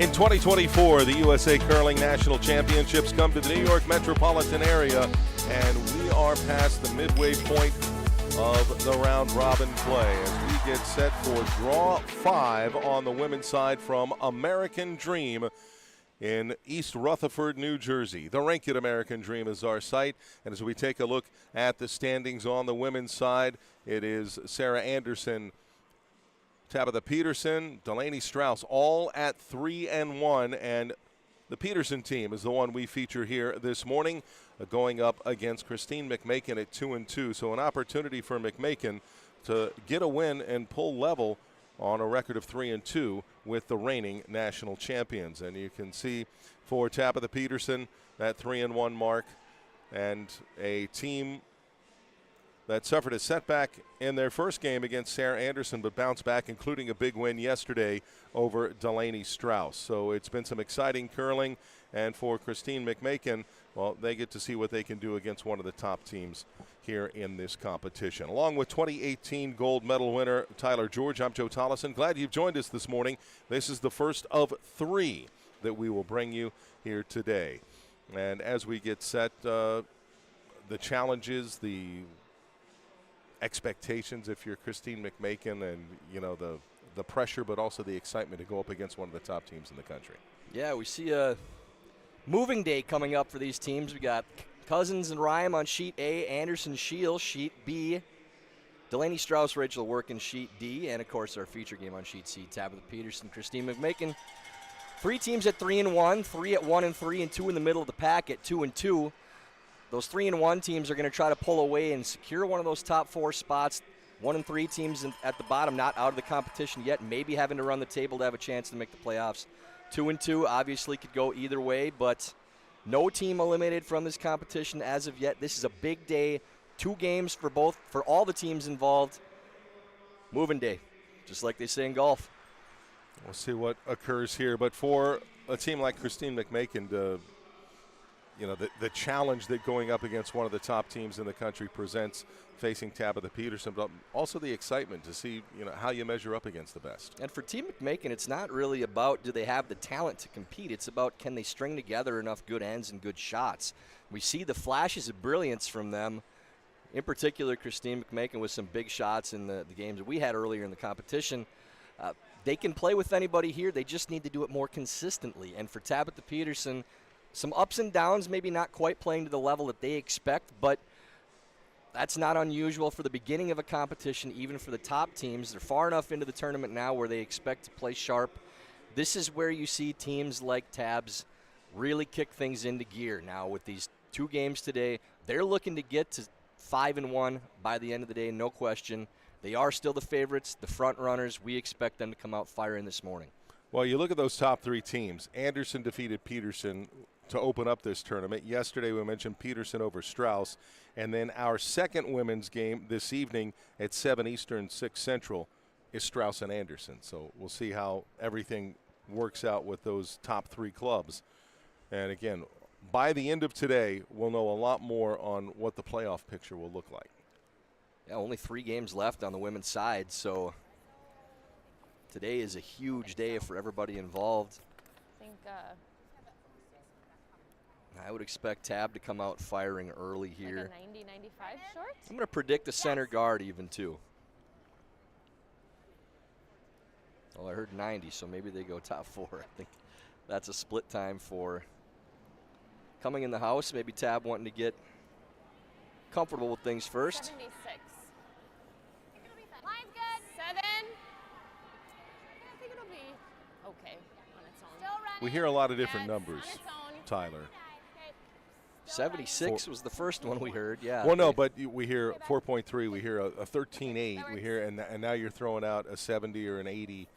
In 2024, the USA Curling National Championships come to the New York metropolitan area, and we are past the midway point of the round-robin play as we get set for Draw 5 on the women's side from American Dream in East Rutherford, New Jersey. The Rink at American Dream is our site, and as we take a look at the standings on the women's side, it is Sarah Anderson, Tabitha Peterson, Delaney Strauss, all at 3-1, and the Peterson team is the one we feature here this morning, going up against Christine McMakin at 2-2. So an opportunity for McMakin to get a win and pull level on a record of 3-2 with the reigning national champions. And you can see for Tabitha Peterson that 3-1 mark, and a team that suffered a setback in their first game against Sarah Anderson but bounced back, including a big win yesterday over Delaney Strauss. So it's been some exciting curling, and for Christine McMakin, well, they get to see what they can do against one of the top teams here in this competition. Along with 2018 gold medal winner Tyler George, I'm Joe Tollison. Glad you've joined us this morning. This is the first of 3 that we will bring you here today. And as we get set, the challenges, the expectations if you're Christine McMakin, and you know the pressure, but also the excitement to go up against one of the top teams in the country. Yeah, we see a moving day coming up for these teams. We got Cousins and Rhyme on sheet A, Anderson Shield sheet B, Delaney Strauss, Rachel Work in sheet D, and of course our feature game on sheet C, Tabitha Peterson, Christine McMakin. 3 teams at 3-1, 3 at 1-3, and 2 in the middle of the pack at 2-2. Those 3-1 teams are going to try to pull away and secure one of those top 4 spots. 1-3 teams at the bottom, not out of the competition yet, maybe having to run the table to have a chance to make the playoffs. 2-2 obviously could go either way, but no team eliminated from this competition as of yet. This is a big day. 2 games for all the teams involved. Moving day, just like they say in golf. We'll see what occurs here, but for a team like Christine McMakin to, you know, the challenge that going up against one of the top teams in the country presents, facing Tabitha Peterson, but also the excitement to see, you know, how you measure up against the best. And for Team McMakin, it's not really about do they have the talent to compete. It's about can they string together enough good ends and good shots. We see the flashes of brilliance from them. In particular, Christine McMakin with some big shots in the games that we had earlier in the competition. They can play with anybody here. They just need to do it more consistently. And for Tabitha Peterson, some ups and downs, maybe not quite playing to the level that they expect, but that's not unusual for the beginning of a competition, even for the top teams. They're far enough into the tournament now where they expect to play sharp. This is where you see teams like Tabs really kick things into gear now with these 2 games today. They're looking to get to 5-1 by the end of the day, no question. They are still the favorites, the front runners. We expect them to come out firing this morning. Well, you look at those top 3 teams. Anderson defeated Peterson to open up this tournament. Yesterday we mentioned Peterson over Strauss. And then our second women's game this evening at 7 Eastern, 6 Central is Strauss and Anderson. So we'll see how everything works out with those top 3 clubs. And again, by the end of today, we'll know a lot more on what the playoff picture will look like. Yeah, only 3 games left on the women's side, so today is a huge day for everybody involved. I would expect Tab to come out firing early here. Like a 90, 95 short? I'm going to predict a center guard even, too. Well, I heard 90, so maybe they go top 4. I think that's a split time for coming in the house. Maybe Tab wanting to get comfortable with things first. 76. Line's good. 7. I think it'll be okay on its own. We hear a lot of different numbers, Tyler. 76 was the first one we heard, yeah. Well, no, but we hear 4.3, we hear a 13.8, we hear, and now you're throwing out a 70 or an 80.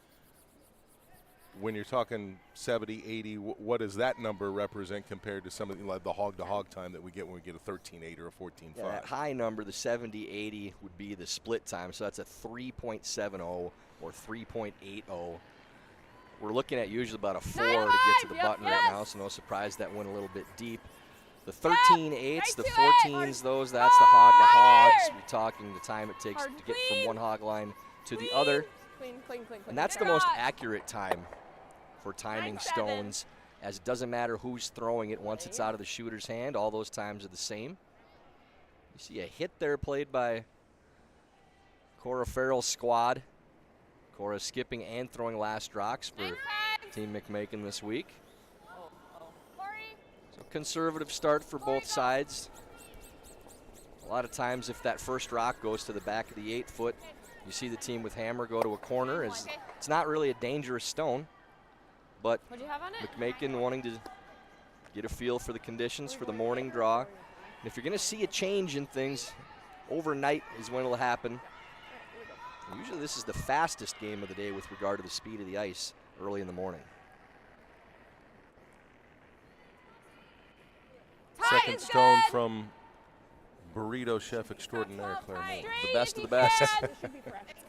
When you're talking 70, 80, what does that number represent compared to some of like the hog-to-hog time that we get when we get a 13.8 or a 14.5? Yeah, that high number, the 70, 80, would be the split time, so that's a 3.70 or 3.80. We're looking at usually about a 4 to get to the button right now, so no surprise that went a little bit deep. The 13.8s, the 14s, that's the hog-to-hogs. We're talking the time it takes to get from one hog line to the other. Clean. And that's the most accurate time for timing 9-7. stones, as it doesn't matter who's throwing it once it's out of the shooter's hand. All those times are the same. You see a hit there played by Cora Farrell's squad. Cora skipping and throwing last rocks for 9-5. Team McMakin this week. Corey. So conservative start for both sides. A lot of times if that first rock goes to the back of the 8-foot, you see the team with hammer go to a corner. It's not really a dangerous stone, but What'd you have on it? McMakin wanting to get a feel for the conditions for the morning draw. And if you're going to see a change in things, overnight is when it'll happen. Usually this is the fastest game of the day with regard to the speed of the ice early in the morning. Second stone from burrito chef extraordinaire Claire Moore. The best of the best. It's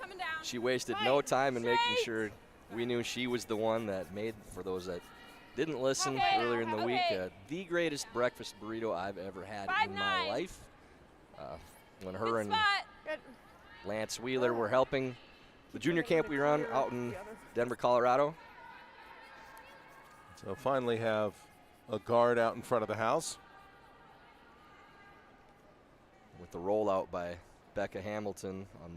coming down. She wasted no time in making sure we knew she was the one that made, for those that didn't listen earlier in the week, the greatest breakfast burrito I've ever had in my life. When her and Lance Wheeler were helping the junior camp we run out in Denver, Colorado. So finally have a guard out in front of the house. With the rollout by Becca Hamilton on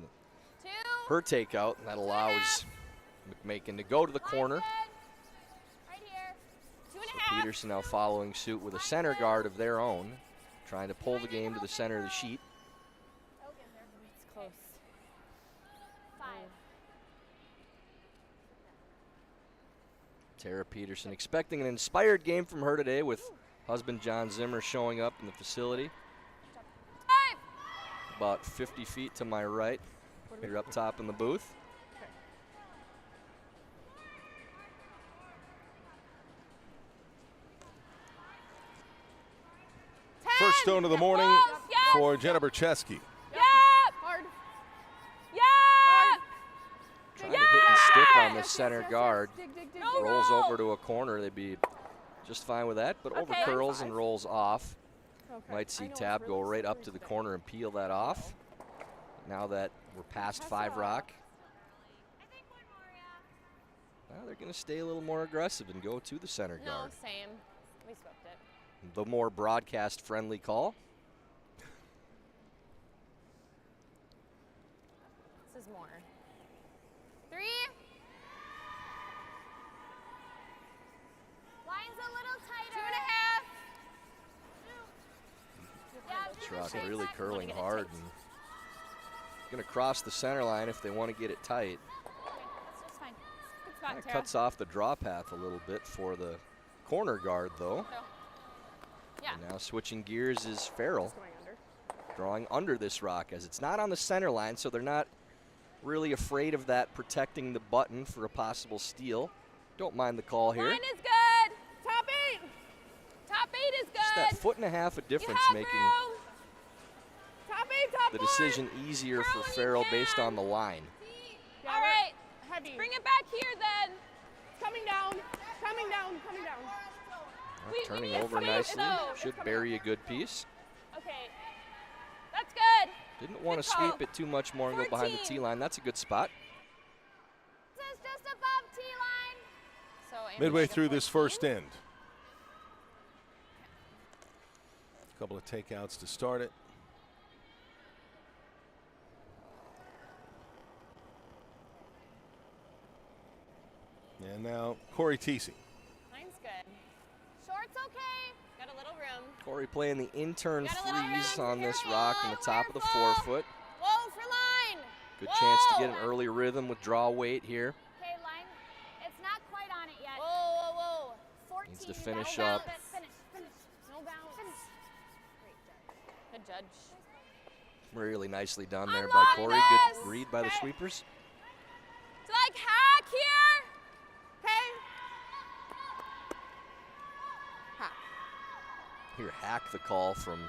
her takeout, that allows McMakin to go to the corner. Right here. So Peterson now following suit with a center guard of their own, trying to pull the game to the center of the sheet. It's close. 5. Tara Peterson expecting an inspired game from her today with husband John Zimmer showing up in the facility. About 50 feet to my right. You're up top in the booth. First stone of the morning Yes. for Jenna Bercheski. Yep. Hard. Yep. Trying to hit and stick on the center guard. No Rolls roll. over to a corner. They'd be just fine with that, but over Okay. curls and rolls off. Might see Tab go right up to the corner and peel that off. Now that we're past 5 rock. Now they're going to stay a little more aggressive and go to the center No, guard. same. We swept it. The more broadcast-friendly call. This is more. 3. Line's a little tighter. 2.5. Yeah, This rock really curling hard and going to cross the center line if they want to get it tight. It's fine. Good spot, That Tara. cuts off the draw path a little bit for the corner guard, though. Yeah. And now switching gears is Farrell, drawing under this rock, as it's not on the center line, so they're not really afraid of that protecting the button for a possible steal. Don't mind the call here. Line is good. Top 8. Top 8 is good. Just that 1.5 of difference you have making room. Top 8, top the 4. decision easier for Farrell based on the line. All right. Heavy. Bring it back here then. Coming down. Coming down. Coming down. We Turning need to over space, nicely. though. Should bury a good piece. Okay. That's good. Didn't want to Good call. sweep it too much more and go behind the 14. tee line. That's a good spot. This is just above T line. So Midway through this first end. A couple of takeouts to start it. And now Corey Teesey. Line's good. Short's okay. Got a little room. Corey playing the intern Got a little freeze room. on this Careful, rock on the top of the careful. 4-foot. Whoa, for line. Good chance to get an early rhythm with draw weight here. Okay, line. It's not quite on it yet. Whoa, whoa, whoa. 14. Needs to finish No up. bounce. Finish, finish. No bounce. Finish. Good judge. Really nicely done there by Unlock Corey. this. Good read by the sweepers. To like hack here. Okay. Ha. Here, hack the call from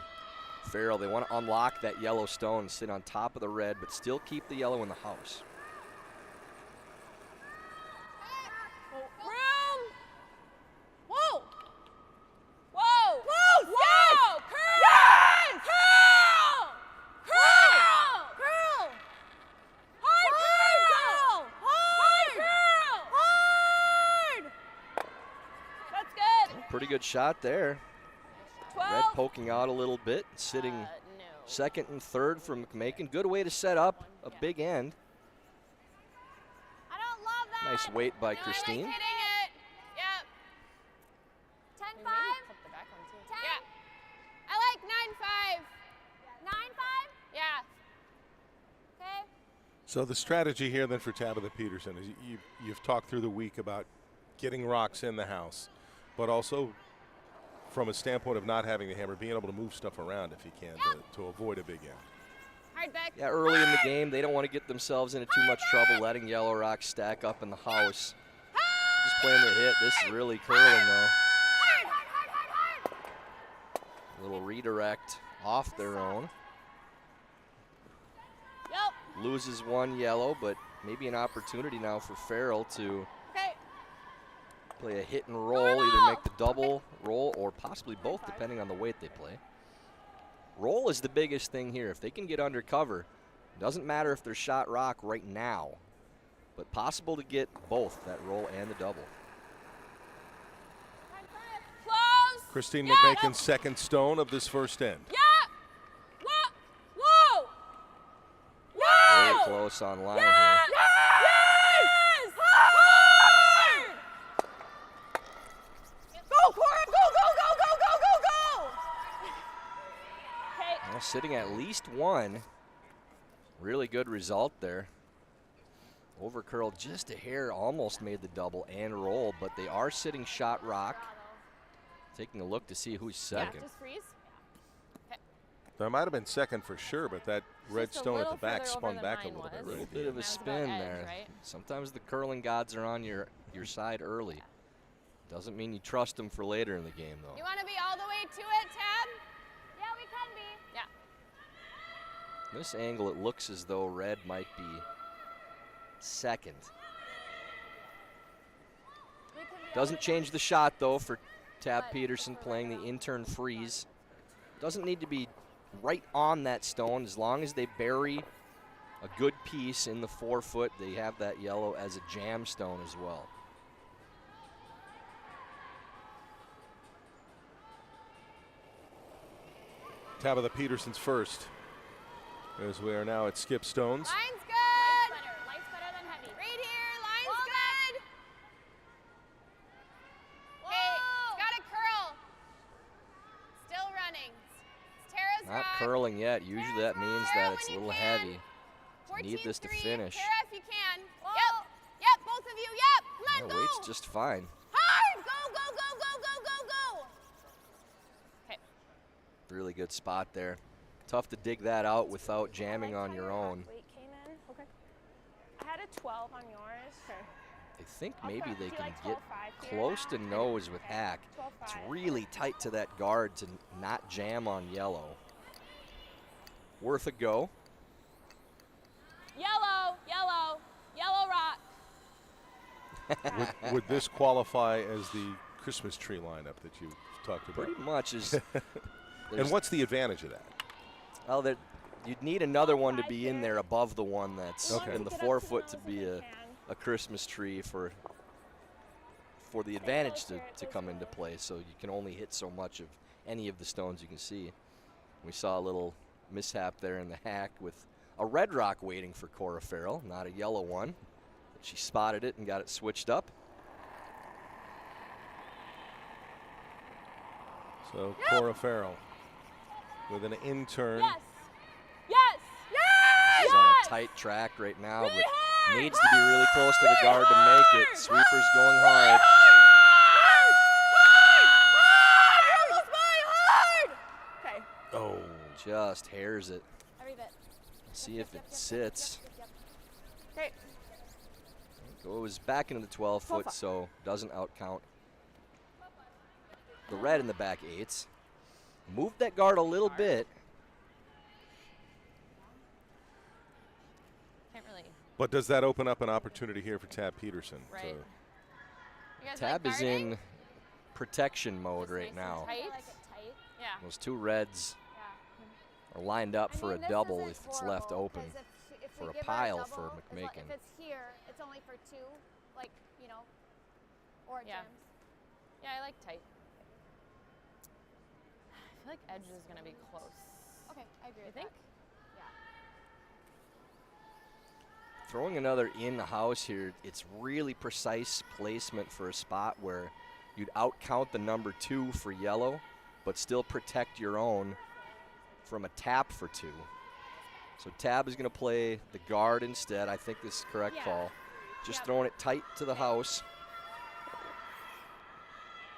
Farrell. They want to unlock that yellow stone, sit on top of the red, but still keep the yellow in the house. Room. Whoa. Whoa. Whoa, Whoa. yes. Curl. Yes. Curl. Curl. Curl. Hard curl. Hard. Hard curl. Hard. pretty good shot there. 12. Red poking out a little bit, sitting No. second and third for McMakin. Good way to set up a big end. I don't love that. Nice weight by No, Christine. I like hitting it. Yep. 10-5. Maybe flip the back one too. 10. Yeah. I like 9-5. 9-5. Yeah. Okay. So the strategy here then for Tabitha Peterson is you've talked through the week about getting rocks in the house, but also from a standpoint of not having the hammer, being able to move stuff around if you can to avoid a big end. Hard back. Yeah, early in the game, they don't want to get themselves into too much trouble letting Yellow Rock stack up in the house. Just playing the hit. This is really curling, though. A little redirect off their own. Yep. Loses one yellow, but maybe an opportunity now for Farrell to Okay. play a hit and roll, either make the double roll or possibly both, depending on the weight they play. Roll is the biggest thing here. If they can get under cover, doesn't matter if they're shot rock right now, but possible to get both, that roll and the double. Close. Christine Yeah. McMakin's second stone of this first end. Yeah. Whoa. Whoa. Very close on line here. Yes. Hard. Go, Cora. Go. Okay. Well, sitting at least one. Really good result there. Overcurl just a hair, almost made the double and roll, but they are sitting shot rock. Taking a look to see who's second. Just freeze. There might have been second for sure, but that red just a stone at little the back further over spun than back a mine little bit. was. Right at Bit the of a end. That's about spin edge, there. right? Sometimes the curling gods are on your side early. Doesn't mean you trust them for later in the game, though. You want to be all the way to it, Tab? Yeah, we can be. Yeah. This angle, it looks as though red might be second. We can be Doesn't over change the shot, though, for Tab Peterson playing the intern freeze. Doesn't need to be right on that stone. As long as they bury a good piece in the 4-foot, they have that yellow as a jam stone as well. Tabitha Peterson's first, as we are now at skip stones. Line's good. Light's better than heavy. Right here. Line's Whoa. good. Okay. It's got a curl. Still running. It's Tara's Not rock. curling yet. Usually that means Tara, that it's a when you little can. heavy. Need this to 14-3. finish. Tara, if you can. Yep, both of you. Yep. Come on, Yeah, go. weight's just fine. Hard. Go. Okay. Really good spot there. Tough to dig that out without jamming on your own. Weight came in. Okay. I had a 12 on yours. Okay. I think I'll maybe put- they do you can like get 12.5 here? close to nose with Okay. hack. It's 12.5. really tight to that guard to not jam on yellow. Worth a go. Yellow rock. Would this qualify as the Christmas tree lineup that you talked about? Pretty much is. And what's the advantage of that? Well, you'd need another one to be in there above the one that's Okay. in the Get up to 4-foot nose to if be you a Christmas tree for the advantage to come into play. So you can only hit so much of any of the stones you can see. We saw a little mishap there in the hack with a red rock waiting for Cora Farrell, not a yellow one. But she spotted it and got it switched up. So Cora Farrell with an intern. Yes. She's on a tight track right now, but needs to be really close to the guard to make it. Sweeper's going hard. Okay. Oh, Just hairs it. Every bit. See if it sits. Okay. Goes back into the 12-foot, 12-foot. so doesn't outcount the red in the back eights. Moved that guard a little bit. Can't really. but does that open up an opportunity here for Tab Peterson? Right. to- You guys Tab like is guarding? in protection mode Just right nice and now. tight. I like it tight. Yeah. Those two reds Yeah. are lined up I for mean, a this double isn't if it's left horrible, open. 'cause if for we a give her pile for double, McMakin. If it's here, it's only for two, like, or Yeah. gems. Yeah, I like tight. feel like edge is going to be close. Okay, I agree You with think? that. Yeah. Throwing another in the house here, it's really precise placement for a spot where you'd outcount the number 2 for yellow, but still protect your own from a tap for 2. So Tab is going to play the guard instead. I think this is the correct call. Just throwing it tight to the house.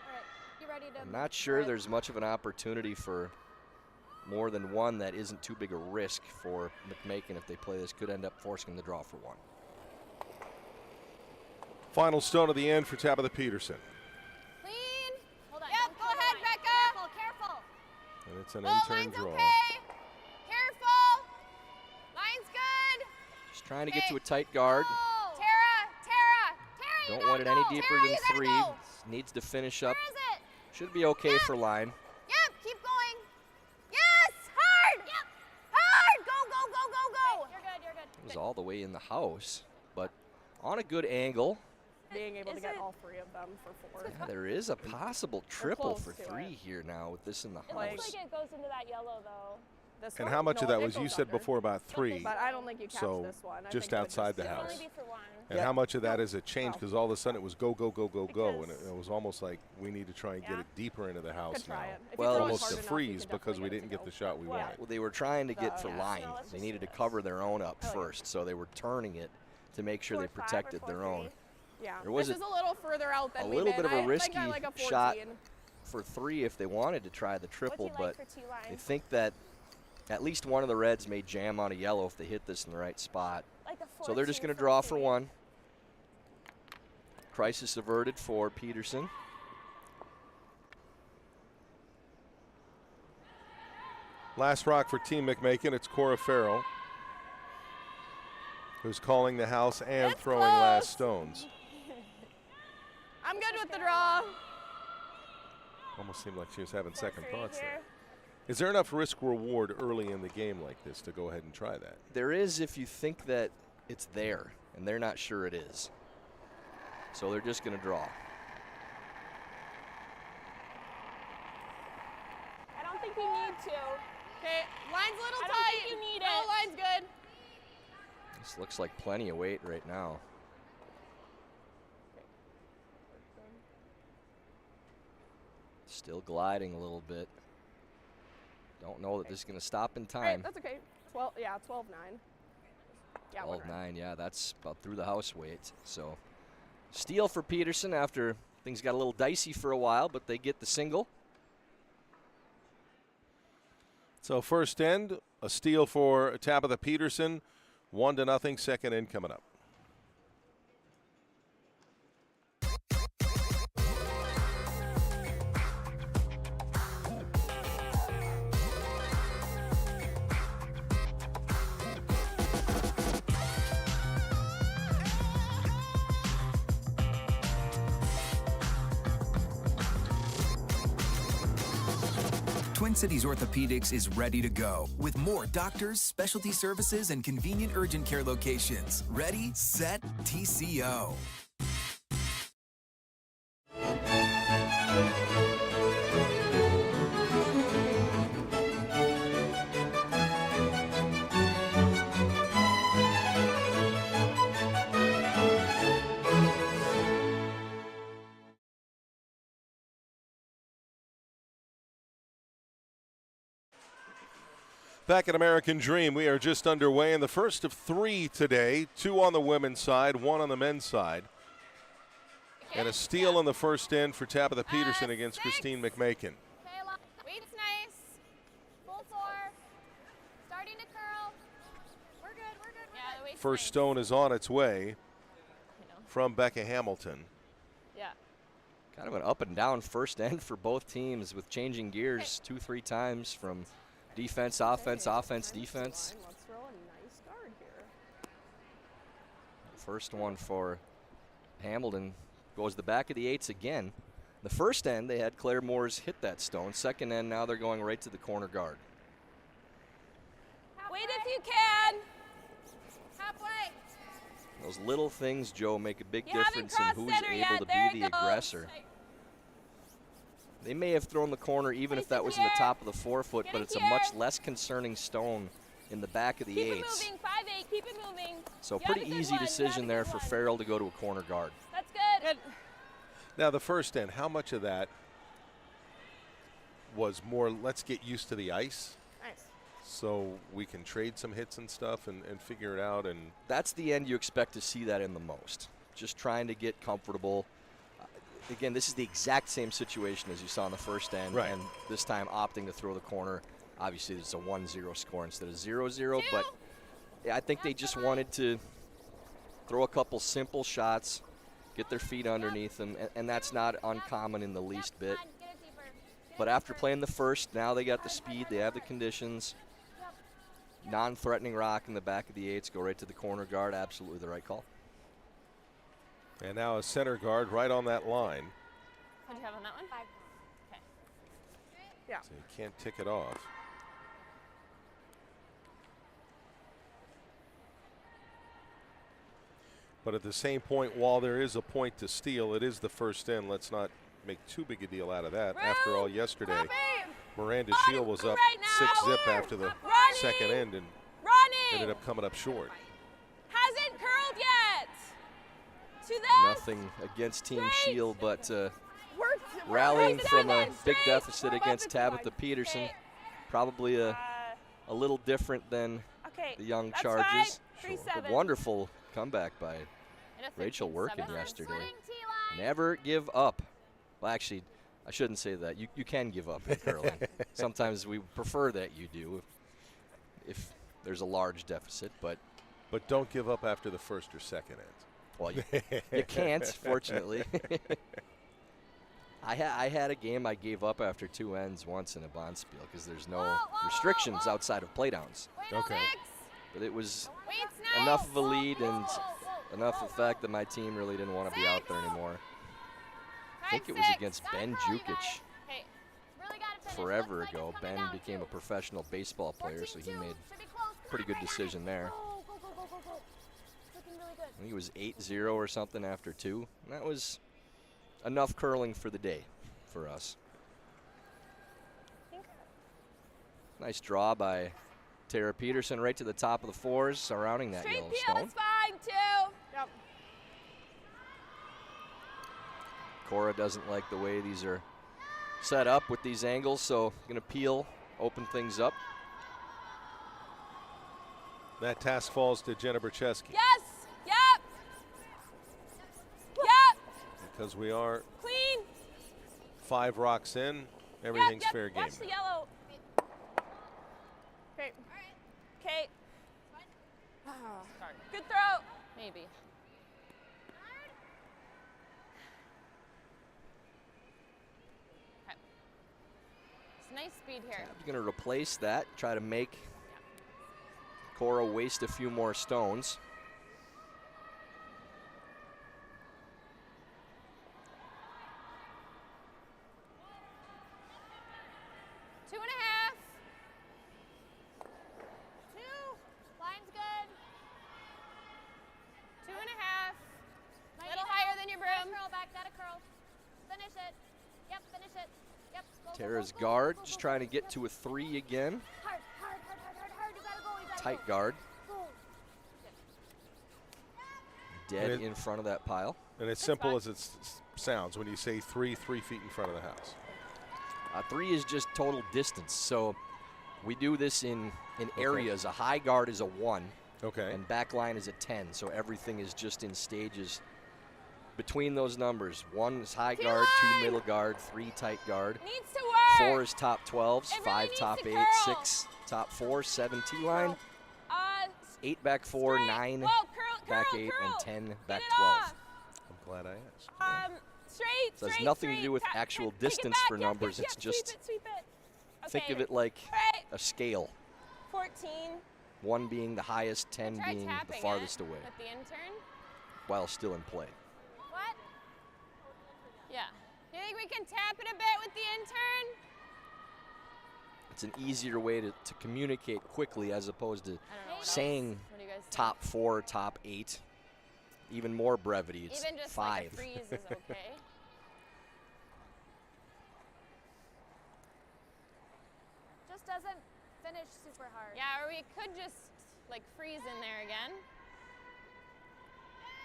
All right, you ready to? I'm not sure there's much of an opportunity for more than one that isn't too big a risk for McMakin if they play this. Could end up forcing the draw for 1. Final stone of the end for Tabitha Peterson. Clean. Hold on. Yep, don't go kill the ahead, line. Becca. Careful. And it's an Oh, in-turn line's draw. okay. Careful. Line's good. Just trying to get to a tight guard. Oh. Tara, you Don't gotta want it any go. deeper Tara, than you gotta 3. go. Needs to finish up. Where is it? Should be okay for line. Yep, keep going. Yes, hard. Yep. Hard. Go. You're good. It was all the way in the house, but on a good angle. Being able to Is get it- all 3 of them for 4. Yeah, there is a possible triple close for to 3 it. here now with this in the It house. looks like it goes into that yellow, though. This And one? how much No, of that it was, you goes said under. before, about 3? But I don't think you catch So this one. I just think it would outside the be- It'll house. only be for 1. And Yeah. how much of that is a change? Wow. Because all of a sudden it was go, and Because- it was almost like we need to try and get Yeah. it deeper into the house Could try now. it. If you Well, throw it Almost hard to enough, you freeze could because we definitely didn't get get to the shot we Well, wanted. Well, they were trying to get for Yeah. line. No, let's They just needed do to this. cover their own up I like it. first, so they were turning it to make sure they 4-5 or protected their own. 4-3. Yeah. There was this is a little further out than a we little did. bit of a I think risky I like a 14. shot for 3 if they wanted to try the triple, What'd you like but for 2 they lines? think that at least one of the Reds may jam on a yellow if they hit this in the right spot. Like a So they're just 4-2 going to draw for 3. 1. Crisis averted for Peterson. Last rock for Team McMakin. It's Cora Farrell, who's calling the house and It's throwing close. last stones. I'm good with the draw. Almost seemed like she was having second 4-3 thoughts here. there. Is there enough risk reward early in the game like this to go ahead and try that? There is if you think that it's there, and they're not sure it is. So they're just going to draw. I don't think you need to. Okay, line's a little I tight. don't think you need No, it. line's good. This looks like plenty of weight right now. Still gliding a little bit. Don't know that this is going to stop in All time. right, that's okay. 12, yeah, 12-9. Yeah, 1 run. 12-9, yeah, that's about through the house weight. So steal for Peterson after things got a little dicey for a while, but they get the single. So first end, a steal for Tabitha Peterson. 1-0, second end coming up. Twin Cities Orthopedics is ready to go with more doctors, specialty services, and convenient urgent care locations. Ready, set, TCO. Back at American Dream, we are just underway in the first of 3 today. 2 on the women's side, 1 on the men's side. And a steal in the first end for Tabitha Peterson against 6. Christine McMakin. Okay, weight's nice. Full 4. Starting to curl. We're good. Yeah, the weight's First nice. stone is on its way You know. from Becca Hamilton. Yeah. Kind of an up and down first end for both teams with changing gears 2-3 times from defense, offense, offense, defense. Let's throw a nice guard here. First one for Hamilton goes the back of the 8s again. The first end, they had Claire Moores hit that stone. Second end, now they're going right to the corner guard. Wait if you can. Halfway. Those little things, Joe, make a big You haven't difference in crossed who's center able yet. to There be it the goes. aggressor. They may have thrown the corner even if that was in the top of the 4-foot, but it's a much less concerning stone in the back of the Keep it eights. moving, 5-8, keep it moving. So You have pretty a good easy one, you decision have a there good for one. Farrell to go to a corner guard. That's good. Good. Now the first end, how much of that was more let's get used to the ice Nice. so we can trade some hits and stuff and figure it out? And That's the end you expect to see that in the most. Just trying to get comfortable. Again, this is the exact same situation as you saw in the first end, Right. and this time opting to throw the corner. Obviously, it's a 1-0 score instead of 0-0, but yeah, I think they just wanted to throw a couple simple shots, get their feet underneath them, and that's not uncommon in the least bit. Come on, get it deeper. Get But it after deeper. playing the first, now they got the speed, they have the conditions. Non-threatening rock in the back of the eights, go right to the corner guard, absolutely the right call. and now a center guard right on that line, How'd you have on that one? 5. Yeah. so you can't tick it off. But at the same point, while there is a point to steal, it is the first end. Let's not make too big a deal out of that. After all, yesterday, Coffee. Miranda Shield was up right now. 6-zip after the Running. second end and Running. ended up coming up short. Hasn't curled yet. To that. Nothing against Team Straight. Shield, but We're rallying close from to a that. big Straight. deficit We're against above the Tabitha line. Peterson. Okay. Probably a little different than Okay. the young That's Charges. fine. Sure. 3-7. A wonderful comeback by And a Rachel 15-7. Workin yesterday. Footing T-line. Never give up. Well, actually, I shouldn't say that. You can give up in curling. Sometimes we prefer that you do if there's a large deficit, but But don't give up after the first or second end. well, you can't, fortunately. I had a game I gave up after 2 ends once in a Bonspiel because there's no restrictions outside of playdowns. Wait, Okay. Alex. But it was Weights now. enough of a lead and Whoa. enough of the fact that my team really didn't want to be out there anymore. I think it was 5-6. against Stop Ben curling, Jukic guys. Hey, really gotta finish. forever Looks like ago. it's coming Ben down became a to professional baseball player, so he 14-2. made Should be close. a pretty good decision there. Go, go, go, go, go, go. Looking really good. I think it was 8-0 or something after 2. And that was enough curling for the day for us. Nice draw by Tara Peterson right to the top of the 4s, surrounding that Straight yellow peel stone. is fine too. Yep. Cora doesn't like the way these are set up with these angles, so going to peel, open things up. That task falls to Jenna Brzeski Yes. Yep. Yep. because we are Clean. 5 rocks in. Everything's yep, fair yep. game. Watch the yellow. Okay. Okay. Good throw. Maybe. Okay. It's nice speed here. Tab's going to replace that, try to make Cora waste a few more stones. Two and a half. 2. Line's good. 2 and a half. Might Little need higher a than your gotta broom. Curl back. Gotta curl. Finish it. Yep. Finish it. Yep. Go, go, Tara's go, go, guard go, go, just go, trying go. to get Yep. to a 3 again. Hard, hard, hard, hard, hard, hard. You gotta go. You gotta Tight go. guard, Go. dead And it- in front of that pile. And as simple as it sounds, when you say 3 feet in front of the house. 3 is just total distance. So we do this in areas. A high guard is a 1, Okay. and back line is a 10. So everything is just in stages between those numbers. 1 is high guard, 2 middle guard, 3 tight guard. Needs to work. 4 is top 12s, It really 5 needs top to 8, curl. 6 top 4, 7 T-line, Uh, 8 back 4, straight. 9 Whoa, curl, back curl, 8, curl. and 10 Get back it 12. off. I'm glad I asked. Straight, So it has straight, nothing to straight. do with Tap, actual take it distance back. for Yep, numbers. yep, It's yep. just Sweep it. think Okay. of it like Right. a scale. 14. 1 being the highest, 10 Try being the tapping farthest it away, with the intern. while still in play. What? Yeah. Do you think we can tap it a bit with the intern? It's an easier way to communicate quickly as opposed to I don't know. What saying else? What do you guys think? top 4, top 8. Even more brevity. It's Even just 5. like a freeze is okay. finish super hard. Yeah, or we could just like freeze in there again.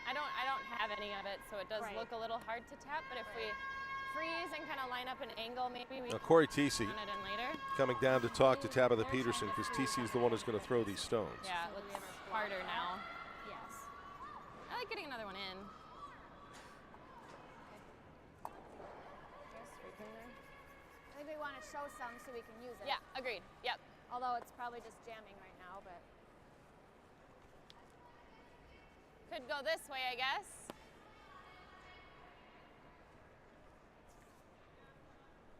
I don't have any of it, so it does look a little hard to tap, but if we freeze and kind of line up an angle, maybe we Now, Corey Tisi can run it in later. coming down to talk to Tabitha Peterson because Tisi is the one who's going to throw these stones. Yeah, it looks harder now. Yes. I like getting another one in. I think we want to show some so we can use it. Yeah, agreed. Yep. Although it's probably just jamming right now, but. Could go this way, I guess.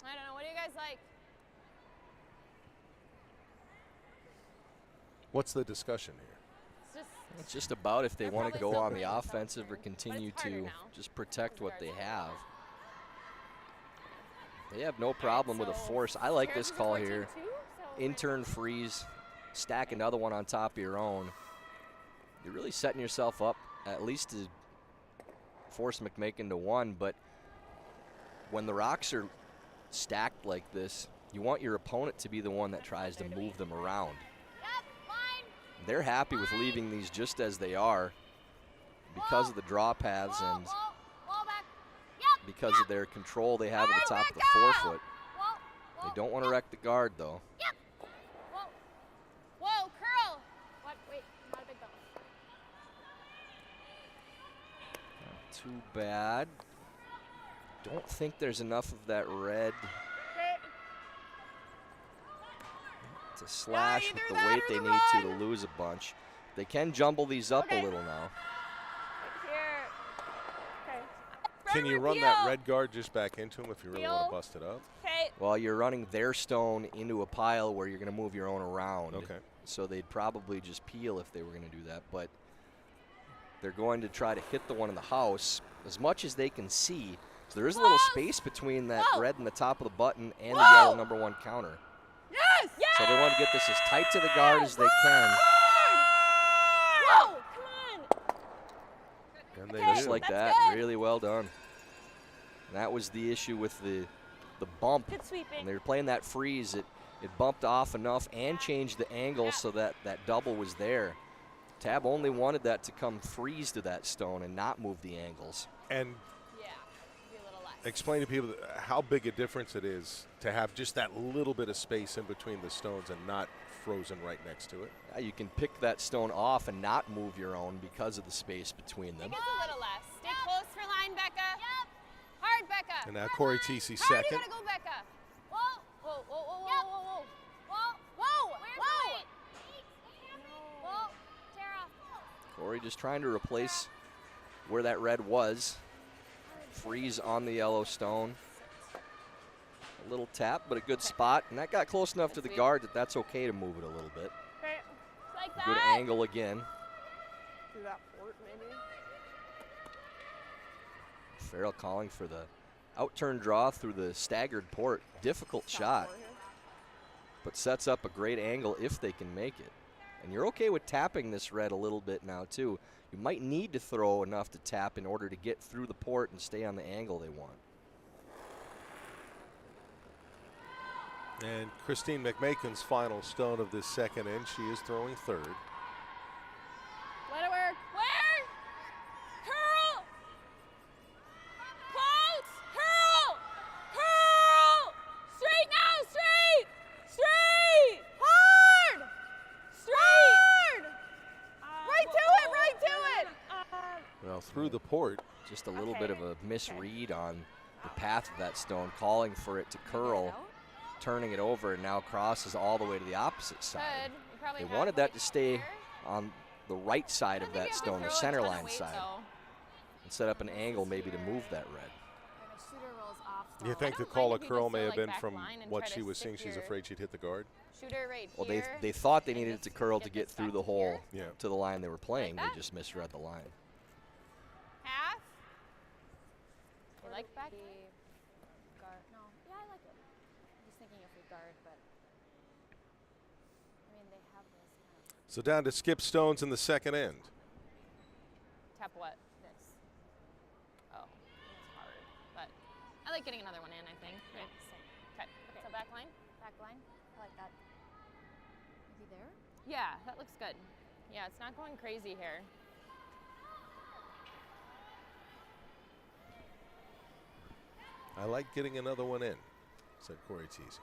I don't know. What do you guys like? What's the discussion here? It's just It's just about if they They're want to probably go still on the playing offensive or softer, continue but it's harder to now. just protect what they Guards. have. They have no problem with a so force. I like Terrace this is call 14-2, here. so Intern freeze, stack another one on top of your own. You're really setting yourself up at least to force McMakin to one, but when the rocks are stacked like this, you want your opponent to be the one that tries to move them around. Yep, line. They're happy with leaving these just as they are because of the draw paths and Wall back. Yep. because of their control they have at the top of the forefoot. They don't want to wreck the guard though. Yep. Whoa. Whoa, curl. What? Wait, not a big bell. Too bad. Don't think there's enough of that red to slash with the weight they need to lose a bunch. They can jumble these up a little now. Here. Okay. Can you run that red guard just back into him if you really want to bust it up? Okay. Well, you're running their stone into a pile where you're going to move your own around. Okay. So they'd probably just peel if they were going to do that. But they're going to try to hit the one in the house as much as they can see. So there is a little space between that red and the top of the button and the yellow #1 counter. Yes! Yes! So they want to get this as tight to the guard as they can. Whoa! Come on! And they Just do. like That's that. good. Really well done. And that was the issue with the bump. Good sweeping. When they were playing that freeze, it bumped off enough and changed the angle so that that double was there. Tab only wanted that to come freeze to that stone and not move the angles. And yeah, be a little less. explain to people how big a difference it is to have just that little bit of space in between the stones and not frozen right next to it. Yeah, you can pick that stone off and not move your own because of the space between them. It's a little less. Stay close for line, Becca. Yep. Hard, Becca. And now Corey Tisi Hard, second. you gotta go, Becca. Whoa. Whoa, whoa, whoa, whoa, Yep. whoa, whoa. Whoa. Whoa, Where's whoa. the weight? Whoa. Tara. Corey just trying to replace where that red was. Freeze on the yellow stone. A little tap, but a good spot. And that got close enough to the guard that that's okay to move it a little bit. Okay. Like Good that. angle again. Do that port maybe. Farrell calling for the out-turn draw through the staggered port. Difficult shot, Port here. but sets up a great angle if they can make it. And you're okay with tapping this red a little bit now too. You might need to throw enough to tap in order to get through the port and stay on the angle they want. And Christine McMakin's final stone of this second end. She is throwing third. Let it work. Where? Curl. Close. Curl. Curl. Straight now. Straight. Straight. Hard. Straight. Right to it. Right to it. Well, through the port. Just a little bit of a misread on the path of that stone, calling for it to curl, turning it over, and now crosses all the way to the opposite side. Good. You probably They have wanted that weight to stay here. on the right side I of don't think that you have stone, to the throw a center ton of line weight, side, though. and set up an angle maybe to move that red. And the shooter rolls off. You think the don't call mind of if you curl just may go, have like, been back from line and what try she to was seeing? stick She's your afraid she'd hit the guard. Shooter right Well, here. they thought they and needed just to curl to get get this through back the to hole here. Yeah. to the line they were playing. that? They just misread the line. Half. You like back? Guard. No. Yeah, I like it. I'm just thinking if we guard, but I mean they have this kind of So down to skip stones in the second end. Tap what? this. Oh, it's hard. But I like getting another one in, I think. Yeah. Right. Same. Okay. So back line. Back line. I like that. there? Yeah, that looks good. Yeah, it's not going crazy here. I like getting another one in, said Corey Teasy.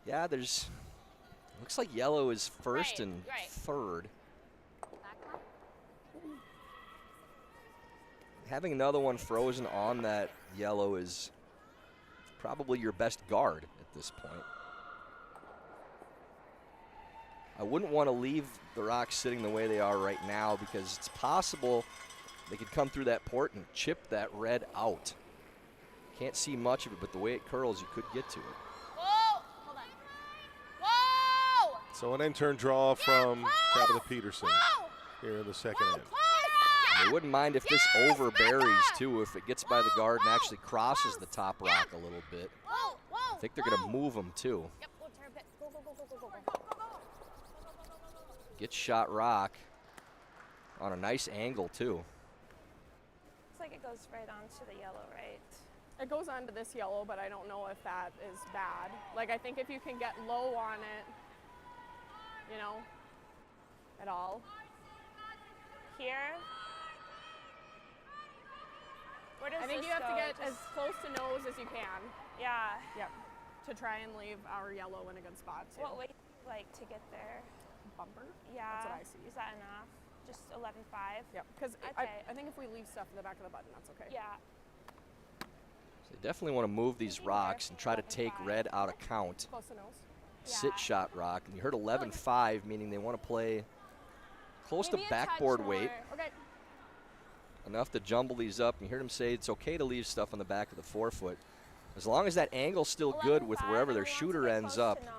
Yeah, there's, looks like yellow is first Right, and right. third. Back line? Having another one frozen on that yellow is probably your best guard at this point. I wouldn't want to leave the rocks sitting the way they are right now because it's possible they could come through that port and chip that red out. Can't see much of it, but the way it curls, you could get to it. Whoa! Hold on. Whoa! So an in-turn draw from Whoa! Tabitha Peterson Whoa! here in the second Whoa, end. close! I wouldn't mind if this Yes, overburies Becca! too, if it gets by the guard and Whoa, actually crosses the close. top rock a little bit. Whoa, whoa, I think they're going to whoa. move them too. Yep, go turn pit. Go, go, go, go, go, go, go. Get shot rock on a nice angle too. Looks like it goes right onto the yellow, right? It goes onto this yellow, but I don't know if that is bad. Like, I think if you can get low on it, you know, at all. Here. Where does I think this you have to go? get Just- as close to nose as you can. Yeah. Yep. To try and leave our yellow in a good spot too. What weight like to get there? Bumper? Yeah. That's what I see. Is that enough? Just 11.5? Yep. Because Okay. I think if we leave stuff in the back of the button, that's okay. Yeah. So they definitely want to move these rocks and try to take red out of count. Close to nose. Sit Yeah. shot rock. And you heard 11.5, meaning they want to play close Maybe to a backboard touch weight. more. Okay. Enough to jumble these up. And you heard him say it's okay to leave stuff on the back of the forefoot. As long as that angle's still good with 11.5, wherever and their we want to shooter get ends close up, to nose.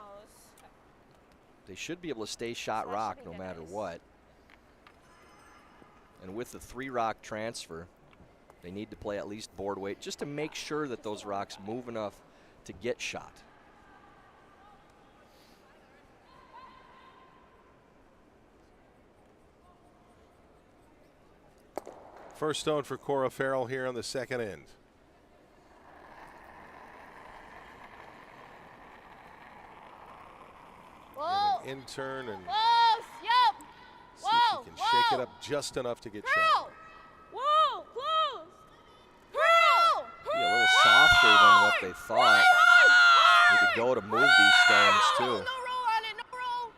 they should be able to stay shot So that rock should no be matter nice. what. And with the 3 rock transfer, they need to play at least board weight just to make sure that those rocks move enough to get shot. First stone for Cora Farrell here on the second end. Whoa! In turn and Close! Yep! see Whoa! if she can shake it whoa. up just enough to get shot. Curl! Whoa! Close! Curl! Be a little softer than what they thought. Need to go to move these stones No too. roll on it. No roll.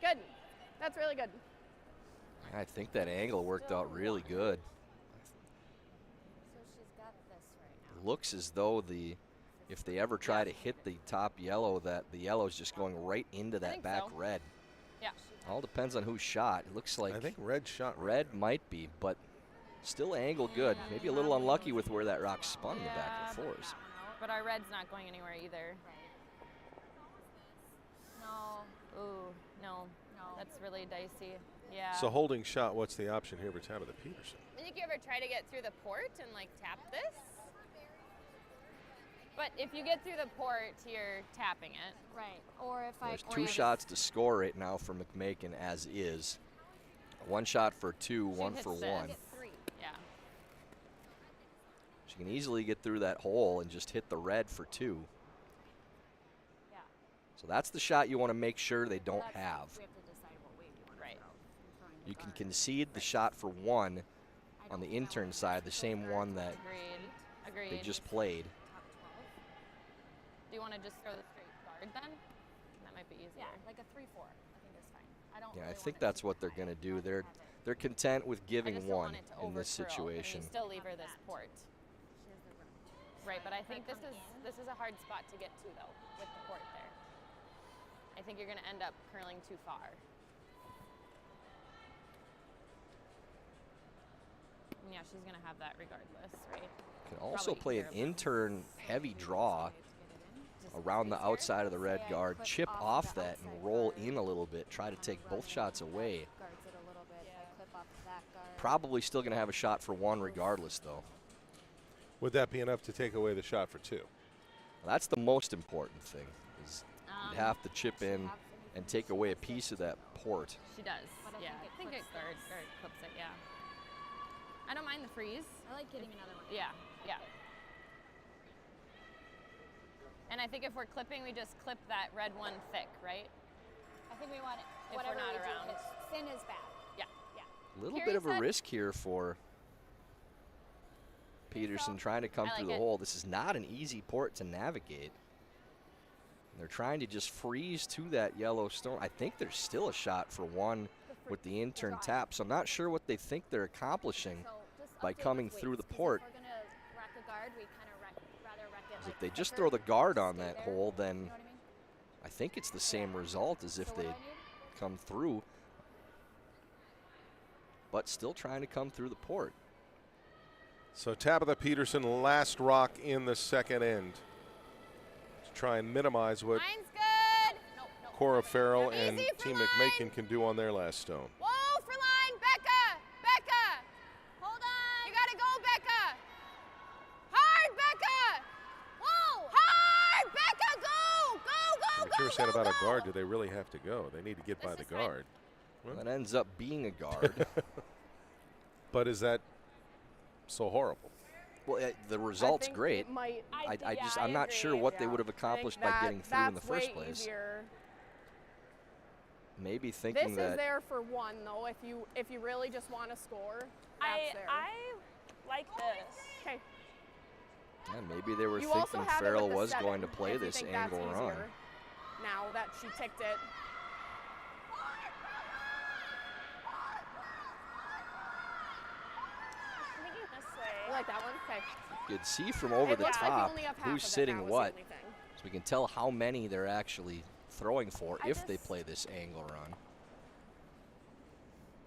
Good. That's really good. I think that angle worked out really good. So she's got this right now. Looks as though if they ever try to hit the top yellow, that the yellow is just going right into that think back so. red. Yeah. All depends on who's shot. It looks like I think red shot right red might be, but still angled good. Maybe a little unlucky with where that rock spun in the back of the Yeah, fours. But our red's not going anywhere either. No, Ooh, no. no. That's really dicey. Yeah. So holding shot, what's the option here for Tabitha Peterson? I think you ever try to get through the port and like tap this? But if you get through the port, you're tapping it. Right. Or if I. There's or 2 if- shots to score right now for McMakin as is. 1 shot for 2, She 1 hits for this. 1. Get 3. Yeah. She can easily get through that hole and just hit the red for 2. Yeah. So that's the shot you want to make sure they don't That's- have. We have to decide what weight we want Right. to throw. I'm throwing the You can guard. concede the shot for 1 I on the don't know intern if side, the it's same guard one that Agreed. Agreed. they just played. top 12. Do you want to just throw the straight guard then? That might be easier. Yeah, like a 3-4. I think is fine. I don't. Yeah, I really think want it that's too what they're high. going to do. I'd rather They're have it. they're content with I giving just don't 1 want it to in this overcurl, and situation. you still leave her this That. port. She has the room. Right, but I If I think this come is in- a hard spot to get to though, with the port there. I think you're going to end up curling too far. And yeah, she's going to have that regardless, right? Can also Probably play an easier. intern heavy draw Just around the easier. outside of the red Say I guard, clip chip off off the that and outside roll guard, in a little bit, try to kinda take both run shots that away. Guards it a little bit. If I Yeah. clip off that guard. Probably still going to have a shot for 1 regardless though. Would that be enough to take away the shot for 2? That's the most important thing, is you'd have to chip She in have anything and take she away a wants to- piece of that port. She does. But I Yeah, think it I think it clips guard this. clips it, yeah. I don't mind the freeze. I like getting another one. Yeah, yeah. And I think if we're clipping, we just clip that red one thick, right? I think we want it. If we're Whatever not we around. do, thin is bad. Yeah. A little Curious bit of a that- risk here for Peterson trying to come I through like the it. hole. This is not an easy port to navigate. They're trying to just freeze to that yellow stone. I think there's still a shot for one with the in-turn tap, so I'm not sure what they think they're accomplishing So just by update coming with through weights, the 'cause port. If we're gonna rack a guard, we kind of rather rack it. If Like they just thicker, throw the guard on stay that there, hole, then you know what I mean? I think it's the same result as if So what they do I need? come through, but still trying to come through the port. So Tabitha Peterson, last rock in the second end, to try and minimize what Line's good. Nope. Cora Farrell and Easy for Team line. McMakin can do on their last stone. Whoa, for line, Becca. Becca. Hold on. You gotta go, Becca. Hard, Becca. Whoa. Hard, Becca. Go. Like you were saying about a guard, do they really have to go? They need to get by This the is fine. guard. Well, that ends up being a guard. But is that so horrible? Well, the I result's think great. It might, I'm not sure what they would have accomplished by getting through in the first way place. Easier. Maybe thinking This is that there for one though. If you really just want to score, that's there. I like this. Okay. yeah, maybe they were You also thinking have it Farrell with the was going to 7, play if you this think that's angle run. easier. Now that she ticked it. I'm thinking this You way. like that one? Okay. You could see from over It the looks like you top only have half who's of it sitting now is the what, only thing. so we can tell how many they're actually throwing for I if they just- play this angle run.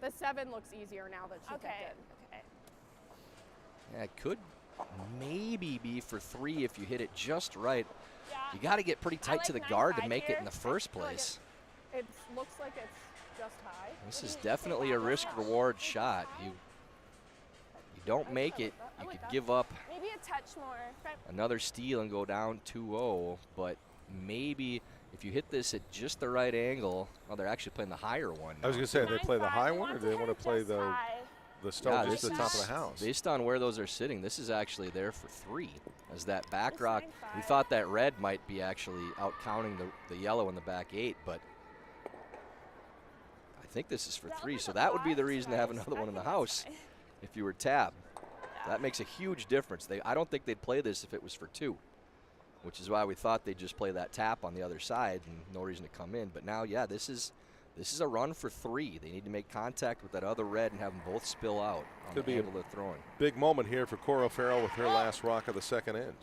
The 7 looks easier now that she Okay. ticked it. Okay. Yeah, it could maybe be for 3 if you hit it just right. Yeah. You got to get pretty tight like to the guard to 9-5 make it here. in the first I like it. place. It looks like it's just high. This is definitely a risk-reward shot. You don't make it, I you like could that. give up Maybe a touch more. another steal and go down 2-0, but maybe if you hit this at just the right angle, well, they're actually playing the higher one. I was now. going to say, they play the 9-5, high we one, or want do they to want to hit play just the high. stone Yeah, just this at the top of is- the house? Based on where those are sitting, this is actually there for 3. As that back It's rock, we 9-5. thought that red might be actually out counting the yellow in the back 8, but I think this is for That 3. look So at that would be the line's reason to have nice. another I one in the think that's house fine. if you were Tab. Yeah. That makes a huge difference. I don't think they'd play this if it was for 2, which is why we thought they'd just play that tap on the other side and no reason to come in. But now, yeah, this is a run for 3. They need to make contact with that other red and have them both spill out on Could the be a angle they're throwing. Big moment here for Cora Farrell with her last rock of the second end.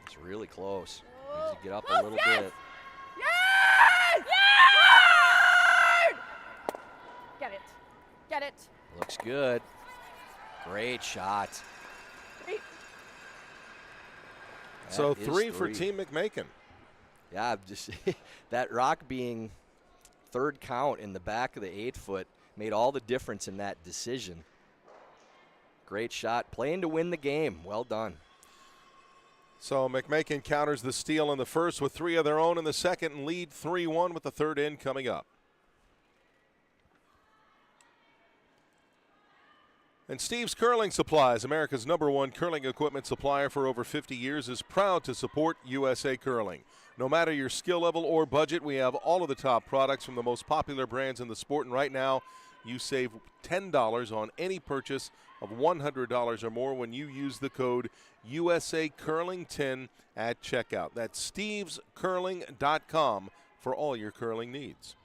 It's really close. Needs to get up a little bit. Yes! Get it. Get it. Looks good. Great shot. Great. So That is 3 for Team McMakin. Yeah, just that rock being third count in the back of the 8-foot made all the difference in that decision. Great shot. Playing to win the game. Well done. So McMakin counters the steal in the first with 3 of their own in the second and lead 3-1 with the third end coming up. And Steve's Curling Supplies, America's #1 curling equipment supplier for over 50 years, is proud to support USA Curling. No matter your skill level or budget, we have all of the top products from the most popular brands in the sport. And right now, you save $10 on any purchase of $100 or more when you use the code USA Curling 10 at checkout. That's stevescurling.com for all your curling needs.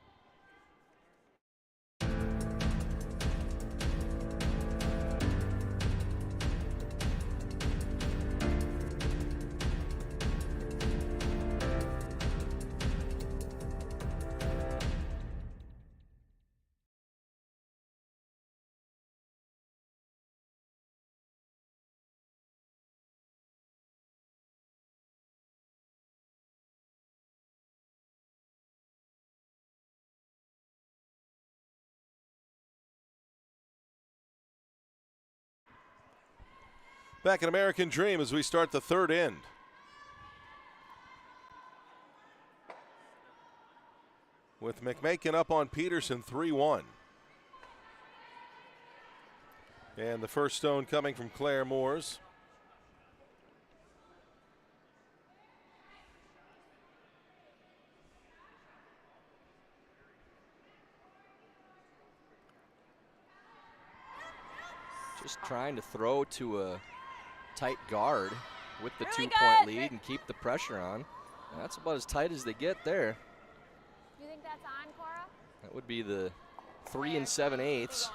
Back in American Dream as we start the third end. With McMakin up on Peterson 3-1. And the first stone coming from Claire Moores. Just trying to throw to a tight guard with the 2-point lead and keep the pressure on. And that's about as tight as they get there. Do you think that's on, Cora? That would be the 3 7/8.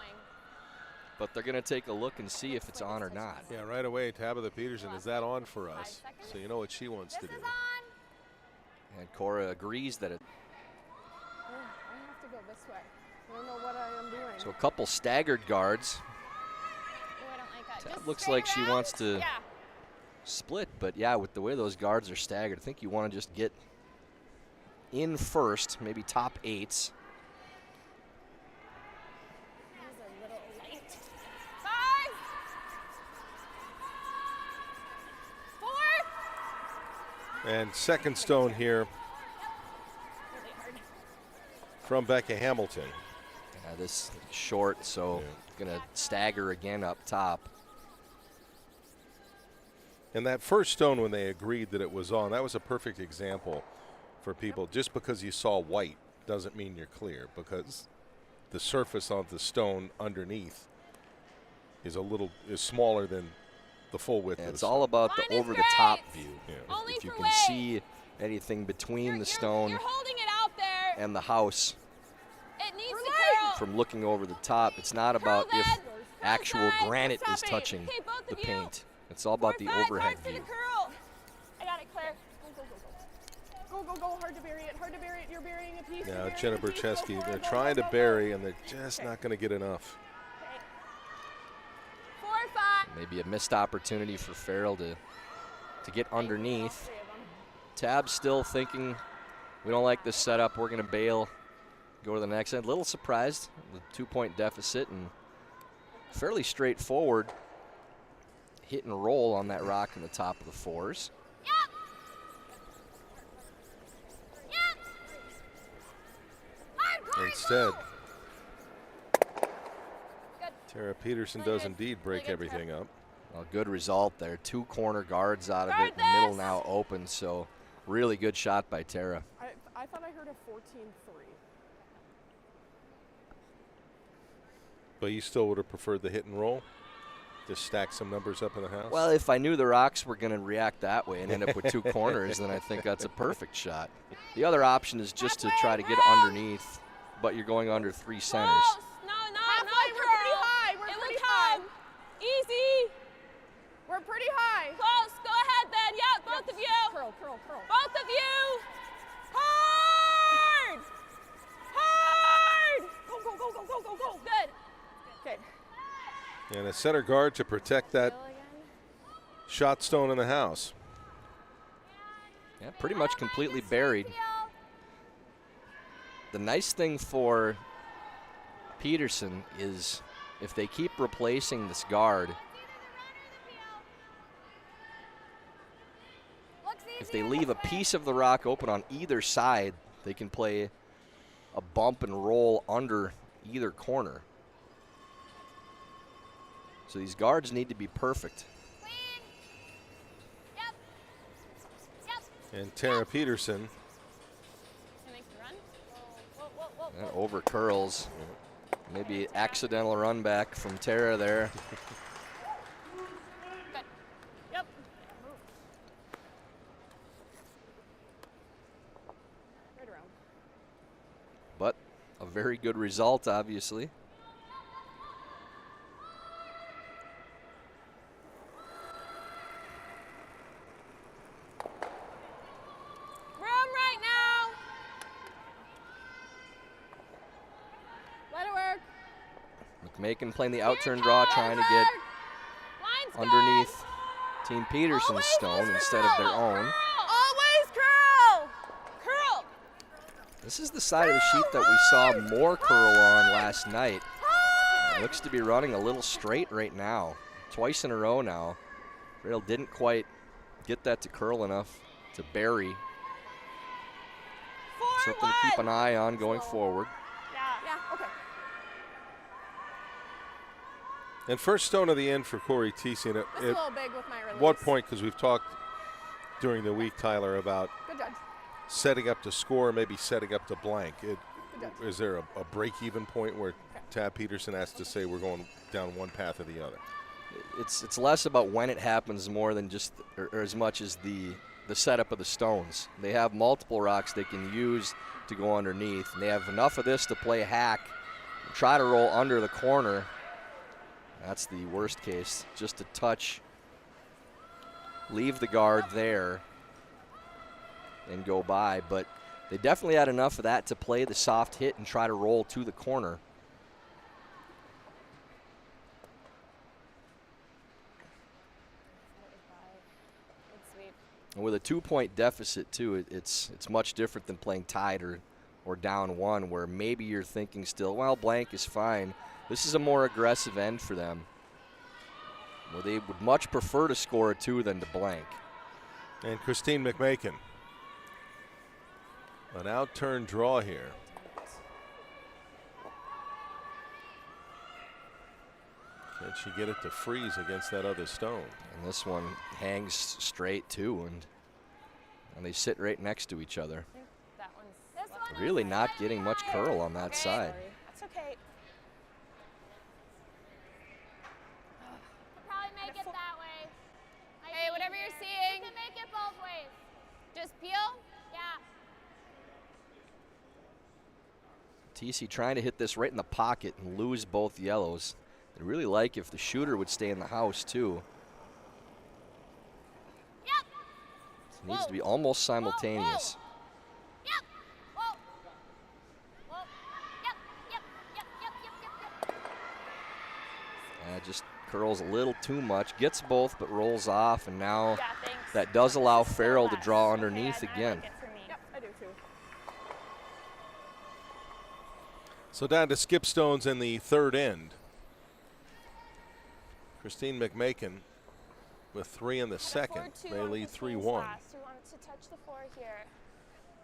But they're going to take a look and see if it's on or not. Yeah, right away, Tabitha Peterson, is that on for us? So you know what she wants to do. This is on. And Cora agrees that it. I have to go this way. I don't know what I am doing. So a couple staggered guards. Oh, I don't like that. Tab Just looks straight like she around. wants to Yeah. split, but yeah, with the way those guards are staggered, I think you want to just get in first, maybe top 8s. Five. 4. And second stone here from Becca Hamilton. This short, so gonna stagger again up top. And that first stone, when they agreed that it was on, that was a perfect example for people. Just because you saw white doesn't mean you're clear, because the surface of the stone underneath is smaller than the full width. And of it's the all stone. about the over-the-top great. view. Yeah. Only If you for can weight. see anything between the stone You're holding it out there. and the house It needs to curl. from looking over the top, it's not about if then. actual Side. granite Stop is it. touching Okay, both the of you. paint. It's all about the 4-5, overhead hard for view. the curl. I got it, Claire. Go. Hard to bury it. You're burying a piece. Now, Jenna Bercheski, they're trying to bury, and they're just not going to get enough. 4-5. Maybe a missed opportunity for Farrell to get underneath. Tab still thinking, we don't like this setup, we're going to bail, go to the next end. Little surprised, the 2-point deficit, and fairly straightforward hit and roll on that rock in the top of the 4s. Instead, Tara Peterson does indeed break everything up. Well, good result there. 2 corner guards out of it. The middle now open, so really good shot by Tara. I thought I heard a 14-3. But you still would have preferred the hit and roll? Just stack some numbers up in the house? Well, if I knew the rocks were going to react that way and end up with 2 corners, then I think that's a perfect shot. The other option is just to try to get underneath, but you're going under 3 centers. Close. No, Halfway, we're pretty high. It will come. Easy. We're pretty high. Close. Go ahead, then. Yeah, both of you. Curl. Both of you. Hard. Go. Good. Okay. And a center guard to protect that shot stone in the house. Yeah, pretty much completely buried. The nice thing for Peterson is if they keep replacing this guard, if they leave a piece of the rock open on either side, they can play a bump and roll under either corner. So these guards need to be perfect. And Tara Peterson. That over curls. Maybe accidental run back from Tara there. Good. Yep. Right around. But a very good result, obviously. Room right now. Let it work. McMakin playing the out-turn draw, trying to get Line's underneath Team Peterson's stone instead of their own. Always curl. Curl. This is the side of the sheet that we saw more curl on last night. It looks to be running a little straight right now. Twice in a row now. Farrell didn't quite get that to curl enough to bury. Something to keep an eye on going forward. Yeah, okay. And first stone of the end for Corey Teesing. Just a little big with my release. What point, because we've talked during the week, Tyler, about Good judge. setting up to score, maybe setting up to blank. Good judge. Is there a break-even point where Tab Peterson has to say we're going down one path or the other? it's less about when it happens more than just or as much as the setup of the stones. They have multiple rocks they can use to go underneath, and they have enough of this to play hack and try to roll under the corner. That's the worst case, just a touch, leave the guard there and go by, but they definitely had enough of that to play the soft hit and try to roll to the corner. And with a 2-point deficit too, it's much different than playing tied or down 1, where maybe you're thinking still, well, blank is fine. This is a more aggressive end for them, where they would much prefer to score a 2 than to blank. And Christine McMakin. An out-turn draw here. Can she get it to freeze against that other stone? And this one hangs straight too, and they sit right next to each other. That one's Really not getting much curl on that side. That's okay. Could probably make it that way. Hey, whatever you're seeing. You can make it both ways. Just peel. Yeah. TC trying to hit this right in the pocket and lose both yellows. I'd really like if the shooter would stay in the house too. Yep. It needs to be almost simultaneous. Yep. Whoa. Whoa. Yep. Yep. Yep. Yep. Yep. Yep. Yep. Just curls a little too much, gets both but rolls off, and now Yeah, thanks. that does allow This is Farrell to less. draw Okay, underneath I again. like it for me. Yep, I do too. So down to skip stones in the third end. Christine McMakin with 3 in the second. 4-2 They on lead Christine's 3-1. last. We wanted to touch the 4 here.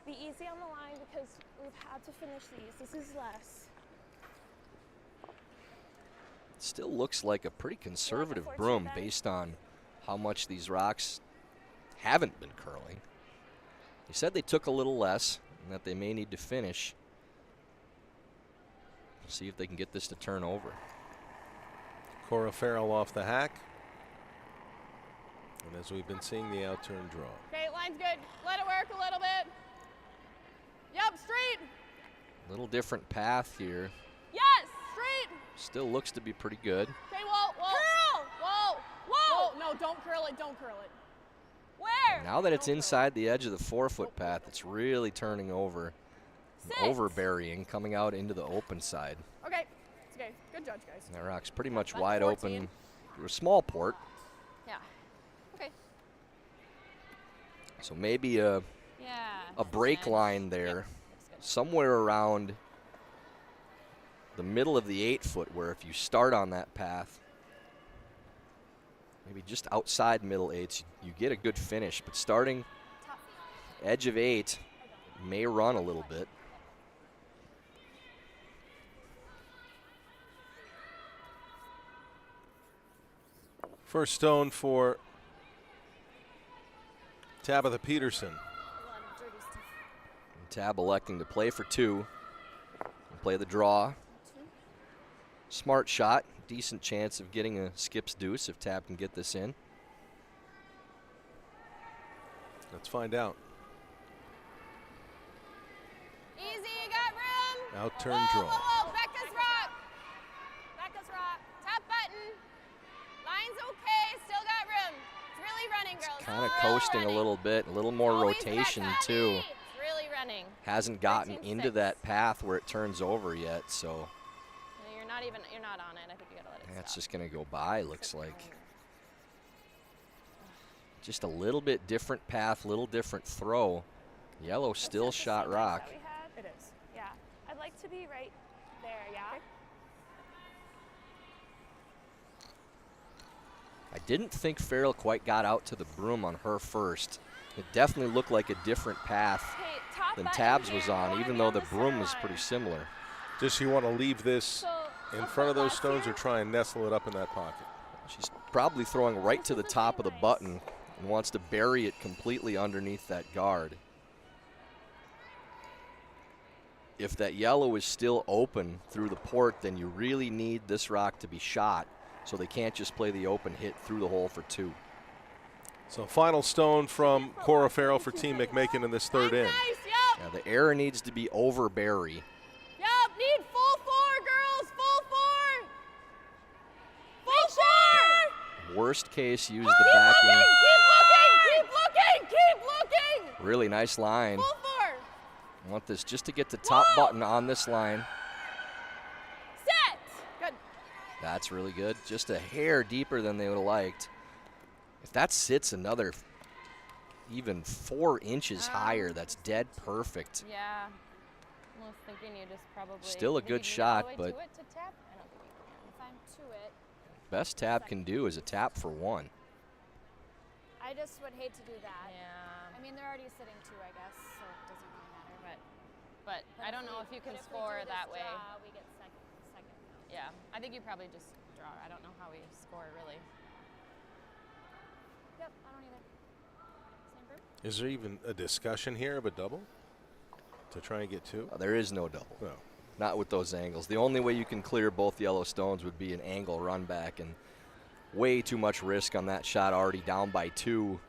Be easy on the line because we've had to finish these. This is less. Still looks like a pretty conservative 4-2 broom then? based on how much these rocks haven't been curling. They said they took a little less and that they may need to finish. See if they can get this to turn over. Cora Farrell off the hack. And as we've been seeing, the out-turn draw. Okay, line's good. Let it work a little bit. Yep, straight. Little different path here. Yes, straight. Still looks to be pretty good. Okay, whoa, whoa. Curl. Whoa. Whoa. Whoa, no, don't curl it, don't curl it. Where? Now that it's inside the edge of the 4-foot path, it's really turning over, and Sit. overburying, coming out into the open side. Okay, it's okay. Good judge, guys. That rock's pretty much That's wide 14. open. Through a small port, Yeah. Okay. so maybe a Yeah. break Edge. line there, Looks good. somewhere around the middle of the 8-foot, where if you start on that path, maybe just outside middle 8s, you get a good finish. But starting edge of 8 may run a little bit. First stone for Tabitha Peterson. And Tab electing to play for 2 and play the draw. Smart shot, decent chance of getting a skip's deuce if Tab can get this in. Let's find out. Easy, you got room. Out-turn Whoa, draw. whoa, whoa. Becca's rock. Becca's rock. Tap button. Line's okay. Still got room. It's really running, girls. Kind of It's coasting running. a little bit, a little more Always rotation Becca. too. It's really running. Hasn't gotten 13-6. into that path where it turns over yet, so No, you're not on it. I think you gotta let it that's stop. just gonna go by, looks like. Just a little bit different path, little different throw. Yellow That's still not the shot same ice rock. that we had? It is. Yeah. I'd like to be right there, yeah? I didn't think Farrell quite got out to the broom on her first. It definitely looked like a different path Okay, top than button Tab's here. was I on, wanna even be though on the center broom was line. pretty similar. Does she want to leave this So, in I'll front of put those lots stones or here. try and nestle it up in that pocket? She's probably throwing right to the This is top of the nice. button and wants to bury it completely underneath that guard. If that yellow is still open through the port, then you really need this rock to be shot so they can't just play the open hit through the hole for 2. So final stone from Cora Farrell for Team McMakin in this third inning. Now the error needs to be over Barry. Yep, need full 4, girls, full 4. Full 4. Worst case, use the backing. Keep looking. Really nice line. Full 4. I want this just to get the top button on this line. Set. Good. That's really good. Just a hair deeper than they would have liked. If that sits another even 4 inches higher, that's dead perfect. Yeah. I was thinking you just probably. Still a maybe good need shot, all the way but to it to tap? I don't think you can. If I'm to it, best Tab can do is a tap for 1. I just would hate to do that. Yeah. I mean, they're already sitting 2, I guess, so it doesn't really matter. But I don't know if you can score that way. We get second. Yeah. I think you probably just draw. I don't know how we score really. Yep, I don't either. Same group. Is there even a discussion here of a double to try and get 2? There is no double. No. Not with those angles. The only way you can clear both yellow stones would be an angle run back, and way too much risk on that shot already down by 2.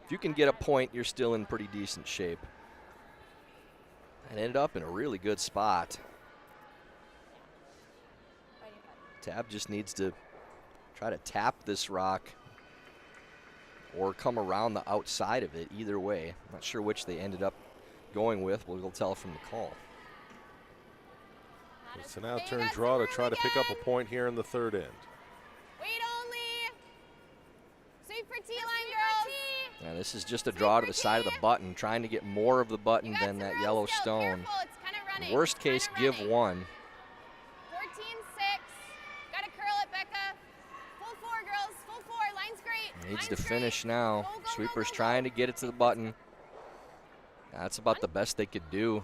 If you can get a point, you're still in pretty decent shape. And ended up in a really good spot. Tab just needs to try to tap this rock or come around the outside of it. Either way, I'm not sure which they ended up going with. We'll tell from the call. It's an out-turn draw to try to pick up a point here in the third end. Wait only. Sweep for T-line, girls. Now this is just a draw to the side of the button, trying to get more of the button than that yellow stone. Worst case, give 1. 14-6. Gotta curl it, Becca. Full 4, girls. Full 4. Line's great. Needs Line's to great. finish now. Go, go, Sweeper's go, go, trying go. to get it to the button. That's about the best they could do.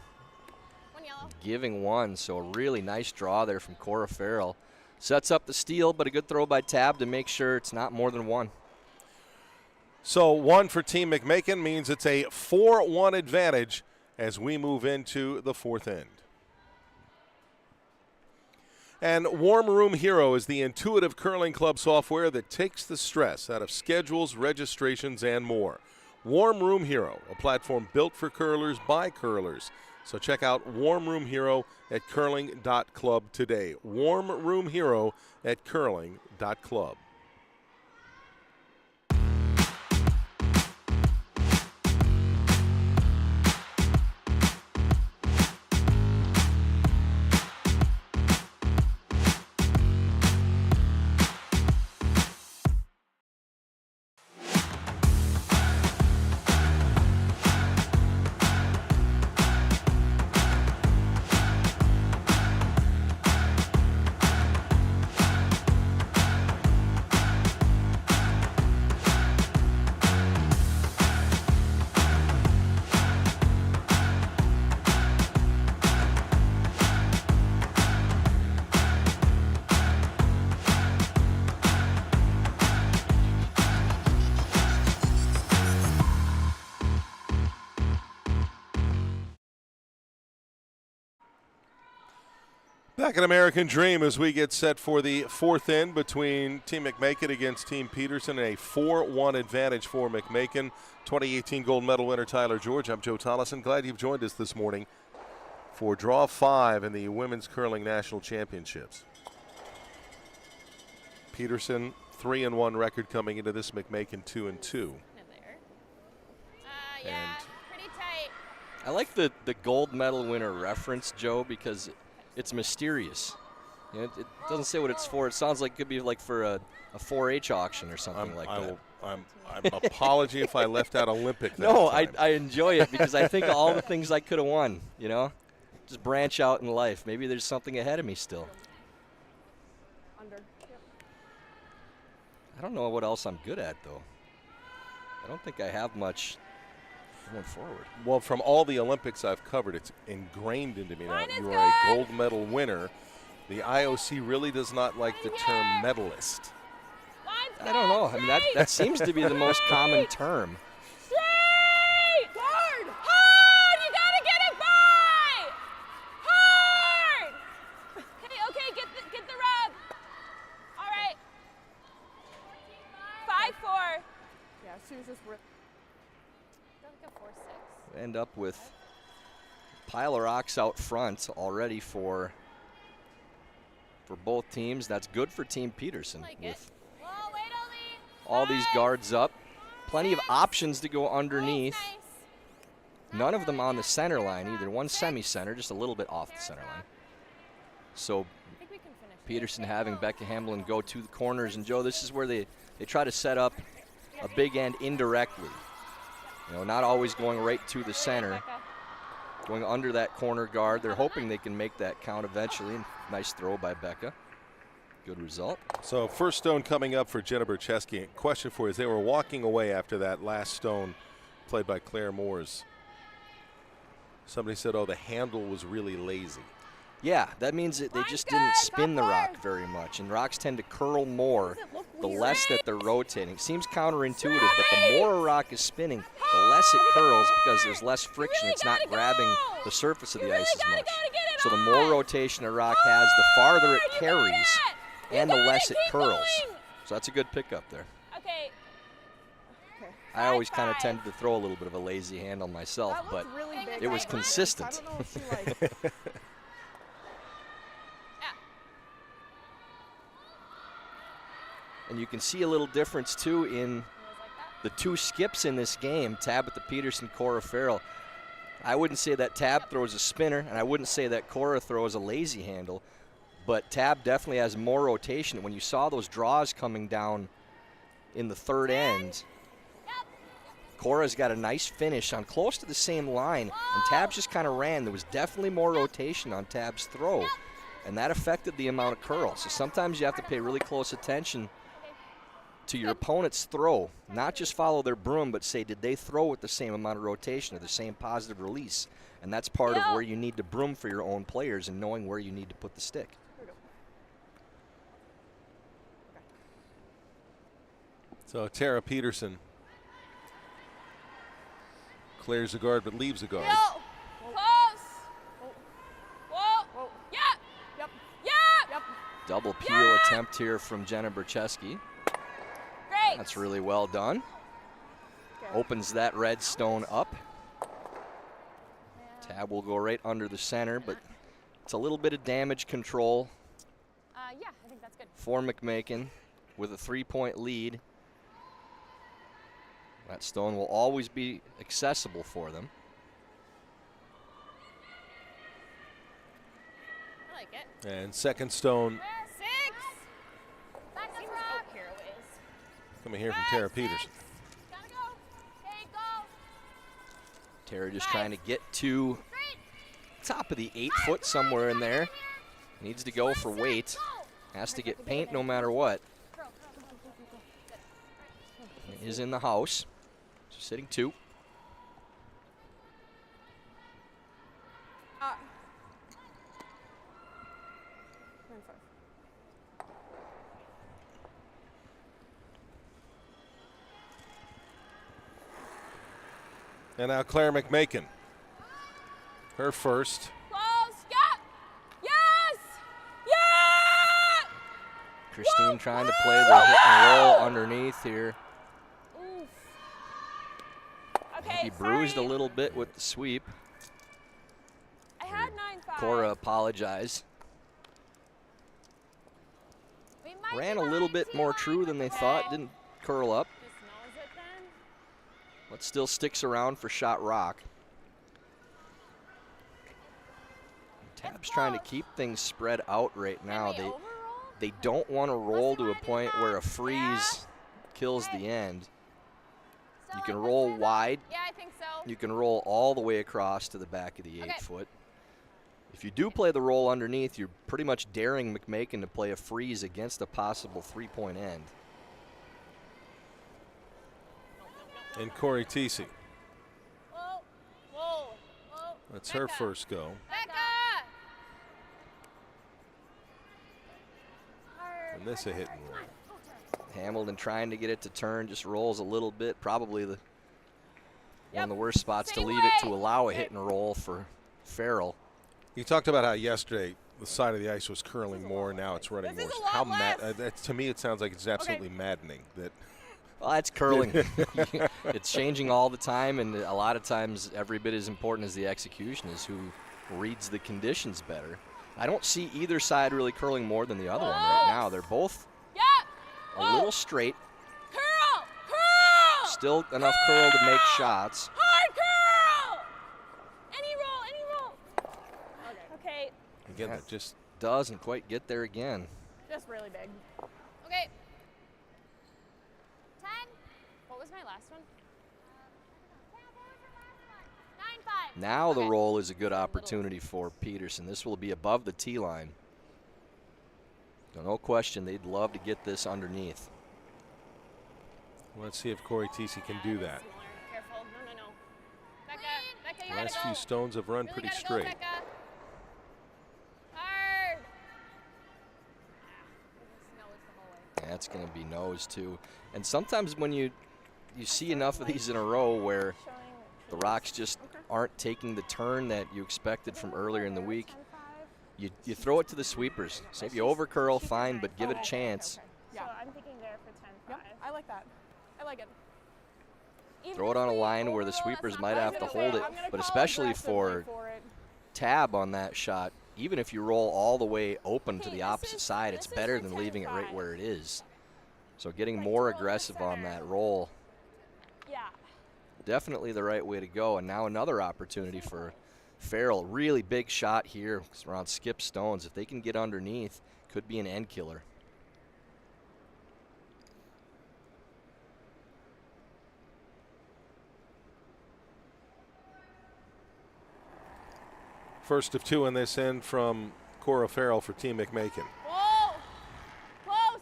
1 yellow. Giving 1, so a really nice draw there from Cora Farrell. Sets up the steal, but a good throw by Tab to make sure it's not more than 1. So 1 for Team McMakin means it's a 4-1 advantage as we move into the fourth end. And Warm Room Hero is the intuitive curling club software that takes the stress out of schedules, registrations, and more. Warm Room Hero, a platform built for curlers by curlers. So check out Warm Room Hero at curling.club today. Warm Room Hero at curling.club. Back in American Dream as we get set for the fourth end between Team McMakin against Team Peterson. A 4-1 advantage for McMakin. 2018 gold medal winner Tyler George. I'm Joe Tollison. Glad you've joined us this morning for Draw 5 in the Women's Curling National Championships. Peterson 3-1 record coming into this. McMakin 2-2. Yeah, pretty tight. I like the gold medal winner reference, Joe, because it's mysterious. You know, it doesn't say what it's for. It sounds like it could be like for a 4-H auction or something like that. I'm apology if I left out Olympic. No, I enjoy it because I think of all the things I could have won, you know? Just branch out in life. Maybe there's something ahead of me still. Under. Yep. I don't know what else I'm good at, though. I don't think I have much going forward. Well, from all the Olympics I've covered, it's ingrained into me now. Line is You are a good. gold medal winner. The IOC really does not like the term medalist. Line's I don't know. I mean, that seems to be the most common term. Straight! Hard! Hard! You gotta get it by! Hard! Okay, get the rub. All right. end up with a pile of rocks out front already for both teams. That's good for Team Peterson with all these guards up. Plenty of options to go underneath. None of them on the center line either. One semi-center, just a little bit off the center line. So Peterson having Becca Hamlin go to the corners. And Joe, this is where they try to set up a big end indirectly. You know, not always going right to the center. Going under that corner guard. They're hoping they can make that count eventually. Nice throw by Becca. Good result. So first stone coming up for Jenna Bercheski. Question for you, as they were walking away after that last stone played by Claire Moores, somebody said, oh, the handle was really lazy. Yeah, that means that they just didn't spin the rock very much. And rocks tend to curl more the less that they're rotating. Seems counterintuitive, but the more a rock is spinning, the less it curls because there's less friction. It's not grabbing the surface of the ice as much. So the more rotation a rock has, the farther it carries and the less it curls. So that's a good pickup there. Okay. I always kind of tended to throw a little bit of a lazy handle myself, but it was consistent. I don't know if she like And you can see a little difference, too, in the two skips in this game, Tabitha Peterson, Cora Farrell. I wouldn't say that Tab throws a spinner, and I wouldn't say that Cora throws a lazy handle, but Tab definitely has more rotation. When you saw those draws coming down in the third end, Cora's got a nice finish on close to the same line, and Tab just kind of ran. There was definitely more rotation on Tab's throw, and that affected the amount of curl. So sometimes you have to pay really close attention to your opponent's throw, not just follow their broom, but say, did they throw with the same amount of rotation or the same positive release? And that's part of where you need to broom for your own players and knowing where you need to put the stick. So Tara Peterson clears the guard but leaves the guard. Close. Whoa. Yeah. Yep. Yeah. Yep. Double peel attempt here from Jenna Bercheski. Great. That's really well done. Opens that red stone up. Tab will go right under the center, but it's a little bit of damage control Yeah, I think that's good. for McMakin with a 3-point lead. That stone will always be accessible for them. I like it. And second stone 6. Back Seems up, rock. out here a ways. coming here from Tara Peterson. Gotta go. Okay, go. Tara just trying to get to top of the 8-foot somewhere in there. Needs to go for weight. Has to get paint no matter what. It is in the house. So sitting 2. And now Claire McMakin. Her first. Close. Yeah. Yes. Yeah. Christine trying to play the hit and roll underneath here. Oof. Okay. He bruised a sorry. little bit with the sweep. I had 9-5. Cora apologized. We might Ran be a little behind bit 2 more on true than they today. thought. Didn't curl up, Just knows it then. but still sticks around for shot rock. Tab's trying to keep things spread out right now. Can we overroll? They don't want to roll to a point where a freeze kills the end. Still You can like roll this, wide. Yeah, I think so. You can roll all the way across to the back of the Okay. 8-foot. If you do play the roll underneath, you're pretty much daring McMakin to play a freeze against a possible 3-point end. And Corey Teesey. Whoa. Whoa. Whoa. That's her Becca. first go. Becca. And this a hit and roll. Hamilton trying to get it to turn, just rolls a little bit. Probably one of the worst spots to Same leave it to way. allow a hit and roll for Farrell. You talked about how yesterday the side of the ice was curling more, now it's running This more. is a lot How less. to me, it sounds like it's absolutely maddening that Well, that's curling. It's changing all the time, and a lot of times every bit as important as the execution is who reads the conditions better. I don't see either side really curling more than the other one right now. They're both a little straight. Curl! Curl! Still enough curl to make shots. Hard curl! Any roll, any roll. Okay. Again, that just doesn't quite get there again. Just really big. Okay. 10. What was my last one? 9-5. Now the roll is a good opportunity for Peterson. This will be above the tee line. So no question, they'd love to get this underneath. let's see if Corey Teesey can do that. Smaller. Careful. No, no, no. Becca, you Last gotta few go. stones have run Really pretty gotta straight. Go, Becca. Hard. That's going to be nose too. And sometimes when you see enough of these in a row where the rocks just aren't taking the turn that you expected from earlier in the week, you throw it to the sweepers. So if you over curl, fine, but give it a chance. So I'm thinking there for 10-5. Yep, I like that. I like it. Throw it on a line where the sweepers might have to hold it, but especially for Tab on that shot, even if you roll all the way open to the opposite side, it's better than leaving it right where it is. So getting more aggressive on that roll, definitely the right way to go. And now another opportunity for Farrell. Really big shot here around skip stones. If they can get underneath, could be an end killer. First of two in this end from Cora Farrell for Team McMakin. Whoa. Close.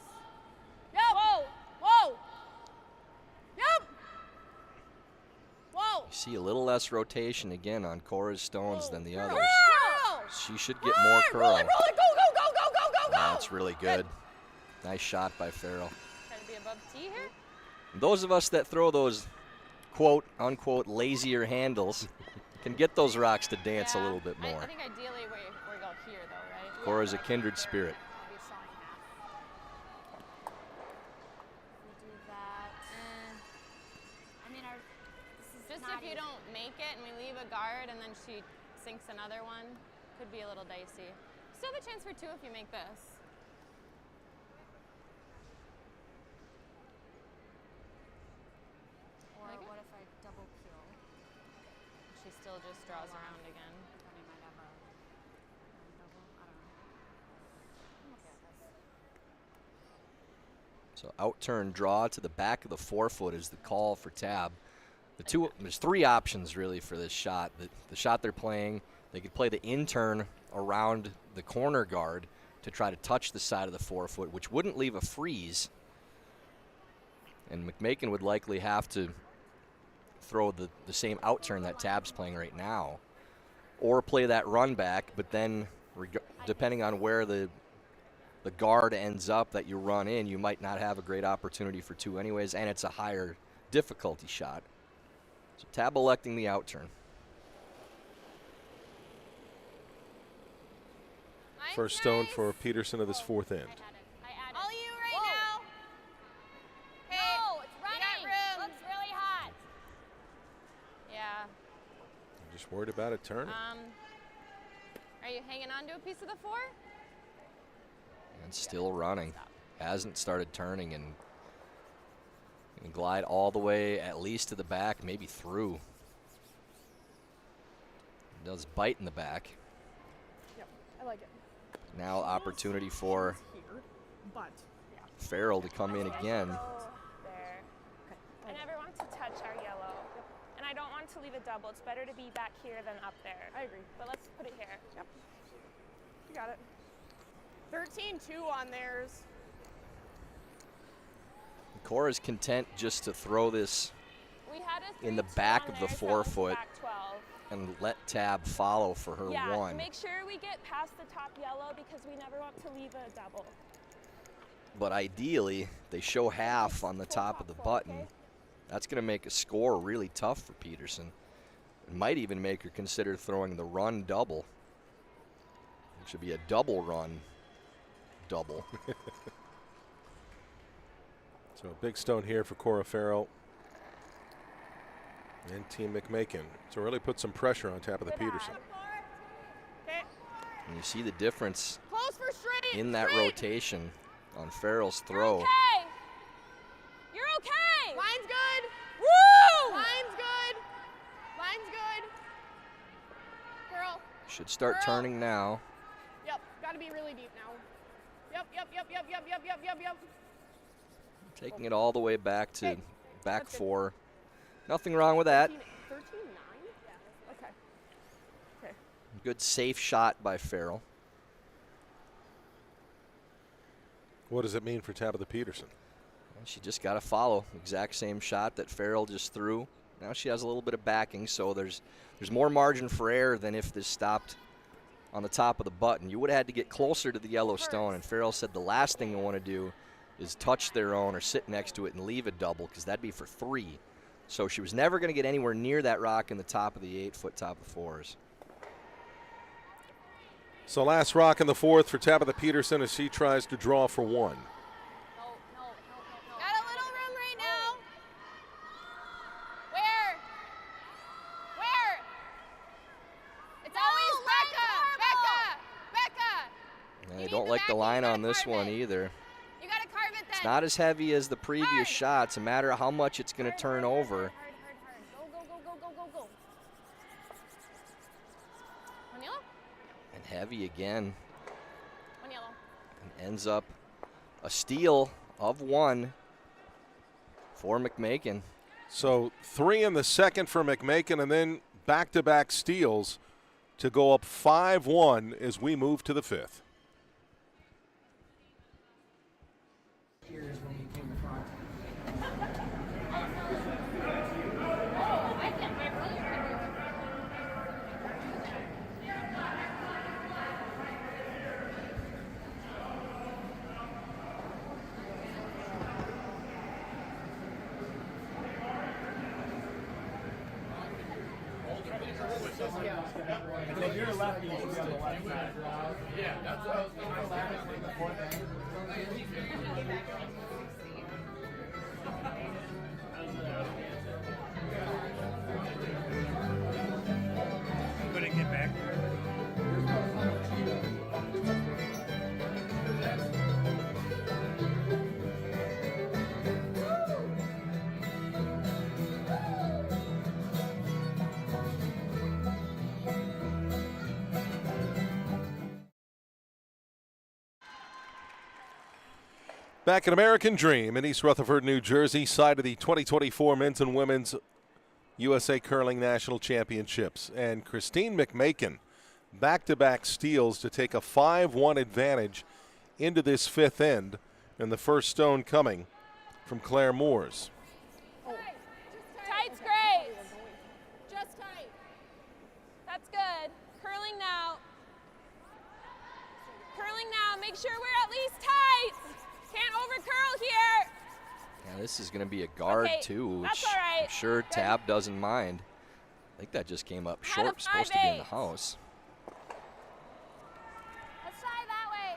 Yep. Whoa. Whoa. Yep. Whoa. You see a little less rotation again on Cora's stones than the others. Curl. She should get more curl. Roll it, roll it. Go, go, go, go, go, go, go. That's really good. Nice shot by Farrell. Trying to be above tee here. And those of us that throw those quote unquote lazier handles can get those rocks to dance a little bit more. I think ideally we go here though, right? Cora's a kindred spirit. I'll be showing that. We do that. I mean, this is Just not if you easy. don't make it and we leave a guard and then she sinks another one, could be a little dicey. Still have a chance for two if you make this. Or Like it? what if I double peel? She still just draws around again. Then I might have a double. I don't know. I'm okay with this. So out-turn draw to the back of the forefoot is the call for Tab. There's three options really for this shot. The shot they're playing, they could play the in-turn around the corner guard to try to touch the side of the forefoot, which wouldn't leave a freeze. And McMakin would likely have to throw the same out-turn that Tab's playing right now. Or play that run back, but then depending on where the guard ends up that you run in, you might not have a great opportunity for two anyways, and it's a higher difficulty shot. So Tab electing the out-turn. Nice, First stone nice. for Peterson of this fourth end. I added. All you right now. Okay. No, it's running. You got room. Looks really hot. Yeah. Just worried about it turning. Are you hanging on to a piece of the four? And still running. Hasn't started turning and glide all the way at least to the back, maybe through. It does bite in the back. Yep, I like it. Now opportunity for Here, but Farrell to come in again. There. I never want to touch our yellow. And I don't want to leave a double. It's better to be back here than up there. I agree. But let's put it here. Yep. You got it. 13-2 on theirs. Cora's content just to throw this We had a in the 3-2 back on of the theirs, that was forefoot back 12. and let Tab follow for her Yeah, one. make sure we get past the top yellow because we never want to leave a double. But ideally, they show half on the top of the button. That's going to make a score really tough for Peterson. It might even make her consider throwing the run double. It should be a double run double. So a big stone here for Cora Farrell. And Team McMakin to really put some pressure on Tabitha Peterson. And you see the difference Close for straight. in that rotation on Farrell's throw. Okay. You're okay. Line's good. Woo! Line's good. Line's good. Girl. Should start Girl. turning now. Yep. Got to be really deep now. Yep. Taking it all the way back to Hey, back that's good. 4. Nothing wrong with that. 13-9? Yeah. Okay. Good safe shot by Farrell. What does it mean for Tabitha Peterson? And she just got to follow. Exact same shot that Farrell just threw. Now she has a little bit of backing, so there's more margin for error than if this stopped on the top of the button. You would have had to get closer to the yellow stone, and Farrell said the last thing you want to do is touch their own or sit next to it and leave a double, because that'd be for 3. So she was never going to get anywhere near that rock in the top of the 8-foot top of 4s. So last rock in the 4th for Tabitha Peterson as she tries to draw for 1. Got a little room right now. Where? It's always Becca. And You I don't need the like the backing, line you on gotta this carve one it. either. You gotta carve it then. It's not as heavy as the previous Hard. shot. It's a matter of how much it's going to turn over. Hard. Go. One yellow. And heavy again. One yellow. And ends up a steal of 1 for McMakin. So 3 in the 2nd for McMakin, and then back-to-back steals to go up 5-1 as we move to the 5th. If you're lefty, you should be on the left side. Yeah, that's what I was couldn't get back. Back at American Dream in East Rutherford, New Jersey, side of the 2024 Men's and Women's USA Curling National Championships. And Christine McMakin, back-to-back steals to take a 5-1 advantage into this 5th end. And the first stone coming from Claire Moores. Tight's great. Just tight. That's good. Curling now. Make sure we're at least tight. Can't overcurl here. Yeah, this is going to be a guard, Okay, too, which that's all right. I'm sure Tab doesn't mind. I think that just came up Out short. of Supposed to be in the 5/8. house. Let's try that way.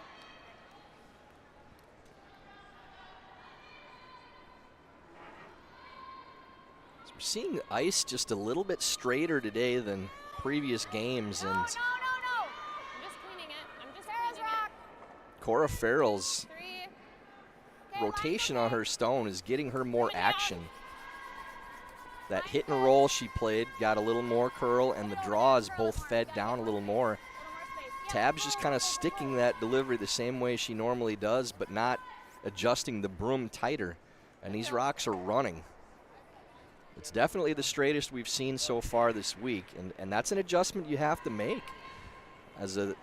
So we're seeing the ice just a little bit straighter today than previous games. And No. I'm just cleaning it. Cora Farrell's 3. rotation on her stone is getting her more action. That hit and roll she played got a little more curl, and the draws both fed down a little more. Tab's just kind of sticking that delivery the same way she normally does, but not adjusting the broom tighter. And these rocks are running. It's definitely the straightest we've seen so far this week, and that's an adjustment you have to make as a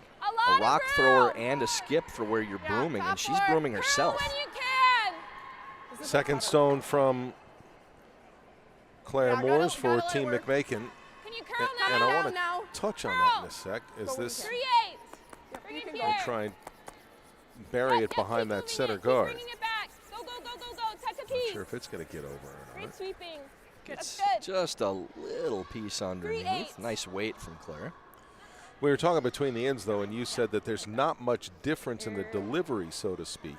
rock thrower and a skip for where you're brooming, and she's brooming herself. When you can. Second stone from Claire Moores for gotta let it Team work. McMakin. Can you curl now? And I want to now. touch on that in a sec. Is this 3/8. Bring you it can here. go. I'll try and bury it behind keep that moving center it. Keep guard. bringing it back. Go. Tuck a Not piece. sure if it's going to get over or Great not. sweeping. It's That's good. just a little piece underneath. 3/8. Nice weight from Claire. We were talking between the ends, though, and you said that there's not much difference in the delivery, so to speak,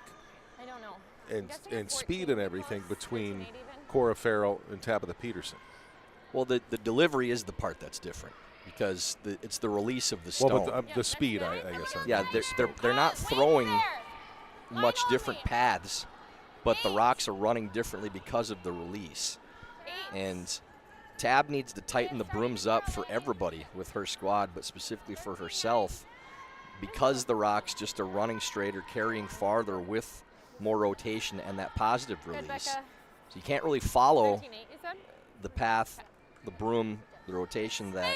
I don't know. and, guessing a and speed 14 and everything plus, between 13/8 even. Cora Farrell and Tabitha Peterson. Well, the delivery is the part that's different because it's the release of the stone. Well, but the speed, I guess. Yeah, they're not throwing much different paths, but the rocks are running differently because of the release. And Tab needs to tighten the brooms up for everybody with her squad, but specifically for herself, because the rocks just are running straight or carrying farther with more rotation and that positive release. So you can't really follow the path, the broom, the rotation that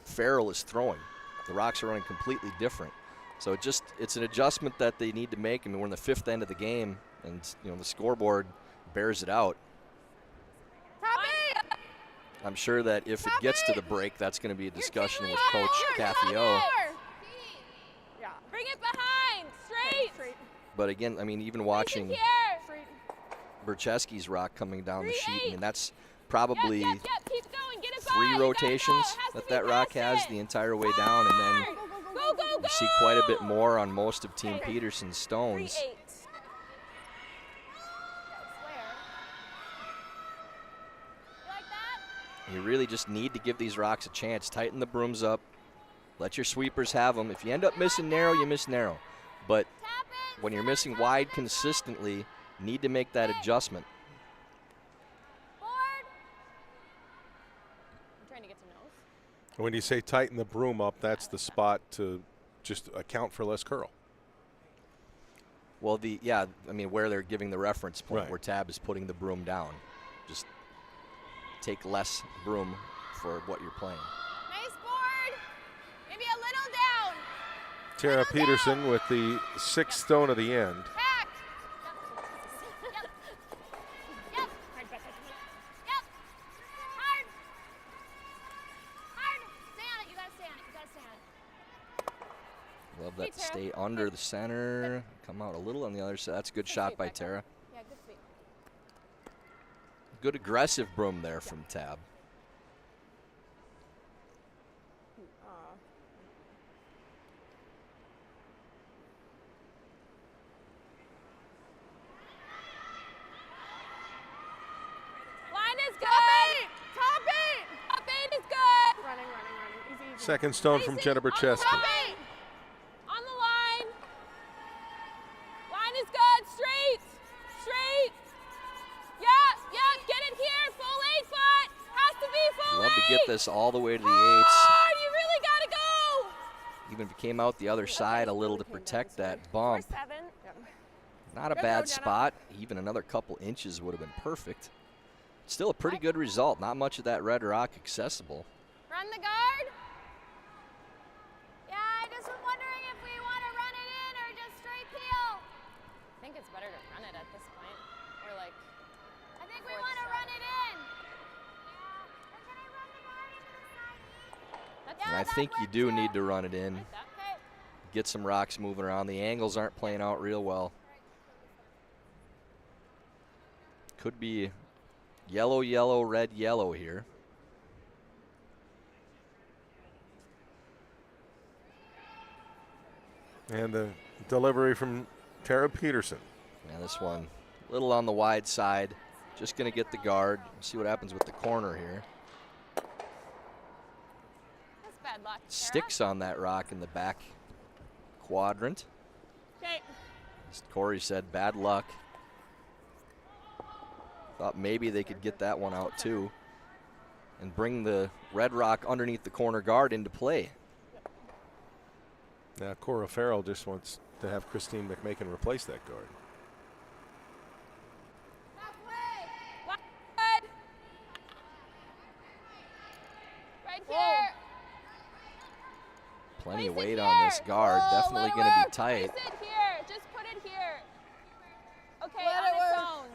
Farrell is throwing. The rocks are running completely different. So it's an adjustment that they need to make. I mean, we're in the 5th end of the game, and the scoreboard bears it out. I'm sure that if it gets to the break, that's going to be a discussion with Coach Kathy O. Yeah. Bring it behind, straight. But again, I mean, even watching Bercheski's rock coming down the sheet, I mean, that's probably Keep going. Get it 3 rotations that rock has the entire way down, and then you see quite a bit more on most of Team Peterson's stones. You really just need to give these rocks a chance. Tighten the brooms up. Let your sweepers have them. If you end up missing narrow, you miss narrow. But when you're missing wide consistently, you need to make that adjustment. When you say tighten the broom up, that's the spot to just account for less curl. Well, I mean, where they're giving the reference point, where Tab is putting the broom down. Just take less broom for what you're playing. Nice board. Maybe a little down. Tara Peterson with the 6th stone of the end. Back. Yep. Hard. Stay on it. You gotta stay on it. Love that to stay under the center. Come out a little on the other side. That's a good shot by Tara. Yeah, good sweep. Good aggressive broom there from Tab. Line is good. Top eight. Top eight is good. Running. Easy. Second stone from Jenna Bercheski. Top eight. On the line. Line is good. Straight. Yeah, get it here. Full 8 foot. Has to be full 8. Love to get this all the way to the 8s. You really gotta go. Even if it came out the other side a little to protect that bump. 7. Not a bad spot. Even another couple inches would have been perfect. Still a pretty good result. Not much of that red rock accessible. Run the guard. Yeah, I just was wondering if we want to run it in or just straight peel. I think it's better to run it at this point. Or like, I think we want to run it in. Yeah. Or can I run the guard into the side? And I think you do need to run it in. Get some rocks moving around. The angles aren't playing out real well. Could be yellow, red, yellow here. And the delivery from Tara Peterson. Yeah, this one a little on the wide side. Just going to get the guard. See what happens with the corner here. That's bad luck. Sticks on that rock in the back quadrant. Okay. As Corey said, bad luck. Thought maybe they could get that one out too and bring the red rock underneath the corner guard into play. Now Cora Farrell just wants to have Christine McMakin replace that guard. Right here. Plenty of weight on this guard. Definitely going to be tight. Place it here. Just put it here. Okay, on its own.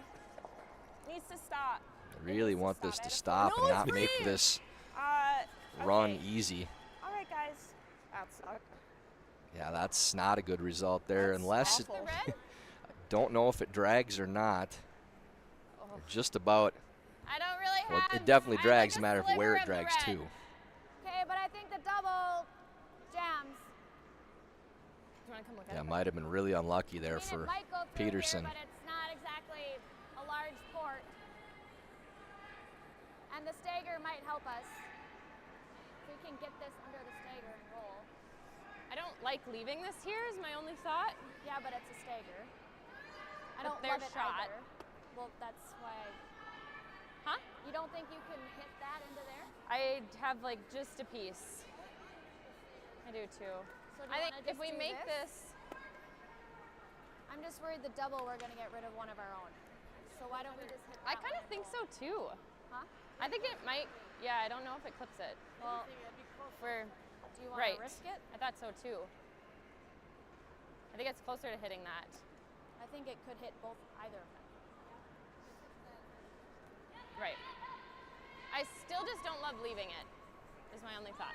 Needs to stop. I really want this to stop and not make this run easy. All right, guys. That sucked. Yeah, that's not a good result there, unless it, I don't know if it drags or not. Just about. I don't really Well, have. it definitely drags, like no matter a where it sliver of drags the red. to. Okay, but I think the double jams. do you want to come look at Yeah, it? might have been really unlucky there I mean, for it might go through Peterson. Here, but it's not exactly a large port. And and the stagger might help us. If we can get this under the stagger and roll. I don't like leaving this here is my only thought. Yeah, but it's a stagger. I But don't their love it shot. either. Well, that's why. Huh? You don't think you can hit that into there? I have like just a piece. I do too. So do you I think wanna if just we do make this? this, I'm just worried the double we're gonna get rid of one of our own. So why don't we just hit I that kind of one? think so too. Huh? I think it might. Yeah, I don't know if it clips it. Well, For do you want right. to risk it? I thought so too. I think it's closer to hitting that. I think it could hit both either of them. Right. I still just don't love leaving it. Is my only thought.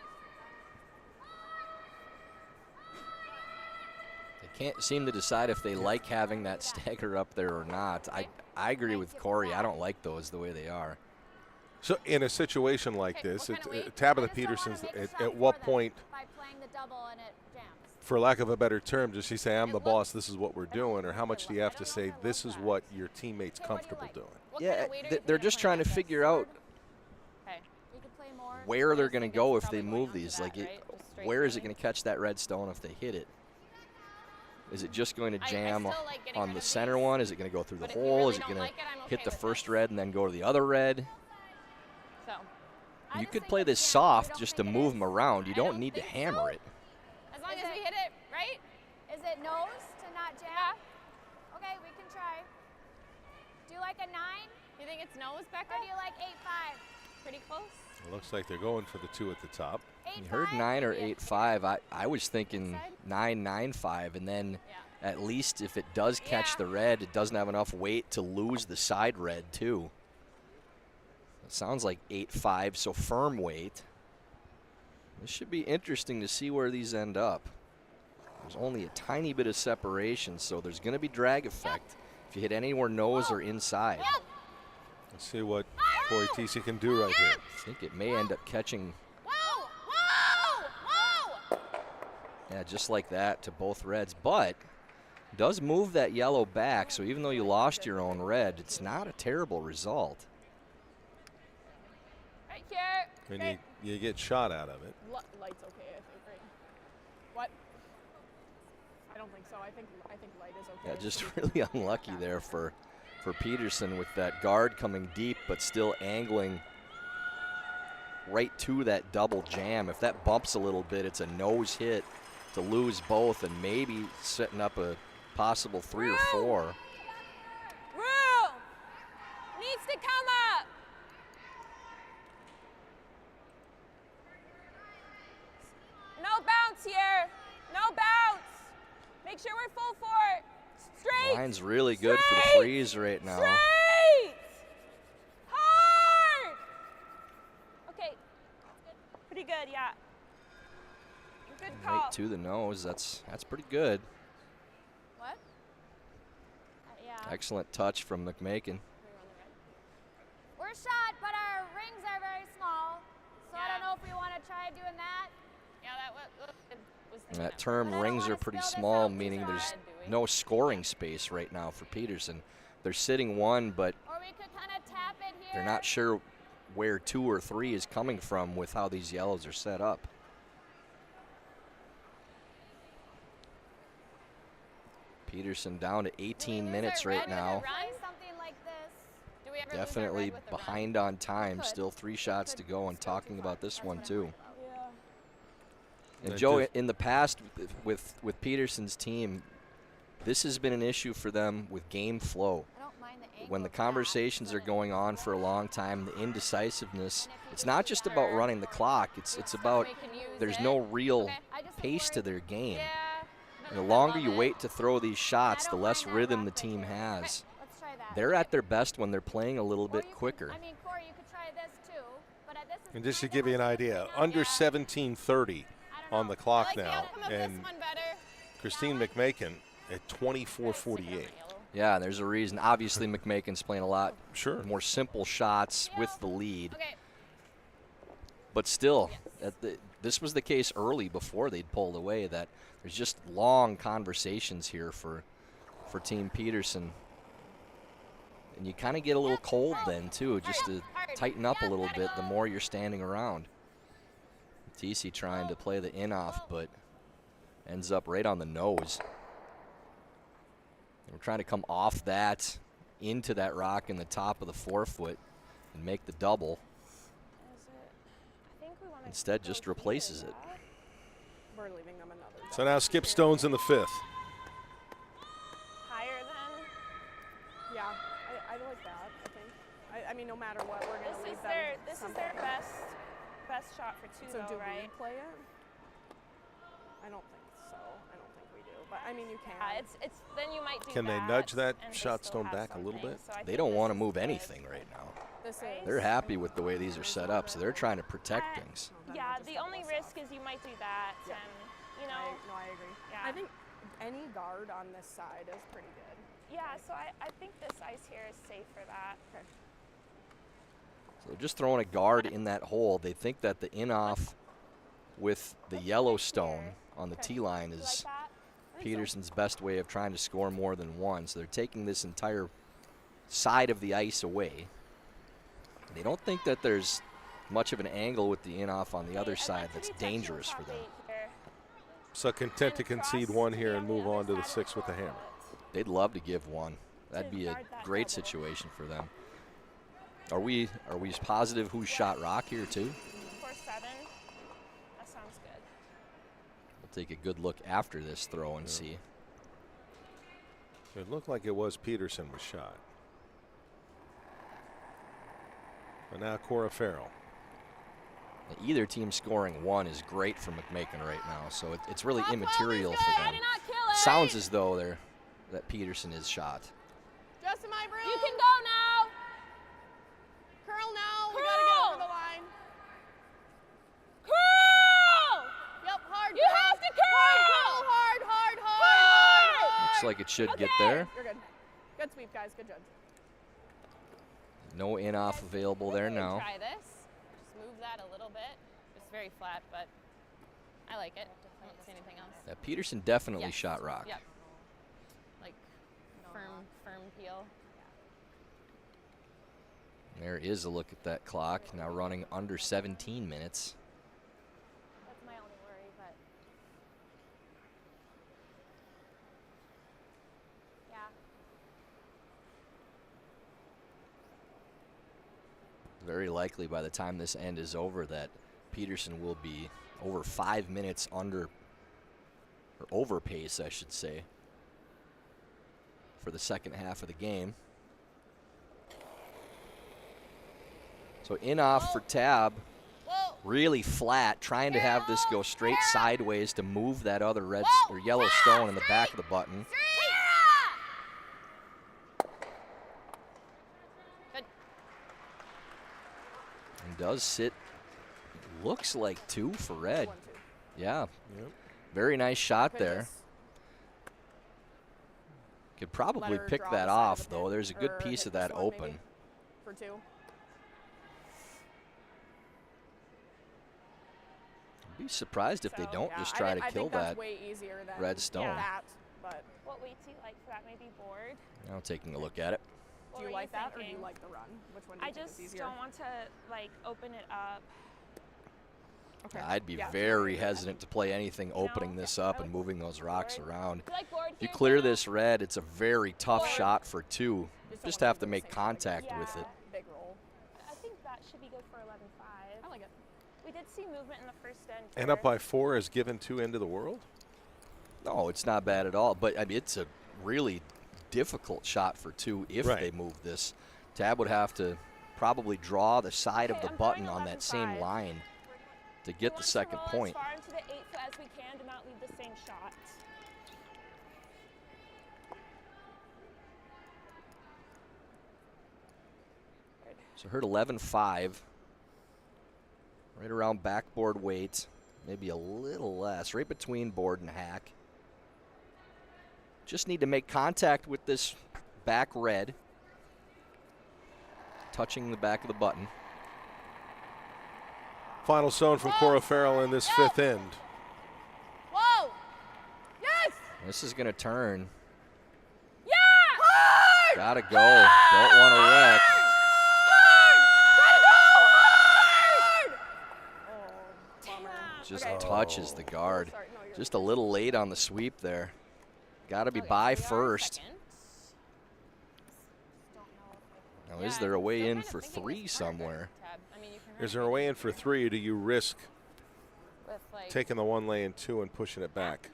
They can't seem to decide if they like having that stagger up there or not. I agree with Corey. I don't like those the way they are. So in a situation like Okay, this, what kind of weight? Tabitha I just don't wanna Peterson's make a at shot what for them point, by playing the double and it jams. for lack of a better term, does she say, I'm It the boss, looks- this is what we're doing, or how much do you have to say, this is what your teammate's Okay, what do you comfortable like? doing? What Yeah, kind of weight are you they're thinking just of trying to playing figure out Okay. We could play more. where they're just going to think go it's if they probably going move onto these. that, Like, right? Just straight where is it line. going to catch that red stone if they hit it? Is it just going to I jam still like getting on rid the of center these, one? Is it going to go through the but if you hole? really Is it don't going like it, I'm to hit okay the with first this. red and then go to the other red? So, I You just could think play it's this jam. We soft don't just to think it move is. them around. You I don't don't need to think hammer so. it. as long Is as we it- hit it right, Is it nose to not jam? Okay, we can try. Do you like a 9? you think it's nose, Becca? Or do you like 8-5? Pretty close. It looks like they're going for the 2 at the top. 8-5? You heard 9 or 8-5. I was thinking Inside? 9-9-5, and then Yeah. at least if it does catch Yeah. the red, it doesn't have enough weight to lose the side red too. It sounds like 8-5, so firm weight. This should be interesting to see where these end up. There's only a tiny bit of separation, so there's going to be drag effect if you hit anywhere nose or inside. Let's see what Corey Teese can do right here. I think it may end up catching, Whoa! Whoa! Whoa! yeah, just like that to both reds, but does move that yellow back, so even though you lost your own red, it's not a terrible result. Right here. And you get shot out of it. Light's okay, I think, right? What? I don't think so. I think light is okay. Yeah, just really unlucky there for Peterson with that guard coming deep but still angling right to that double jam. If that bumps a little bit, it's a nose hit to lose both and maybe setting up a possible 3 or 4. Room needs to come up. No bounce here. No bounce. Make sure we're full for it. Straight. Line's really good for the Straight. freeze right now. Straight. Hard. Okay. Pretty good, yeah. Good call. Right to the nose. That's pretty good. What? Yeah. Excellent touch from McMakin. We're shot, but our rings are very small. So I don't Yeah. know if we want to try doing that. Yeah, that was And that term But I don't rings wanna are pretty spill this small, out too meaning there's bad, do we? no scoring space right now for Peterson. They're sitting 1, but Or we could kind of tap it here. they're not sure where 2 or 3 is coming from with how these yellows are set up. Peterson down to 18 minutes right now. Try something like this. Do we ever lose our Definitely red with the run? behind on time. Could. Still 3 shots to go, and Still talking too about far. this That's one what I'm too. worried about. And That Joe, just- in the past with Peterson's team, this has been an issue for them with game flow. I don't mind the angle When the of that, conversations but are going on for a long time, the indecisiveness, And if you it's just not do just that- about running the clock. It's about We can use there's it. no real Okay. I just am pace to worried- their game. Yeah. And the longer you wait to throw these shots, I the don't less mind that rhythm the rock team right there. has. Let's try that. They're at their best when they're playing a little Or bit you can- quicker. I mean, Corey, you could try this too, but this is And just to kinda give you an how idea, it's under now. 17:30 I don't on know. the clock I like the now, outcome of and this one better. Christine McMakin at 24:48. Yeah, there's a reason. Obviously, McMakin's playing a lot Sure. more simple shots with the lead. Okay. But still, this was the case early before they'd pulled away, that there's just long conversations here for Team Peterson. And you kind of get a little cold then, too, just to tighten up a little bit the more you're standing around. TC trying to play the in-off, but ends up right on the nose. And we're trying to come off that into that rock in the top of the forefoot and make the double. Instead, just replaces it. We're leaving them another. So now Skip Stone's in the 5th. Higher than? Yeah, I like that, I think. I mean, no matter what, we're going to leave them. This is their best shot for 2, so though, do right? we play it? I don't think so. I don't think we do. But, I mean, you can. It's then you might do Can they nudge that shot stone back a little bit? So they don't want to move anything right now. They're happy with the way these are set up, so they're trying to protect things. Yeah, the only risk is you might do that, and, you know. No, I agree. Yeah. I think any guard on this side is pretty good. Yeah, so I think this ice here is safe for that. Okay. So just throwing a guard in that hole, they think that the in-off with the yellow stone on the tee line is Peterson's best way of trying to score more than one. So they're taking this entire side of the ice away. They don't think that there's much of an angle with the in-off on the other side that's dangerous for them. So content to concede 1 here and move on to the 6 with the hammer. They'd love to give 1. That'd be a great situation for them. Are we positive who shot rock here too? 4-7. That sounds good. We'll take a good look after this throw and see. It looked like it was Peterson was shot. But now Cora Farrell. Either team scoring 1 is great for McMakin right now, so it's really immaterial for them. Sounds as though that Peterson is shot. Justin, my broom. You can go now. Curl now. We gotta get over the line. Curl. Yep, hard. You have to curl. Hard. Looks like it should get there. You're good. Good sweep, guys. Good judge. No in-off available there now. Try this. Just move that a little bit. It's very flat, but I like it. I don't see anything else. Yeah, Peterson definitely Yes. shot rock. Yep. Like firm peel. There is a look at that clock, now running under 17 minutes. That's my only worry, but yeah. Very likely by the time this end is over that Peterson will be over 5 minutes under, or over pace, I should say, for the second half of the game. So in-off for Tab, really flat, trying to have this go straight sideways to move that other red or yellow stone in the back of the button. And does sit, looks like 2 for red. Yeah, very nice shot there. Could probably pick that off, though. There's a good piece of that open. For 2. I'd be surprised if they don't just try to kill that red stone. That, but what weight do you like for that? Maybe board? Now taking a look at it. Do you like that or do you like the run? Which one do you I think just is easier? don't want to like open it up. Okay. I'd be very hesitant to play anything opening this up and moving those rocks around. If you clear this red, it's a very tough shot for 2. Just have to make contact with it. Big roll. I think that should be good for 11-5. I like it. We did see movement in the first end. And up by 4 is given 2 into the world? No, it's not bad at all. But I mean, it's a really difficult shot for 2 if they move this. Tab would have to probably draw the side of the button on that same line to get the second point. As far into the 8-foot as we can to not leave the same shot. So heard 11-5. Right around backboard weight, maybe a little less, right between board and hack. Just need to make contact with this back red, touching the back of the button. Final stone from Cora Farrell in this 5th end. Whoa! Yes! This is going to turn. Yeah! Gotta go. Don't want to wreck. Just touches the guard. Just a little late on the sweep there. Got to be by first. Now, is there a way in for three somewhere? Is there a way in for three, or do you risk taking the one lane two and pushing it back?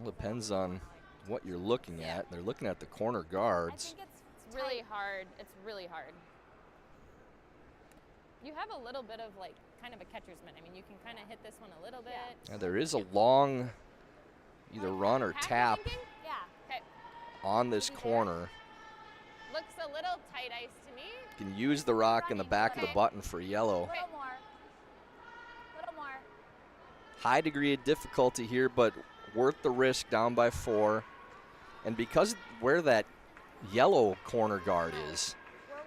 Well, depends on what you're looking at. They're looking at the corner guards. It's really hard. It's really hard. You have a little bit of like kind of a catcher's mitt. I mean, you can kind of hit this one a little bit. Now, there is a long either run or tap on this corner. Looks a little tight ice to me. You can use the rock in the back of the button for yellow. A little more. A little more. High degree of difficulty here, but worth the risk, down by 4. And because where that yellow corner guard is,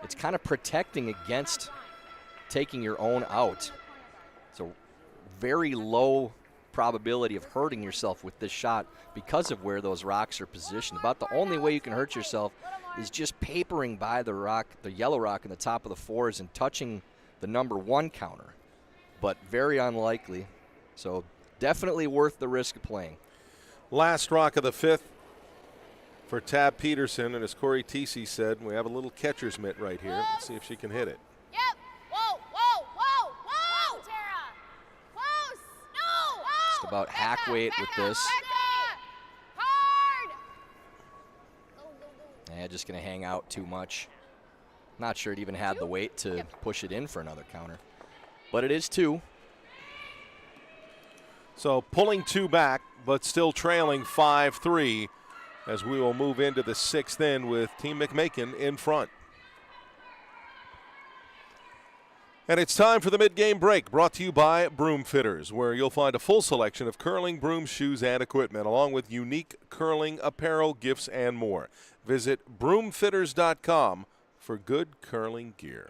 it's kind of protecting against taking your own out. So very low probability of hurting yourself with this shot because of where those rocks are positioned. About the only way you can hurt yourself is just papering by the rock, the yellow rock in the top of the 4s and touching the number 1 counter, but very unlikely. So definitely worth the risk of playing. Last rock of the 5th for Tab Peterson, and as Corey Tesey said, we have a little catcher's mitt right here. Let's see if she can hit it. Yep. Whoa, whoa, whoa, whoa. Tara. Close. No. Whoa. Just about hack weight with this. Hard. Yeah, just going to hang out too much. Not sure it even had the weight to push it in for another counter. But it is 2. So pulling 2 back, but still trailing 5-3 as we will move into the 6th inning with Team McMakin in front. And it's time for the mid-game break, brought to you by Broom Fitters, where you'll find a full selection of curling brooms, shoes, and equipment, along with unique curling apparel, gifts, and more. Visit broomfitters.com for good curling gear.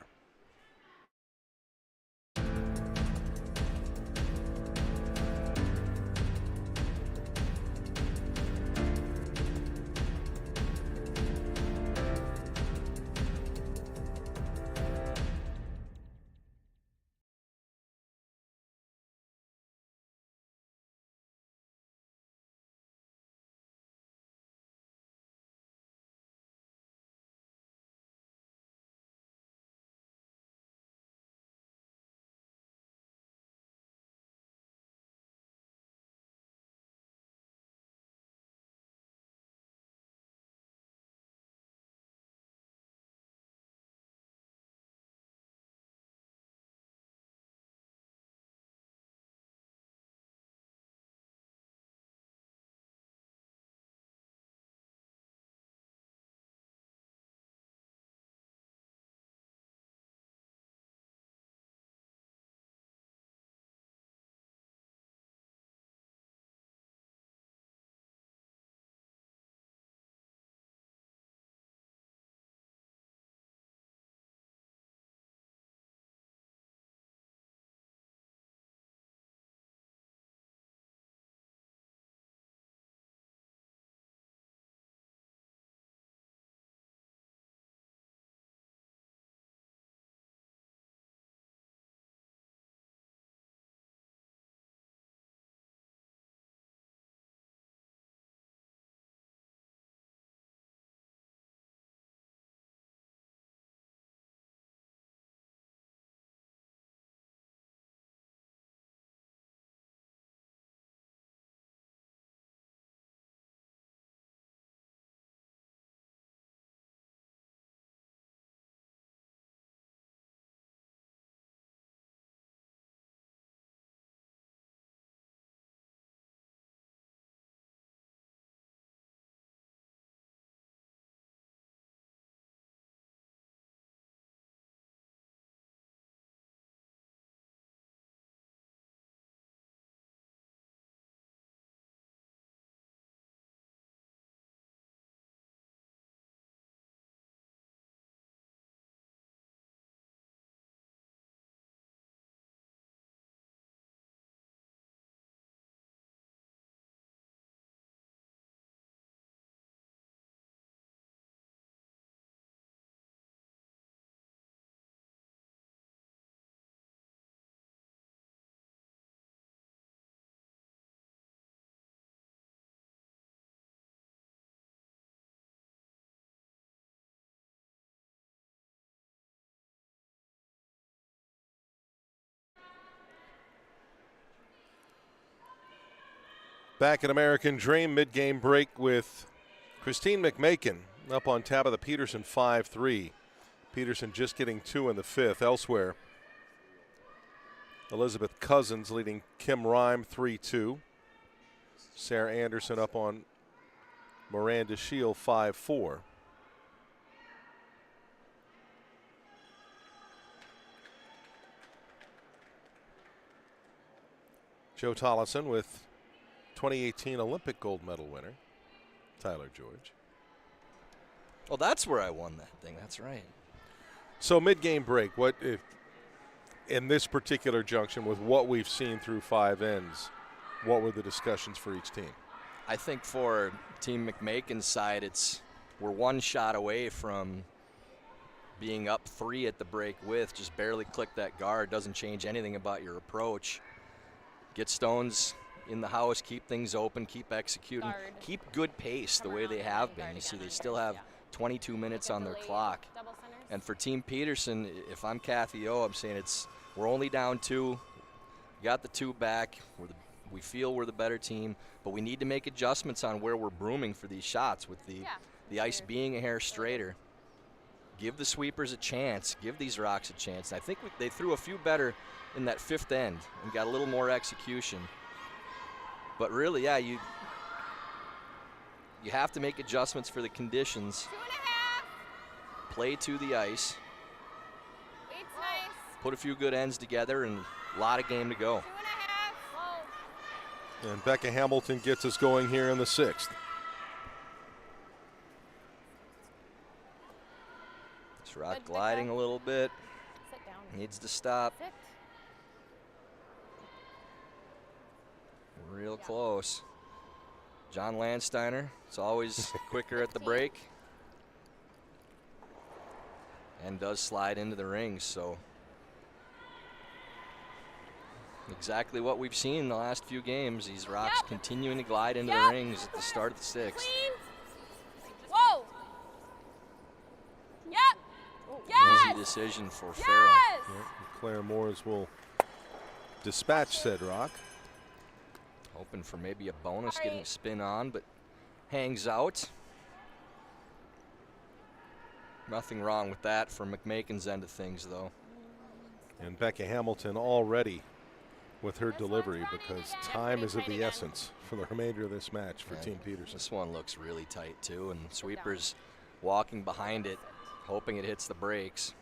Back at American Dream, mid-game break with Christine McMakin up on Tabitha Peterson 5-3. Peterson just getting 2 in the 5th. Elsewhere, Elizabeth Cousins leading Kim Rime 3-2. Sarah Anderson up on Miranda Shield 5-4. Joe Tollison with 2018 Olympic gold medal winner, Tyler George. Well, that's where I won that thing. That's right. So mid-game break, what if in this particular junction with what we've seen through 5 ends, what were the discussions for each team? I think for Team McMakin's side, we're 1 shot away from being up 3 at the break with. Just barely click that guard. Doesn't change anything about your approach. Get stones in the house, keep things open, keep executing, keep good pace the way they have been. You see they still have 22 minutes on their clock. And for Team Peterson, if I'm Kathy O, I'm saying we're only down 2. Got the 2 back. We feel we're the better team, but we need to make adjustments on where we're brooming for these shots with the ice being a hair straighter. Give the sweepers a chance. Give these rocks a chance. And I think they threw a few better in that 5th end and got a little more execution. But really, yeah, you have to make adjustments for the conditions. 2.5. Play to the ice. Weight's nice. Put a few good ends together and a lot of game to go. 2.5. And Becca Hamilton gets us going here in the 6th. This rock gliding a little bit. Sit down. Needs to stop. Sit. Real close. John Landsteiner, it's always quicker at the break. And does slide into the rings, so exactly what we've seen in the last few games. These rocks continuing to glide into the rings at the start of the 6th. Clean. Whoa. Yep. Yes. Easy decision for Farrell. Yep. Claire Moores will dispatch said rock. Hoping for maybe a bonus, getting a spin on, but hangs out. Nothing wrong with that for McMakin's end of things, though. And Becca Hamilton already with her delivery because time is of the essence for the remainder of this match for Team Peterson. This one looks really tight, too, and sweepers walking behind it, hoping it hits the brakes.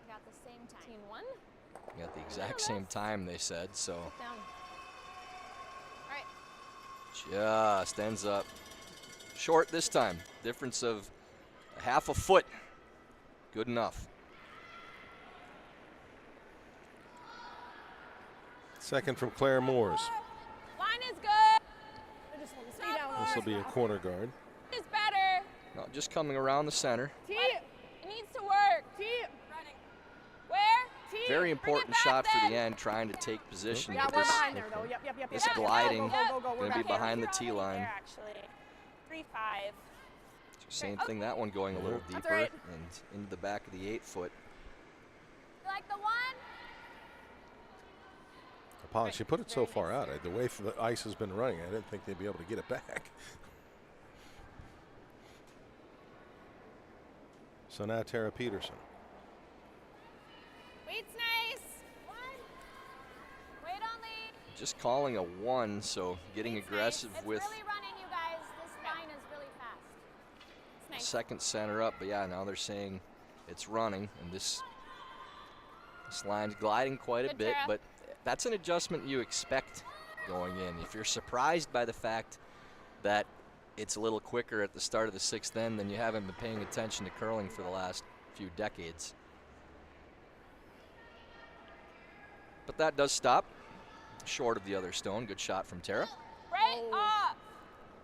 Got the same time. Team 1. Got the exact same time, they said, so. Down. Just ends up short this time. Difference of a half a foot. Good enough. Second from Claire Moores. Line is good. This will be a corner guard. Is better. No, just coming around the center. T. It needs to work. T. Running. Where? T. Very important shot for the end, trying to take position. Yeah, but we're this, behind there, though. Yep. this gliding, Go. going to be behind the T line. There, actually. 3-5. Same thing, that one going a little deeper right. and into the back of the 8-foot. You like the one? Apologies, she put it so far out. The way the ice has been running, I didn't think they'd be able to get it back. So now Tara Peterson. Weight's nice. One. Wait on lead. Just calling a 1, so getting aggressive It's with really running, you guys. This line is really fast. It's nice. second center up, but yeah, now they're saying it's running, and this line's gliding quite a Good, bit, Tara. but that's an adjustment you expect going in. If you're surprised by the fact that it's a little quicker at the start of the 6th end, then you haven't been paying attention to curling for the last few decades. But that does stop short of the other stone. Good shot from Tara. Right off.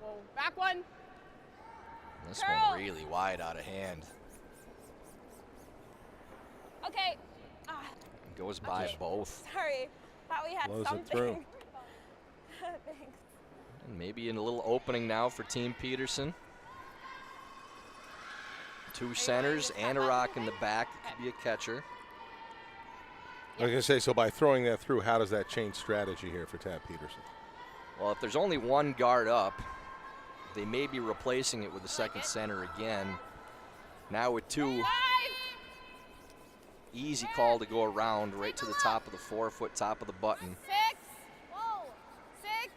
Whoa, back one. This Curl. one really wide out of hand. Okay. Goes by both. Sorry. Thought we had Blows it something. through. Thanks. And maybe in a little opening now for Team Peterson. 2 centers and a rock in the back. It could be a catcher. I was going to say, so by throwing that through, how does that change strategy here for Tab Peterson? Well, if there's only one guard up, they may be replacing it with the second center again. Now with two, easy call to go around right to the top of the 4-foot, top of the button. 6. Whoa. 6.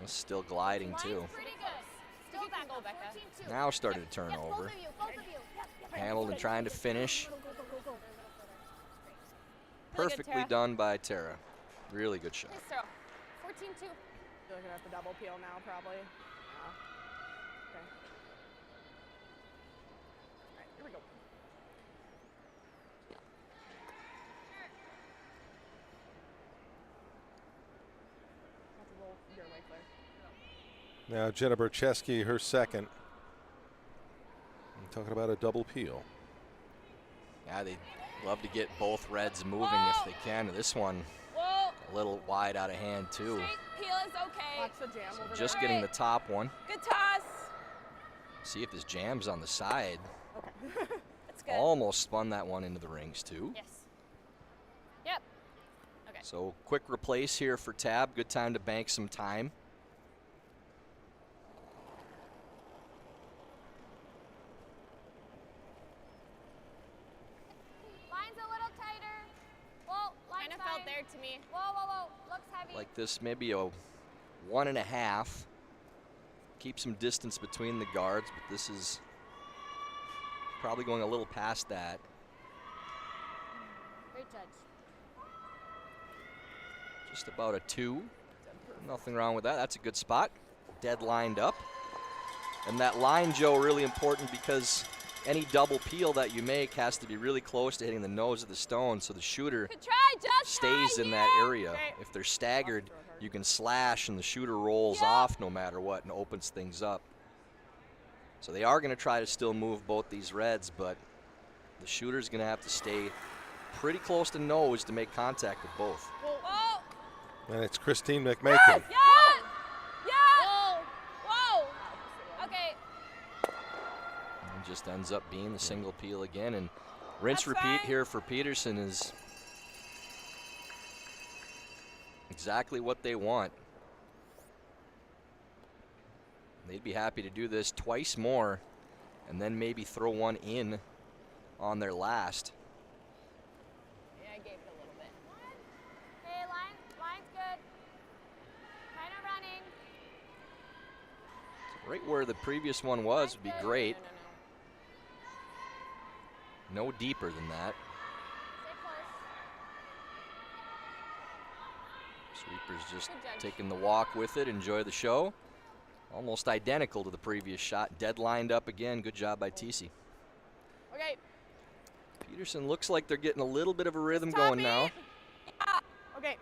It's still gliding too. Pretty good. Still back up. 14-2. Now started to turn over. Hamilton trying to finish. Perfectly done by Tara. Really good shot. Nice throw. 14-2. You're looking at the double peel now, probably. Okay. All right, here we go. Have to roll your way, Claire. Now Jenna Bercheski, her second. I'm talking about a double peel. Yeah, they'd love to get both reds moving if they can. This one a little wide out of hand too. Peel is okay. Watch the jam over Just there. getting the top one. Good toss. See if this jams on the side. Okay. That's good. Almost spun that one into the rings too. Yes. Yep. Okay. So quick replace here for Tab. Good time to bank some time. Line's a little tighter. Whoa, line's Kind of fine. felt there to me. Whoa, whoa, whoa. Looks heavy. Like this, maybe a 1.5. Keep some distance between the guards, but this is probably going a little past that. Great judge. Just about a 2. Nothing wrong with that. That's a good spot. Dead lined up. And that line, Joe, really important because any double peel that you make has to be really close to hitting the nose of the stone so the shooter Good try, just stays in that area. Okay. If they're staggered, you can slash and the shooter rolls off no matter what and opens things up. So they are going to try to still move both these reds, but the shooter's going to have to stay pretty close to nose to make contact with both. Whoa. And it's Christine McMakin. Yeah. Yeah. Whoa. Okay. And just ends up being the single peel again. And rinse That's repeat fine. here for Peterson is exactly what they want. They'd be happy to do this twice more and then maybe throw one in on their last. Yeah, I gave it a little bit. Hey, line's good. Kind of running. Right where the previous one was would be great. No deeper than that. Stay close. Sweeper's just Good judge. taking the walk with it. Enjoy the show. Almost identical to the previous shot. Dead lined up again. Good job by TC. Okay. Peterson looks like they're getting a little bit of a rhythm Stop going it. now. Okay.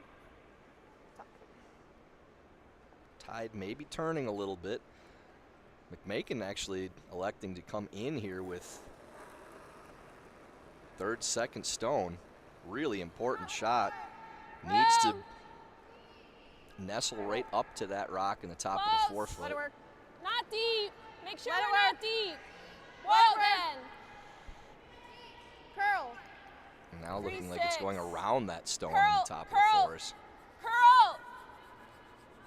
Tide maybe turning a little bit. McMakin actually electing to come in here with third, second stone. Really important shot. Needs to nestle right up to that rock in the top of the 4 Let foot. it work. Not deep. Make sure Let it we're work. not deep. Let Well it work. then. Curl. Now looking like it's 3-6. going around that stone Curl, on the top of the curl. forest. Curl.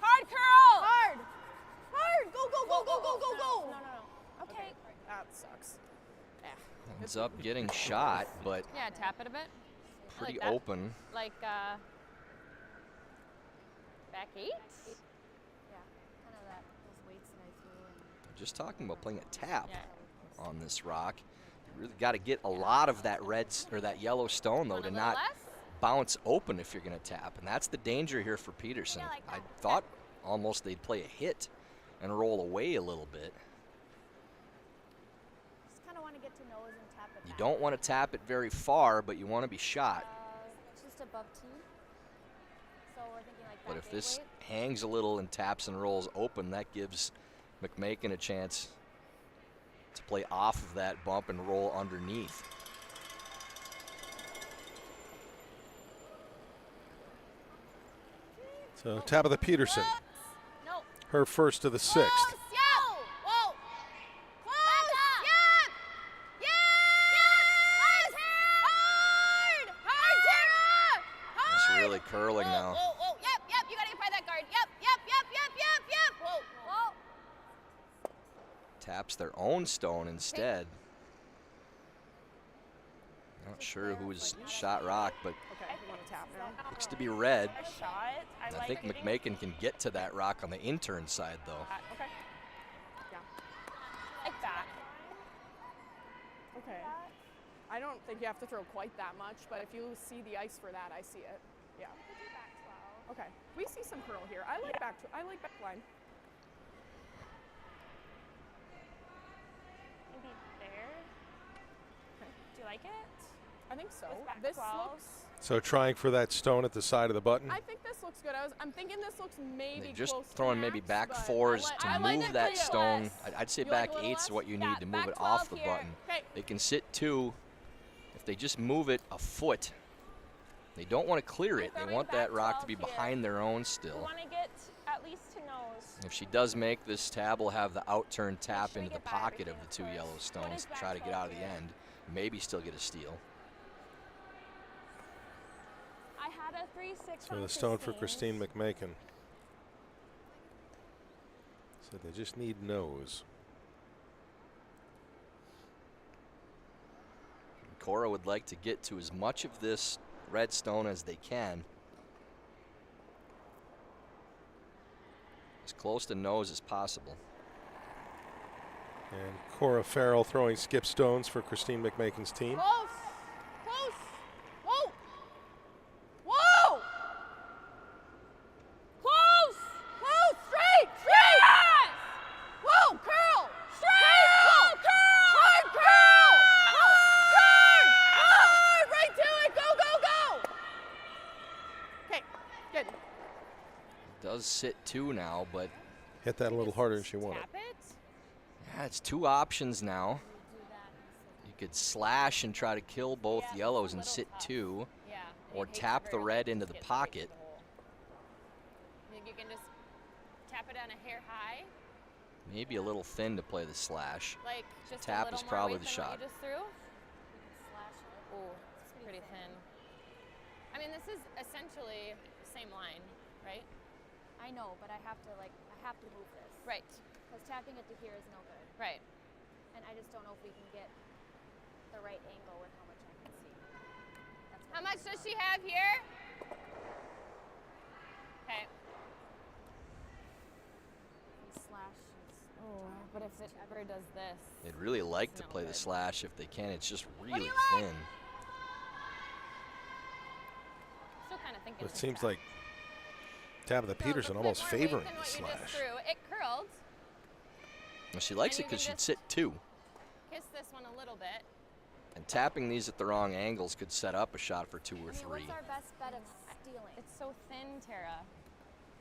Hard curl. Hard. Hard. Go, go, go, go, go, go, go. No. Okay. That sucks. Ends up getting shot, but Yeah, tap it a bit. pretty that. open. Like back 8. Yeah, kind of that, those weights that I threw and Just talking about playing a tap Yeah. on this rock. You really got to get a lot of that or that yellow stone though Want to a little not less? bounce open if you're going to tap, and that's the danger here for Peterson. Yeah, like I that. thought almost they'd play a hit and roll away a little bit. Just kind of want to get to nose and tap it You back. don't want to tap it very far, but you want to be shot. Just above T. So we're thinking like But back if this 8 hangs a little and taps and rolls open, that gives McMakin a chance to play off of that bump and roll underneath. So Tabitha Peterson, No. her first of the 6th. Yeah. Whoa. Close. Yep. Yes. Hard. Hard, Tara. Hard. It's really curling now. Whoa. Yep. You gotta get by that taps their own stone instead. Not sure who's shot rock, but Okay, you want to tap now? looks to be red. A shot. I think McMakin can get to that rock on the intern side, though. Okay. Yeah. Like that. Okay. I don't think you have to throw quite that much, but if you see the ice for that, I see it. Yeah. Okay. We see some curl here. I like back line. Maybe there. Do you like it? I think so. With back This 12. looks. So trying for that stone at the side of the button. I think this looks good. I'm thinking this looks maybe They're just close to throwing maybe max, back but fours I to like move it that for you. stone. I'd say You back like a little 8's less? what you Yeah, need to move back it off 12 the here. button. Okay. They can sit 2. If they just move it a foot, they don't want to clear it. They throwing want that back rock to 12 be here. behind their own We still. want to get at least to nose. If she does make this, Tab will have the outturn tap sure we into the get by pocket of everything, the of 2 course. yellow What stones is to try to get back out of the 12 here? end. Maybe still get a steal. I had a 3-6 So on the stone for Christine's. Christine McMakin. So they just need nose. Cora would like to get to as much of this red stone as they can. As close to nose as possible. And Cora Farrell throwing skip stones for Christine McMakin's team. Close. Close. Whoa. Whoa. Close. Close. Straight. Straight. Yes. Whoa. Curl. Straight. Whoa. Curl. Hard curl. Hard. Hard. Right to it. Go, go, go. Okay. Good. Does sit 2 now, but Hit that a little harder than she wanted. Tap it. yeah, it's 2 options now. You could slash and try to kill both yellows and sit 2, Yeah. or it takes tap the very red much into to the get straight pocket. to the hole. You think you can just tap it on a hair high? Maybe a little thin to play the slash. Like just Tap a little is more probably weight the than what shot. you just threw? Ooh, it's pretty thin. I mean, this is essentially the same line, right? I know, but I have to move this. Right, Because tapping it to here is no good. right. And I just don't know if we can get the right angle with how much I can see. That's How what much does she have here? Okay. slash is Oh, but if it ever does this, They'd really like to No play the good. slash if they can. It's just really thin. still kind of thinking. But it it's seems tap. like Tabitha So Peterson it's a almost bit more weight favoring than the what you just slash. threw. It curled. Well, she likes And it you because can she'd just- sit 2. Kiss this one a little bit. And tapping these at the wrong angles could set up a shot for 2 or I mean, 3. what's our best bet of stealing? It's so thin, Tara.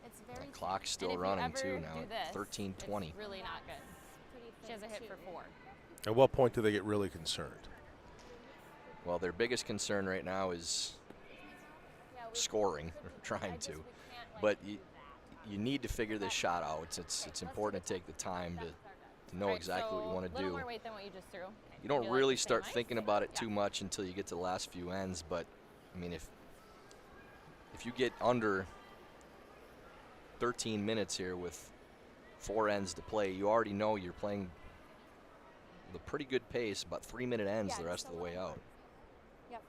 It's very The clock's And still if you running ever too now do at this, 13:20. It's really not good. pretty thin She has a hit too. for 4. At what point do they get really concerned? Well, their biggest concern right now is Yeah, we scoring, could or do that. trying I just- to. we can't, like, But do you, that. you need to figure this shot out. It's important to take the time to know Right, exactly what you so want a to little do. more weight than what you just threw. You don't Would like really the same start ice? thinking about it Yeah. too much until you get to the last few ends. But I mean, if you get under 13 minutes here with 4 ends to play, you already know you're playing the pretty good pace, about 3-minute ends Yeah, the it's rest of the a way little out. Yep.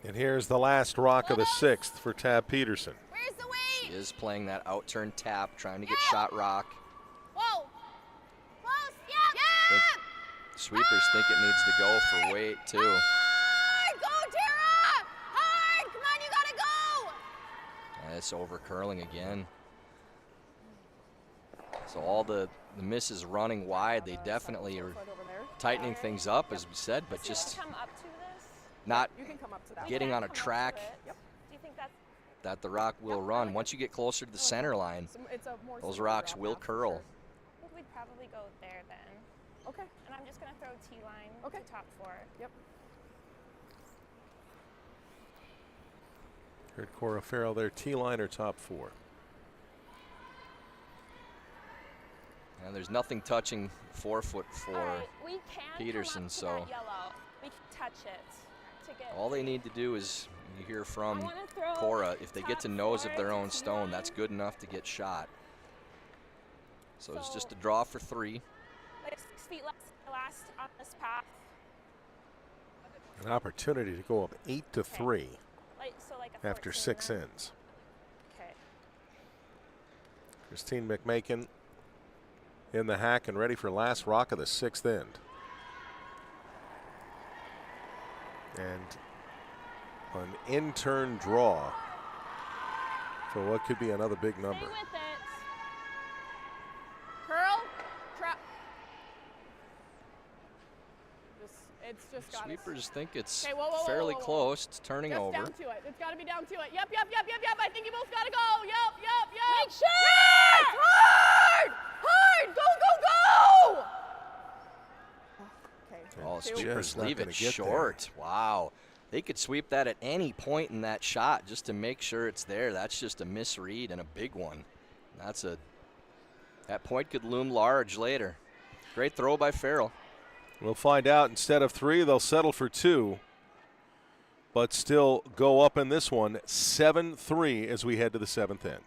And here's the last rock of the 6th for Tab Peterson. Where's the She weight? is playing that outturn tap, trying to get shot rock. Whoa! Close. Yeah. Think sweepers think it needs to go for weight too. Hard! Go, Tara! Hard! Come on, you gotta go! It's over curling again. So all the misses running wide, they definitely are Foot over there. tightening things up, as we said, but So you just can come up to this? not You can come up to that. getting can on a come up to track it. Yep. Do you think that's that the rock will run. Once you get closer to the center line, It's a more those smoother rocks drop will path for curl. sure. I think we'd probably go there then. Okay. And I'm just gonna throw T-line Okay. to top 4. Yep. Heard Cora Farrell there, T-line or top 4. and there's nothing touching 4 foot for All right, we can Peterson, come up to so that yellow. We can touch it. to get. All they need to do is, you hear from Cora, if they get to nose of their own stone, that's good enough to get shot. So it's just a draw for 3. Like 6 feet last on this path. An opportunity to go up 8-3 So like a after 14 6 then. ends. Okay. Christine McMakin in the hack and ready for last rock of the 6th end. And an in-turn draw for what could be another big number. Stay with it. Curl. Trap. It's just got Sweepers think it's Okay, whoa, fairly whoa. close. It's turning Just over. down to it. It's got to be down to it. Yep. I think you both got to go. Yep. Make sure! Yes! Hard! Go! Okay. Oh, Just sweepers not leave gonna it get short. Wow. They could sweep that at any point in that shot just to make sure it's there. That's just a misread and a big one. That point could loom large later. Great throw by Farrell. We'll find out. Instead of 3, they'll settle for 2, but still go up in this one 7-3 as we head to the 7th end.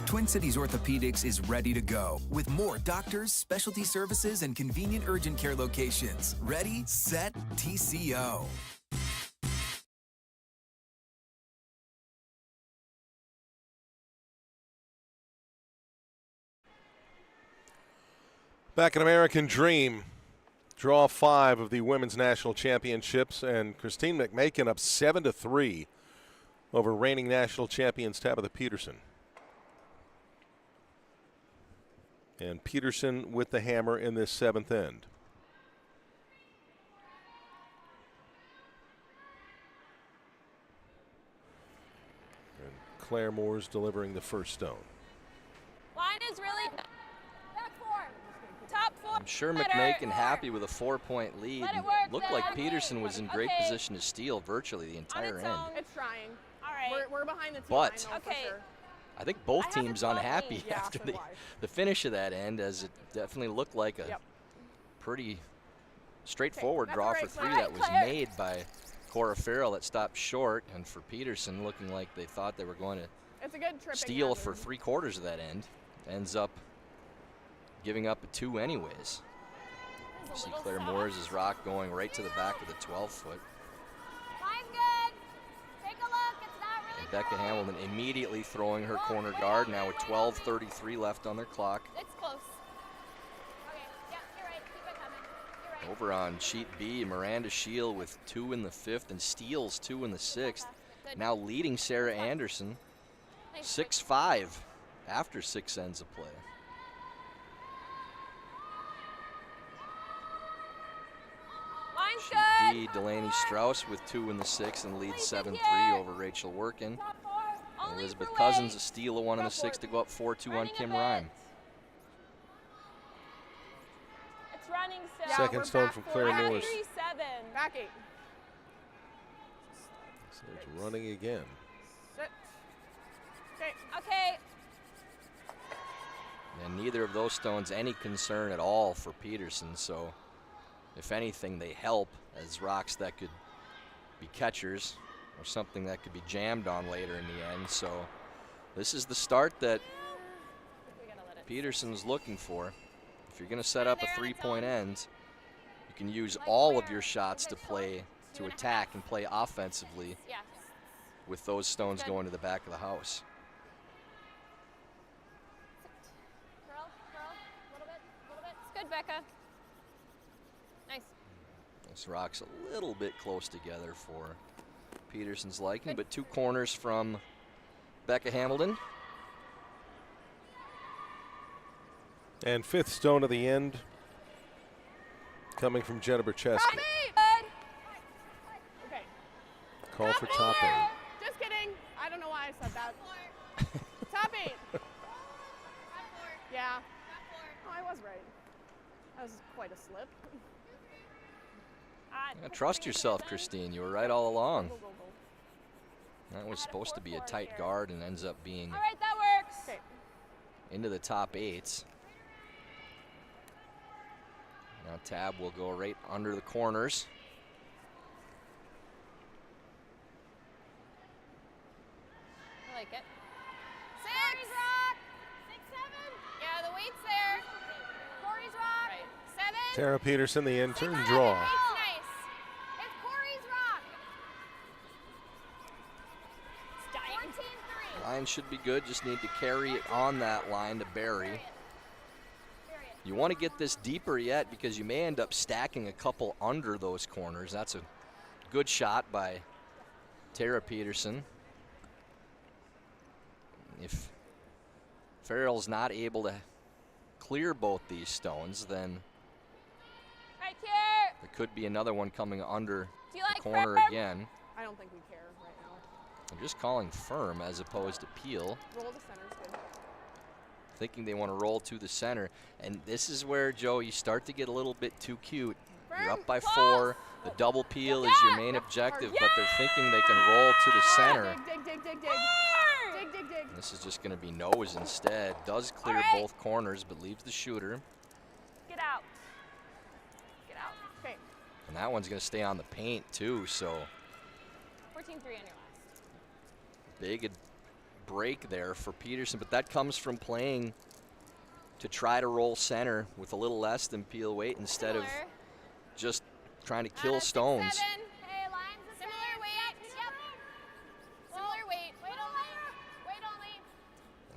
Twin Cities Orthopedics is ready to go with more doctors, specialty services, and convenient urgent care locations. Ready, set, TCO. Back in American Dream, draw 5 of the Women's National Championships, and Christine McMakin up 7-3 over reigning national champions Tabitha Peterson. And Peterson with the hammer in this 7th end. And Claire Moore's delivering the first stone. Line is really back 4. Top 4. I'm sure Better. McMakin happy with a 4-point lead. Let it And work, looked let like it Peterson was in great Okay. position to steal virtually the entire its end. own. It's trying. All right. We're behind the team. But- I know for Okay. sure. I think both I haven't teams thought unhappy lead. Yeah, after so the, do I. the finish of that end, as it definitely looked like a Yep. pretty straightforward that's draw all for right, 3 Claire. that was Claire. made by Cora Farrell that stopped short, and for Peterson looking like they thought they were going to It's a good tripping steal for hazard. 3/4 of that end. Ends up giving up a 2 anyways. You see Claire Moore's rock going right to the back of the 12-foot. Line's good. Take a look. It's not really And Becca curling. Hamilton immediately throwing her corner guard now with 12:33 left on their clock. It's close. Okay. Yep, you're right. Keep it coming. You're right. Over on sheet B, Miranda Shield with 2 in the 5th and steals 2 in the 6th. Good. Now leading Sarah Anderson Nice. 6-5 after 6 ends of play. Line's Sheet good. D, Delaney Strauss with 2 in the 6th and leads 7-3 over Rachel Workin. Top 4. Only Elizabeth for Cousins a weight. steal of 1 in the 6th to go up 4-2 on Running a Kim bit. Rhyme. It's running still. Yeah, Second we're stone back from for Claire back Moore's. 3-7. Back 8. So it's running again. Sit. Okay. Okay. And neither of those stones any concern at all for Peterson, so if anything they help as rocks that could be catchers or something that could be jammed on later in the end. So this is the start that We gotta let it. Peterson's looking for. If you're going to set up a There on its 3-point own. end, you can use Like all of where? your shots Is to it short? play, to 2.5? attack and play offensively Yeah. with those stones Good. going to the back of the house. Good, Becca. Nice. This rock's a little bit close together for Peterson's liking, but 2 corners from Becca Hamilton. And 5th stone of the end coming from Jenna Bercheski. Okay. Call for top 8. Just kidding. I don't know why I said that. Top 8. Yeah. Oh, I was right. That was quite a slip. Trust yourself, Christine. You were right all along. Go, go, go. That was supposed to be a tight guard and ends up being All right, that works. Okay. into the top 8s. Now Tab will go right under the corners. I like it. 6. Corey's rock. 6, 7. Yeah, the weight's there. Corey's rock. Right. 7. Tara Peterson, the intern, Nice. draw. Nice. It's Corey's rock. It's dying. 14-3. Line should be good, just need to carry it on that line to bury. You want to get this deeper yet because you may end up stacking a couple under those corners. That's a good shot by Tara Peterson. If Farrell's not able to clear both these stones, then Right here. there could be another one coming under Do you the like corner firm? again. I don't think we care right now. I'm just calling firm as opposed to peel. Roll to center's good. Thinking they want to roll to the center. And this is where, Joe, you start to get a little bit too cute. You're up by 4. The double peel is your main objective, but they're thinking they can roll to the center. Dig, dig, dig, dig, dig. Dig, dig, dig. This is just going to be nose instead. Does clear both corners, but leaves the shooter. Get out. Get out. Okay. And that one's going to stay on the paint, too, so 14-3 on your last. big break there for Peterson, but that comes from playing to try to roll center with a little less than peel weight instead of just trying to kill stones. 7. Hey, lines the similar weight. Yep. Similar weight. Weight only. Weight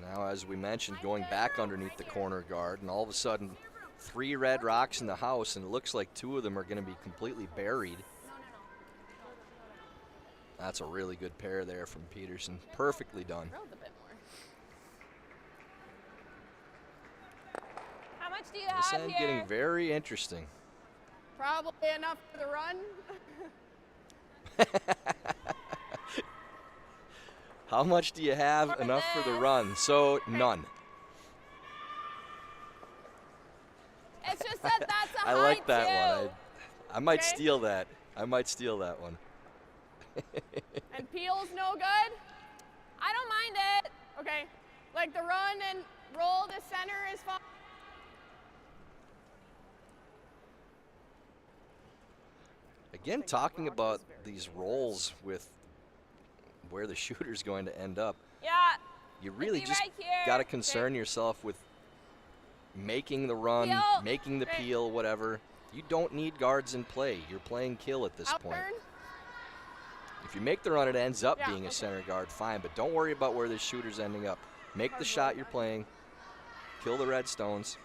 only. Now, as we mentioned, going back underneath the corner guard, and all of a sudden 3 red rocks in the house, and it looks like 2 of them are going to be completely buried. That's a really good pair there from Peterson. Perfectly done. Rolled a bit more. How much do you This have end here? getting very interesting. Probably enough for the run. How much do you have enough for the run? So none. It's just that that's a I high like that two. one. I might Okay. steal that. I might steal that one. And peel's no good? I don't mind it. Okay. Like the run and roll to center is fine. Again, talking about these rolls with where the shooter's going to end up, Yeah. you really be just right here. got to concern yourself with making the run, Peel. making the Okay. peel, whatever. You don't need guards in play. You're playing kill at this Out point. turn. If you make the run, it ends up Yeah, being a okay. center guard, fine, but don't worry about where the shooter's ending up. Make the Hard shot roll. you're playing. Kill the red stones.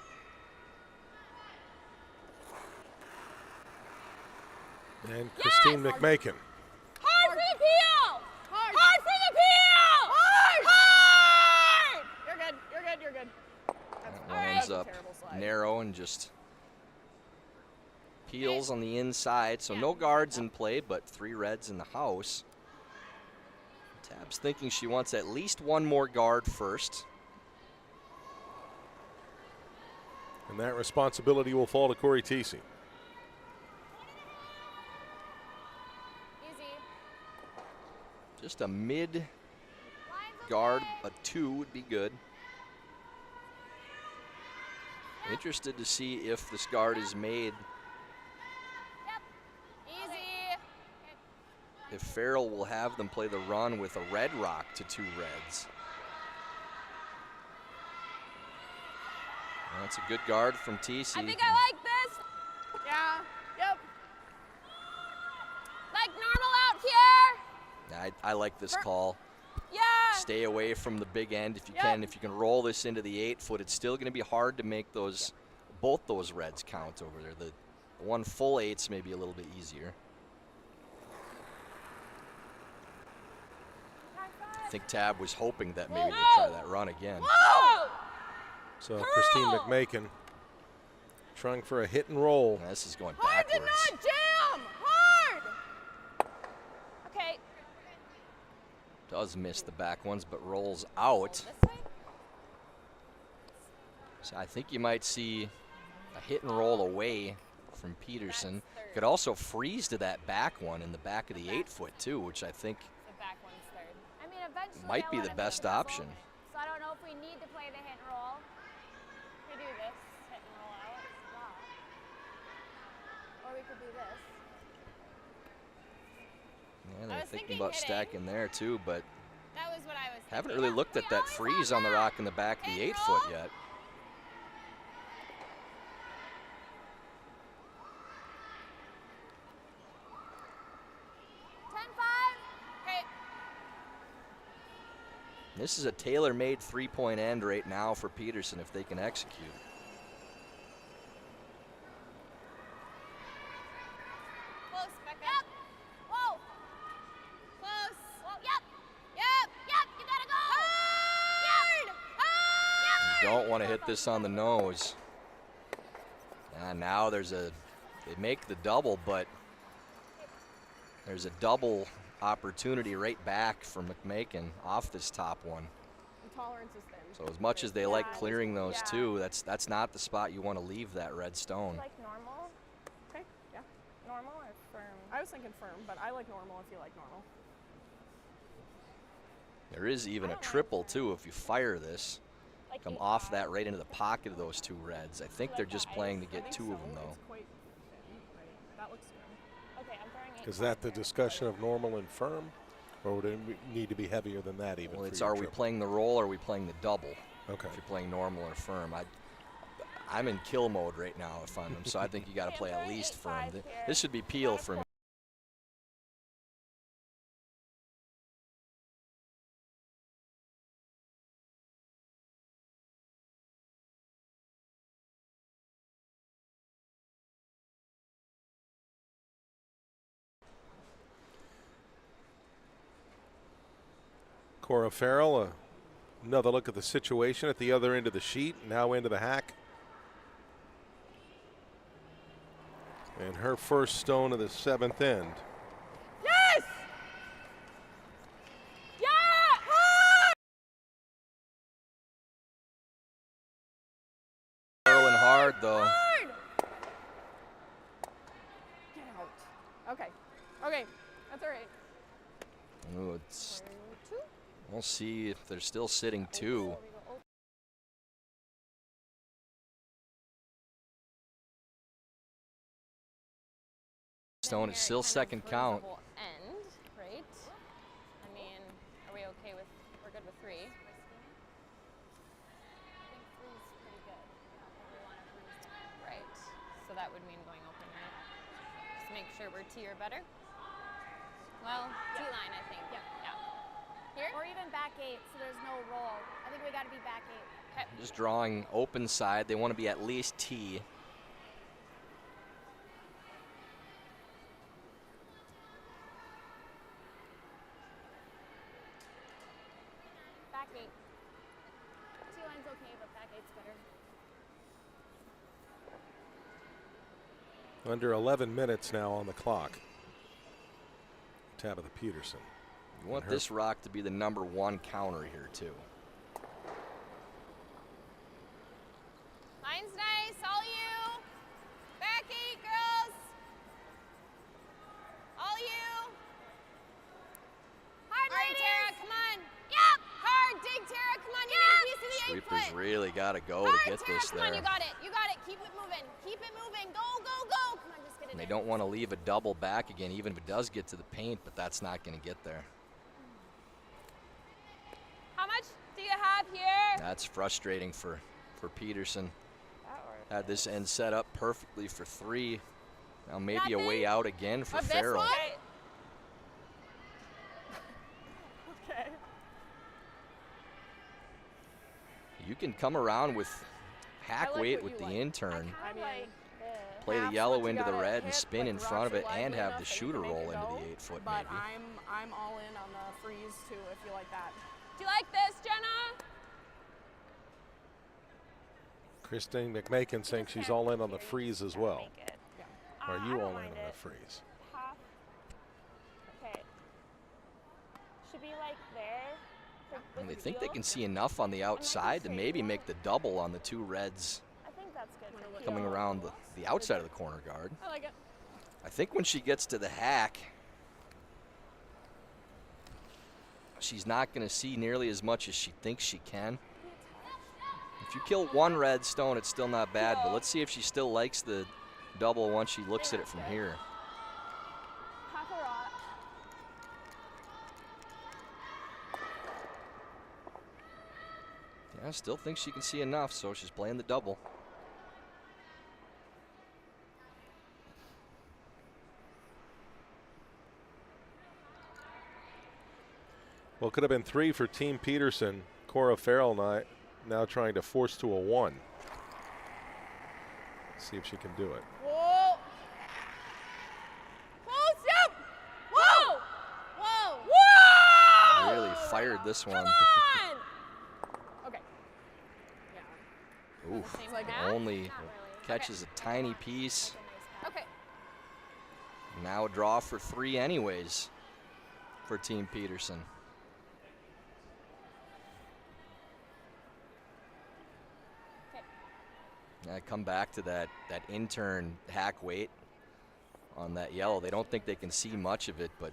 And Christine McMakin. Hard for the peel. Hard. Hard for the peel. Hard. You're good. You're good. You're good. That one ends up terrible slide. narrow and just peels on the inside. So no guards in play, but 3 reds in the house. Tab's thinking she wants at least one more guard first. And that responsibility will fall to Corey Teesey. Easy. Just a mid Line's guard, okay. a 2 would be good. Interested to see if this guard is made, Easy. if Farrell will have them play the run with a red rock to 2 reds. That's a good guard from TC. I think I like this. Yeah. Yep. Like normal out here. I like this call. Yeah. Stay away from the big end if you Yep. can. If you can roll this into the 8 foot, it's still going to be hard to make those both those reds count over there. The one full 8's maybe a little bit easier. I think Tab was hoping that maybe they'd try that run again. So Christine McMakin trying for a hit and roll. Now this is going Hard backwards. to not jam! Hard! Okay. Does miss the back ones, but rolls out. So I think you might see a hit and roll away from Peterson. Could also freeze to that back one in the back of the 8-foot too, which I think The back one's third. I mean, eventually might I be wanna the make best a double, option. So I don't know if we need to play the hit and roll. We do this, hit and roll out. Or we could do this. Yeah, I they're was thinking thinking about hitting. stacking there too, but That was what I was haven't thinking. really looked at that freeze on the rock in the back of the 8-foot yet. Okay. This is a tailor-made 3-point end right now for Peterson if they can execute. Close, Becca. Whoa. Close. Whoa. Yep. You gotta go. Hard. You don't want to hit this on the nose. And now they make the double, but there's a double opportunity right back for McMakin off this top one. The tolerance is thin. So as much as they like clearing those two, that's not the spot you want to leave that red stone. Like normal? Okay, yeah. Normal or firm? I was thinking firm, but I like normal if you like normal. There is even a triple too if you fire this. Like Come 8-5. off that right into the pocket of those two reds. I think they're just playing to I get think 2 of them so. though. It's quite thin. That looks good. Okay, I'm throwing 8. Is that the discussion of normal and firm? Or would it need to be heavier than that even? Well, for it's your are we triple? playing the roll or are we playing the double? Okay. If you're playing normal or firm. I'm in kill mode right now if I'm him, so I think you got to play at least firm. This should be peel for me. Cora Farrell, another look at the situation at the other end of the sheet, now into the hack. And her first stone of the 7th end. Yes! Yeah! Curling hard though. Hard! Get out. Okay. Okay. That's all right. Ooh, we'll see if they're still sitting 2. Stone is still second count. End, right? I mean, are we okay with? We're good with 3. I think 3's pretty good. We want to freeze down. Right. So that would mean going open, right? Just make sure we're T or better. Well, T-line, I think. Yeah. Here? Or even back 8, so there's no roll. I think we got to be back 8. Okay. Just drawing open side. They want to be at least T. Back 8. T-line's okay, but back 8's better. Under 11 minutes now on the clock. Tabitha Peterson. You want this rock to be the number 1 counter here too. Line's nice, all you. Back 8, girls. All you. Hard, Tara, come on. Yep. Hard, dig, Tara, come on. You get a piece of the 8-foot. Sweepers really got to go Hard, to get Tara, this come there. on, you got it. You got it. Keep it moving. Keep it moving. Go, go, go. Come on, just get it And they in. don't want to leave a double back again, even if it does get to the paint, but that's not going to get there. How much do you have here? That's frustrating for Peterson. Had this end set up perfectly for 3. Now maybe a way out again for Of this Farrell. one? Okay. You can come around with hack weight with the intern. I like Play the Half's yellow what you into the gotta red and hit, spin like in the front of rocks it are and lively have enough the that you shooter can make roll it into go, the 8-foot but maybe. I'm all in on the freeze too if you like that. Do you like this, Jenna? Christine McMakin saying she's all in on the freeze as well. Make it. Are I you don't all in mind on it. the freeze? Half. Okay. Should be like there. And they think they can see enough on the outside to maybe make the double on the two reds I think that's good for coming heel. around the outside of the corner guard. I like it. I think when she gets to the hack, she's not going to see nearly as much as she thinks she can. If you kill one red stone, it's still not bad, but let's see if she still likes the double once she looks at it from here. Half a rock. Yeah, I still think she can see enough, so she's playing the double. Well, it could have been 3 for Team Peterson. Cora Farrell now trying to force to a 1. See if she can do it. Whoa. Close, yep. Whoa. Whoa. Whoa. Really fired this one. Come on. Okay. Yeah. Oof, Seems like only catches a tiny piece. Okay. Now a draw for 3 anyways for Team Peterson. I come back to that intern hack weight on that yellow. They don't think they can see much of it, but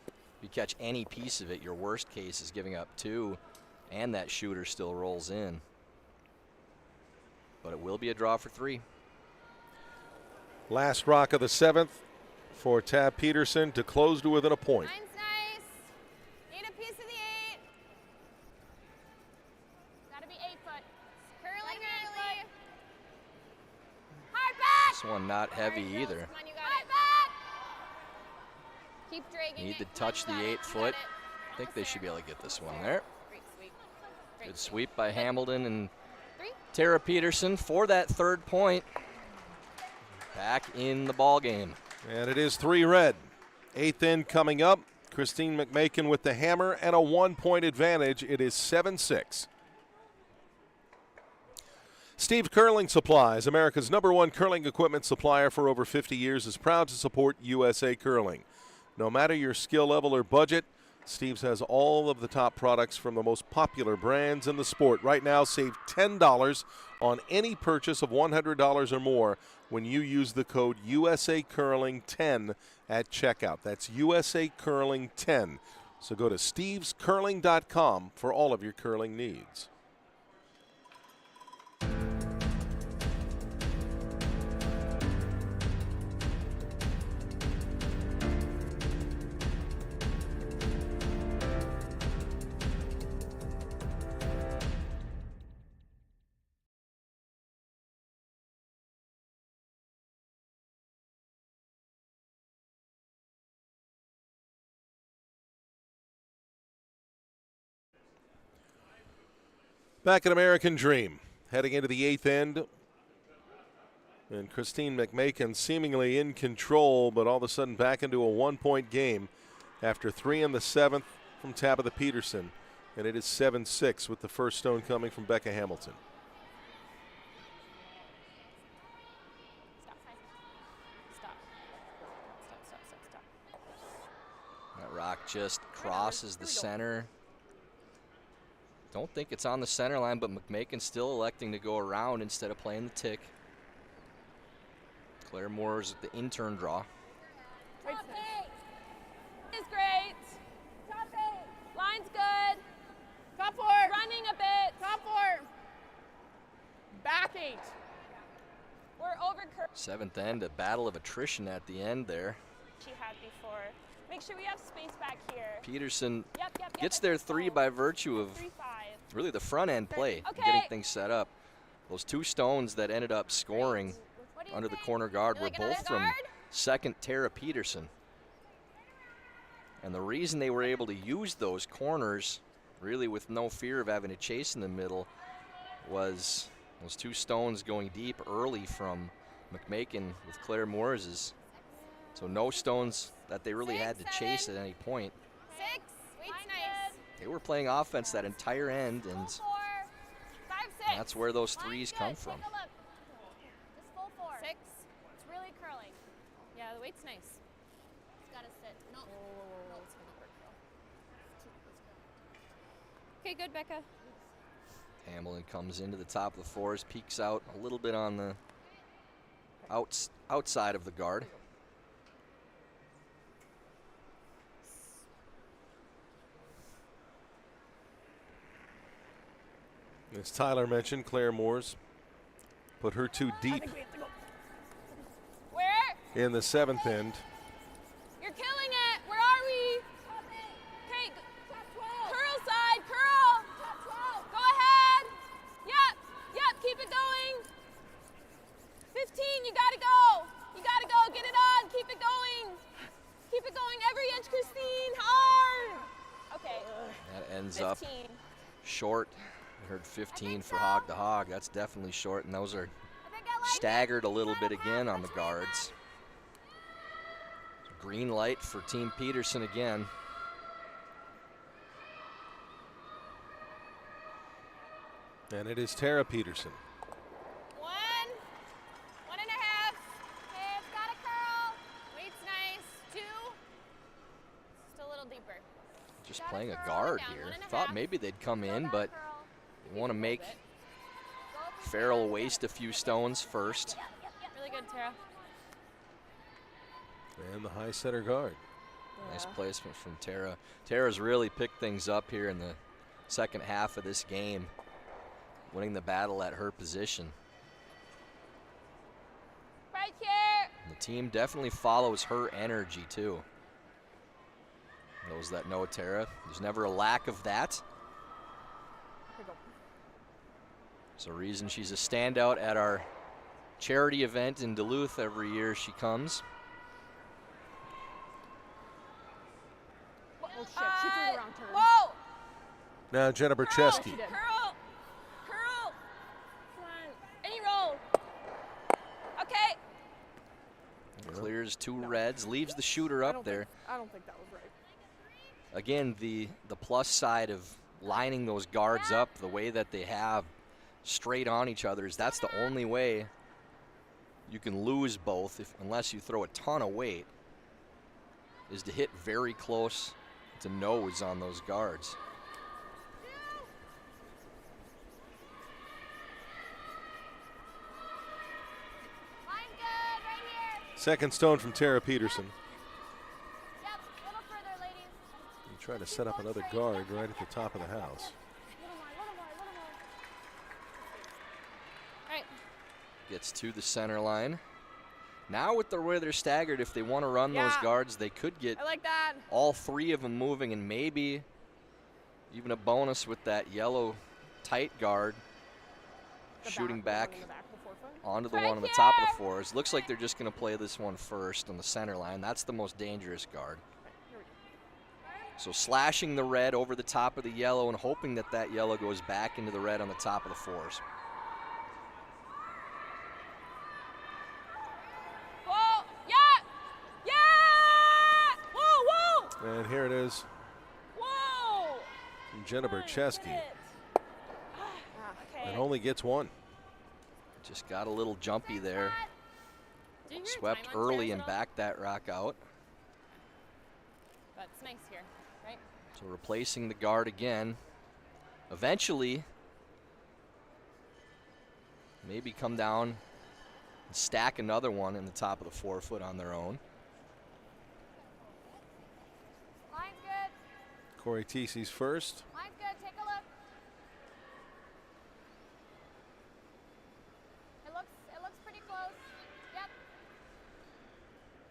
if you catch any piece of it, your worst case is giving up 2, and that shooter still rolls in. But it will be a draw for 3. Last rock of the 7th for Tab Peterson to close to within a point. Line's nice. Need a piece of the 8. Gotta be 8-foot. Curling early. Hard back. This one not heavy either. Come on, you got it. Back. Keep dragging Need it. to Come on, touch you the got it. 8-foot. You I think got they it. should be able to get this one there. Great sweep. Great Good sweep by Good. Hamilton and 3. Tara Peterson for that 3rd point. Back in the ball game. And it is 3 red. 8th end coming up. Christine McMakin with the hammer and a 1-point advantage. It is 7-6. Steve's Curling Supplies, America's #1 curling equipment supplier for over 50 years, is proud to support USA Curling. No matter your skill level or budget, Steve's has all of the top products from the most popular brands in the sport. Right now, save $10 on any purchase of $100 or more when you use the code USA Curling 10 at checkout. That's USA Curling 10. So go to stevescurling.com for all of your curling needs. Back at American Dream, heading into the 8th end. And Christine McMakin seemingly in control, but all of a sudden back into a 1-point game after 3 in the 7th from Tabitha Peterson. And it is 7-6 with the first stone coming from Becca Hamilton. That rock just crosses the center. Don't think it's on the center line, but McMakin's still electing to go around instead of playing the tick. Claire Moore's the intern draw. Top 8 is great. Top 8. Line's good. Top 4. Running a bit. Top 4. Back 8. We're over curve. 7th end, a battle of attrition at the end there. She had before. Make sure we have space back here. Peterson Yep, gets their 3 by virtue of 3-5. really the front end play, Okay. getting things set up. Those 2 stones that ended up scoring What do you under the think? corner guard You were like another both from guard? second Tara Peterson. And the reason they were able to use those corners, really with no fear of having to chase in the middle, was Those 2 stones going deep early from McMakin with Claire Moore's. So no stones that they really had to chase at any point. 6. Weight's nice. They were playing offense that entire end, and 4. 5, 6. that's where those threes come from. Take a look. Just full 4. 6. It's really curling. Yeah, the weight's nice. It's got to sit. No. No, it's going to work, though. Okay, good, Becca. Hamlin comes into the top of the 4s, peeks out a little bit on the outside of the guard. As Tyler mentioned, Claire Moore's put her 2 deep Where? in the 7th end. You're killing it. Where are we? Okay. Curl side. Curl. Go ahead. Yep. Yep. Keep it going. 15. You got to go. You got to go. Get it on. Keep it going. Keep it going. Every inch, Christine. Hard. Okay. That ends 15. up short. I heard 15 for hog to hog. That's definitely short, and those are staggered a little bit again on the guards. Green light for Team Peterson again. And it is Tara Peterson. 1. 1.5. Okay, it's got a curl. Weight's nice. 2. Just a little deeper. Just playing a guard here. Thought maybe they'd come in, but they want to make Farrell waste a few stones first. Really good, Tara. And the high center guard. Nice placement from Tara. Tara's really picked things up here in the second half of this game, winning the battle at her position. Right here. And the team definitely follows her energy too. Those that know Tara, there's never a lack of that. It's a reason she's a standout at our charity event in Duluth every year she comes. Oh shit, she threw the wrong turn. Whoa! Now Jenna Bercheski. Curl! Curl! Come on. Any roll. Okay. Clears 2 reds, leaves the shooter up there. I don't think that was right. Again, the plus side of lining those guards up the way that they have straight on each other is that's the only way you can lose both unless you throw a ton of weight, is to hit very close to nose on those guards. Line good, right here. Second stone from Tara Peterson. Yep, a little further, ladies. And try to set up another guard right at the top of the house. Right. Gets to the center line. Now with the way they're staggered, if they want to run those guards, they could get I like that. all 3 of them moving, and maybe even a bonus with that yellow tight guard shooting back onto the one on the top of the 4s. Looks like they're just going to play this one first on the center line. That's the most dangerous guard. So slashing the red over the top of the yellow and hoping that that yellow goes back into the red on the top of the 4s. Whoa! Yeah! Yeah! Whoa! Whoa! And here it is Whoa! from Jenna Bercheski. Okay. And only gets 1. Just got a little jumpy there. Did you hear Swept time on early Tara's and at all? backed that rock out. But it's nice here, right? So replacing the guard again. Eventually, maybe come down and stack another one in the top of the 4-foot on their own. Line's good. Corey Teesey's first. Line's good. Take a look. It looks pretty close. Yep.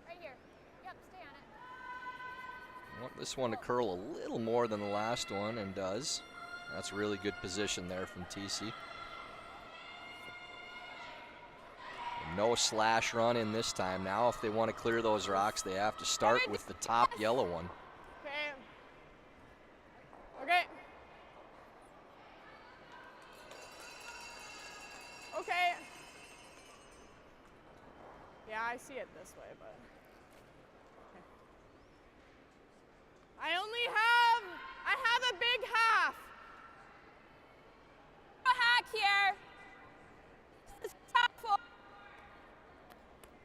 Right here. Yep, stay on it. I want this one to curl a little more than the last one, and does. That's really good position there from TC. No slash run in this time. Now if they want to clear those rocks, they have to start with the top yellow one. Okay. Okay. Okay. Yeah, I see it this way, but. Okay. I have a big half. A hack here. This is top four.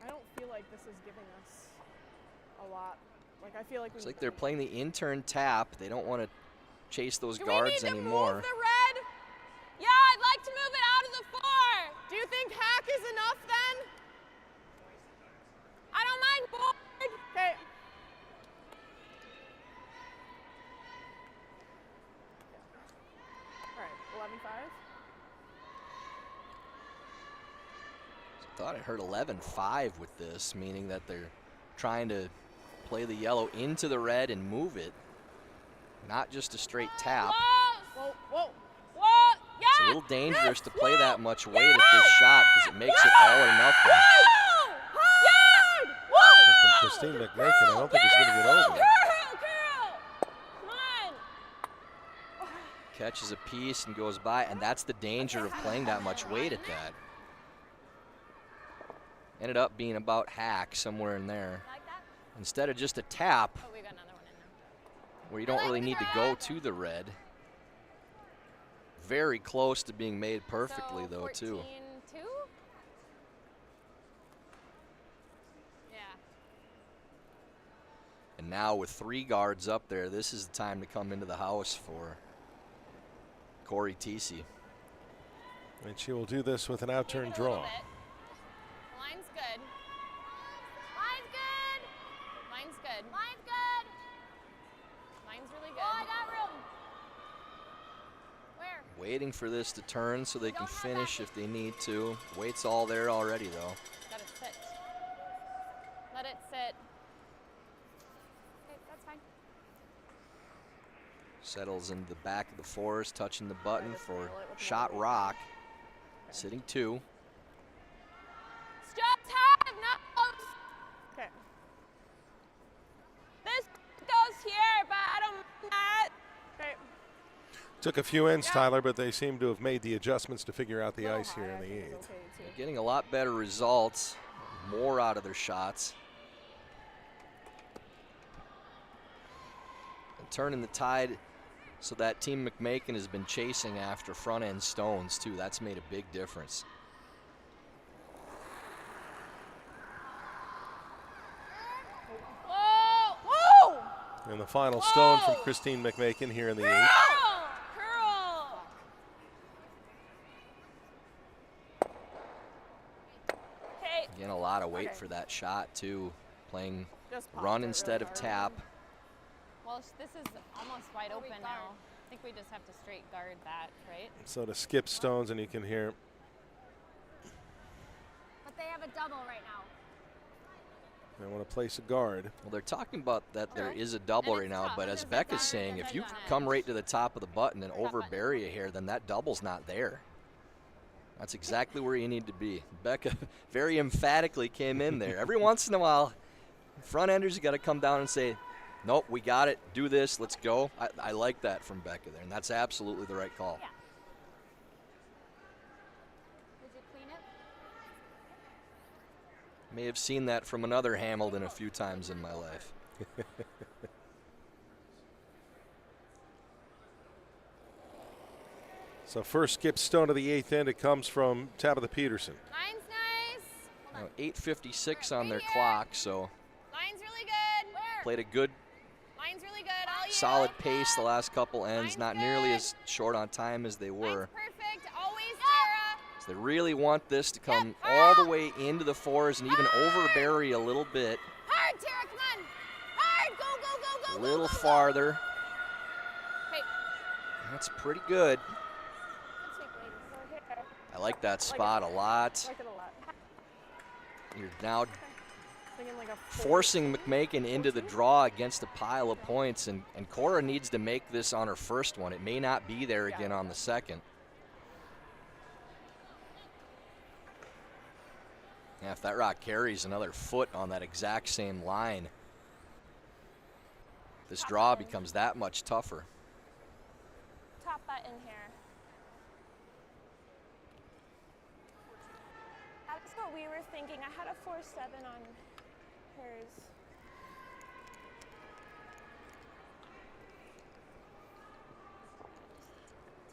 I don't feel like this is giving us a lot. Like, I feel like It's like they're playing the intern tap. They don't want to chase those guards we need to anymore. move the red? Yeah, I'd like to move it out of the four. Do you think hack is enough then? I don't mind board. Okay. All right, 11-5. I thought I heard 11-5 with this, meaning that they're trying to play the yellow into the red and move it, not just a straight tap. Whoa, whoa. Whoa, yeah. It's a little dangerous to play that much weight at this shot because it makes it all or nothing. And from Christine McMakin, I don't think he's going to get over it. Catches a piece and goes by, and that's the danger of playing that much weight at that. Ended up being about hack somewhere in there. Instead of just a tap, Oh, we got another one in there. where you don't really need to go to the red. Very close to being made perfectly, So though, too. 14-2? Yeah. And now with 3 guards up there, this is the time to come into the house for Corey Teesey. And she will do this with an outturn Even a draw. little bit. Line's good. Line's good. Line's good. Line's good. Line's really good. Oh, I got room. Where? Waiting for this to turn so they can finish if they need to. Weight's all there already, though. Let it sit. Let it sit. Okay, that's fine. Settles into the back of the fours, touching the button for shot rock. Sitting 2. Strap time, no. Okay. This goes here, but I don't mind that. Okay. Took a few ends, Tyler, but they seem to have made the adjustments to figure out the ice here in the 8th. They're getting a lot better results, more out of their shots. And turning the tide so that Team McMakin has been chasing after front end stones, too. That's made a big difference. Whoa, whoa. And the final stone from Christine McMakin here in the 8th. Curl. Okay. Again, a lot of weight for that shot, too. Playing Just pop run it instead really of hard. tap. Well, this is almost wide open now. I think we just have to straight guard that, right? So to skip stones, and you can hear But they have a double right now. they want to place a guard. Well, they're talking about that there is a double And right it's now, tough. but It as is a Becca's double saying, because if you I got come it. right to the top of the button and Tough button. overbury a hair, then that double's not there. That's exactly where you need to be. Becca very emphatically came in there. Every once in a while, front enders, you got to come down and say, nope, we got it. Do this. Let's go. I like that from Becca there, and that's absolutely the right call. Yeah. Did you clean it? May have seen that from another Hamilton a few times in my life. So first skip stone of the 8th end, it comes from Tabitha Peterson. Line's nice. Now 8:56 on their clock, so Line's really good. Where? played a good Line's really good. All you. solid pace the last couple ends, Line's not nearly good. as short on time as they were. Line's perfect. Always, Tara. So they really want this to come all the way into the fours and even overbury a little bit, Hard, Tara. Come on. Hard. Go, go, go, a go. little go, go, farther. Okay. That's pretty good. Let's take ladies. So here. I like that spot a lot. Like it a lot. You're now Thinking like a forcing McMakin into the draw against a pile of points, and Cora needs to make this on her first one. It may not be there again on the second. Yeah, if that rock carries another foot on that exact same line, this draw becomes that much tougher. Top button here. what we were thinking. I had a 4.7 on hers.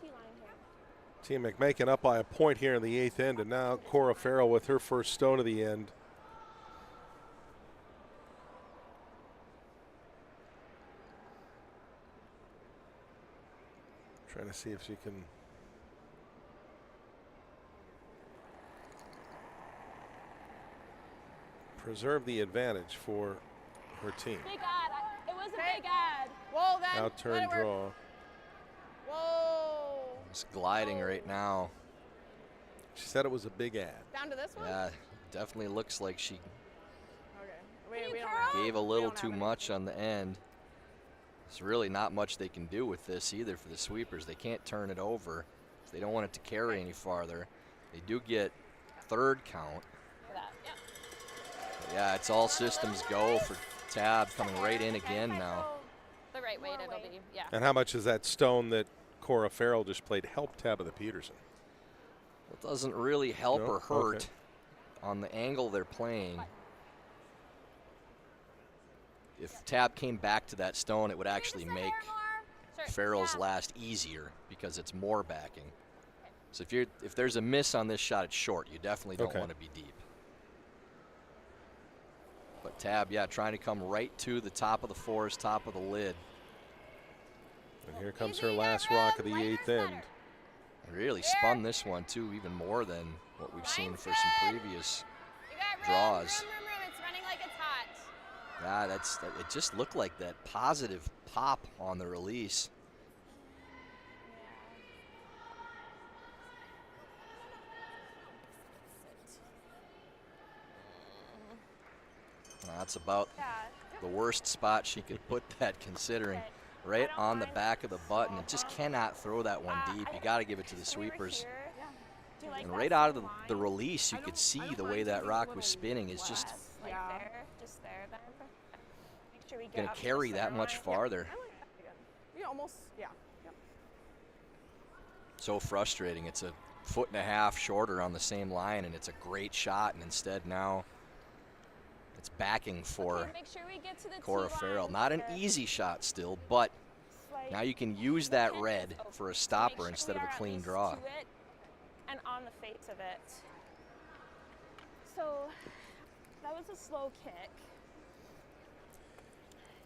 T-line here. Team McMakin up by a point here in the 8th end, and now Cora Farrell with her first stone of the end. Trying to see if she can preserve the advantage for her team. Big ad. It was a big ad. Whoa, then. Out turn draw. Whoa. Just gliding right now. She said it was a big ad. Down to this one? Yeah, definitely looks like she Okay. We don't gave a we little don't too have much on the end. There's really not much they can do with this either for the sweepers. They can't turn it over. They don't want it to carry any farther. They do get third count. Yeah, it's all systems go for Tab coming right in again now. The right weight, it'll be, yeah. And how much is that stone that Cora Farrell just played help Tabitha Peterson? It doesn't really help No? or hurt Okay. on the angle they're playing. If Tab came back to that stone, it would actually make Farrell's last easier because it's more backing. So if there's a miss on this shot, it's short. You definitely don't want to be deep. But Tab, yeah, trying to come right to the top of the fours, top of the lid. And here comes her last rock of the 8th end. Really spun this one too, even more than what we've seen for some previous draws. Room. It's running like it's hot. Yeah, it just looked like that positive pop on the release. That's about the worst spot she could put that, considering right on the back of the button. It just cannot throw that one deep. You got to give it to the sweepers. And right out of the release, you could see the way that rock was spinning is just Just there then. Make sure we get going up to to carry the that center much line. farther. Yeah, almost, yeah. So frustrating. It's a 1.5 feet shorter on the same line, and it's a great shot, and instead now it's backing for Make sure we get to the Cora T-line Farrell. Not an here. easy shot still, but now you can use that red for a stopper Make instead sure of we a are at clean least draw. to it and on the face of it. So that was a slow kick.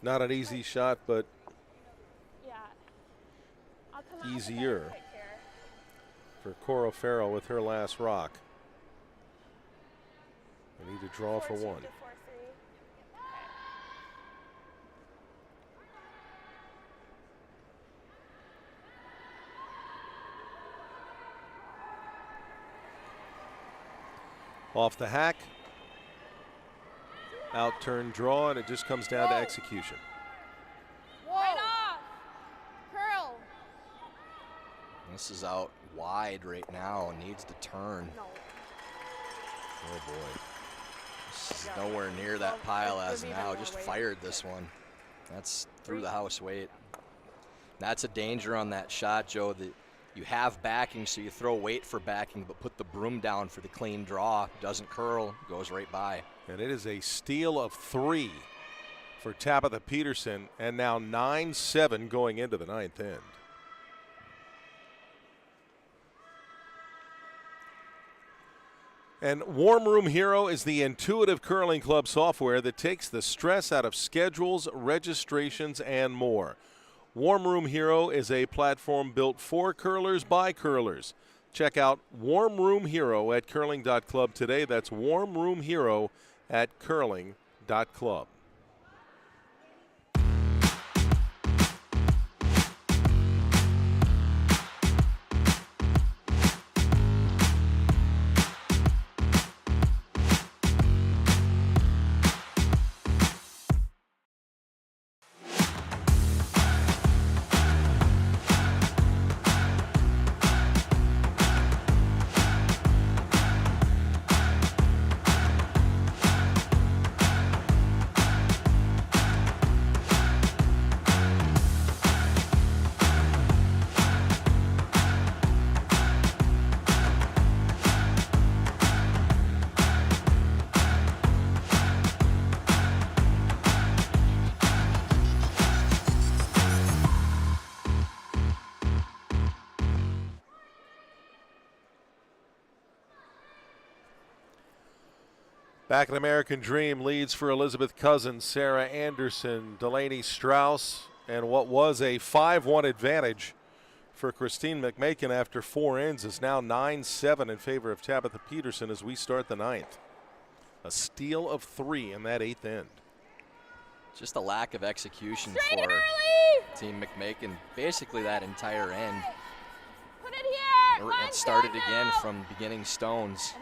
Not an easy shot, but Yeah. I'll come out with a easier better kick here. for Cora Farrell with her last rock. They need to draw for 4-2 one. to 4-3. Off the hack. Out turn draw, and it just comes down to execution. Whoa. Right off. Curl. This is out wide right now and needs to turn. No. Oh boy. This is nowhere near that pile as now. Just fired this one. That's through the house weight. That's a danger on that shot, Joe, that you have backing, so you throw weight for backing, but put the broom down for the clean draw. Doesn't curl, goes right by. And it is a steal of 3 for Tabitha Peterson, and now 9-7 going into the 9th end. And Warm Room Hero is the intuitive curling club software that takes the stress out of schedules, registrations, and more. Warm Room Hero is a platform built for curlers by curlers. Check out Warm Room Hero at curling.club today. That's Warm Room Hero at curling.club. Back in American Dream, leads for Elizabeth Cousins, Sarah Anderson, Delaney Strauss, and what was a 5-1 advantage for Christine McMakin after 4 ends is now 9-7 in favor of Tabitha Peterson as we start the 9th. A steal of 3 in that 8th end. Just a lack of execution for Team McMakin, basically that entire end. Put it here. It started again from beginning stones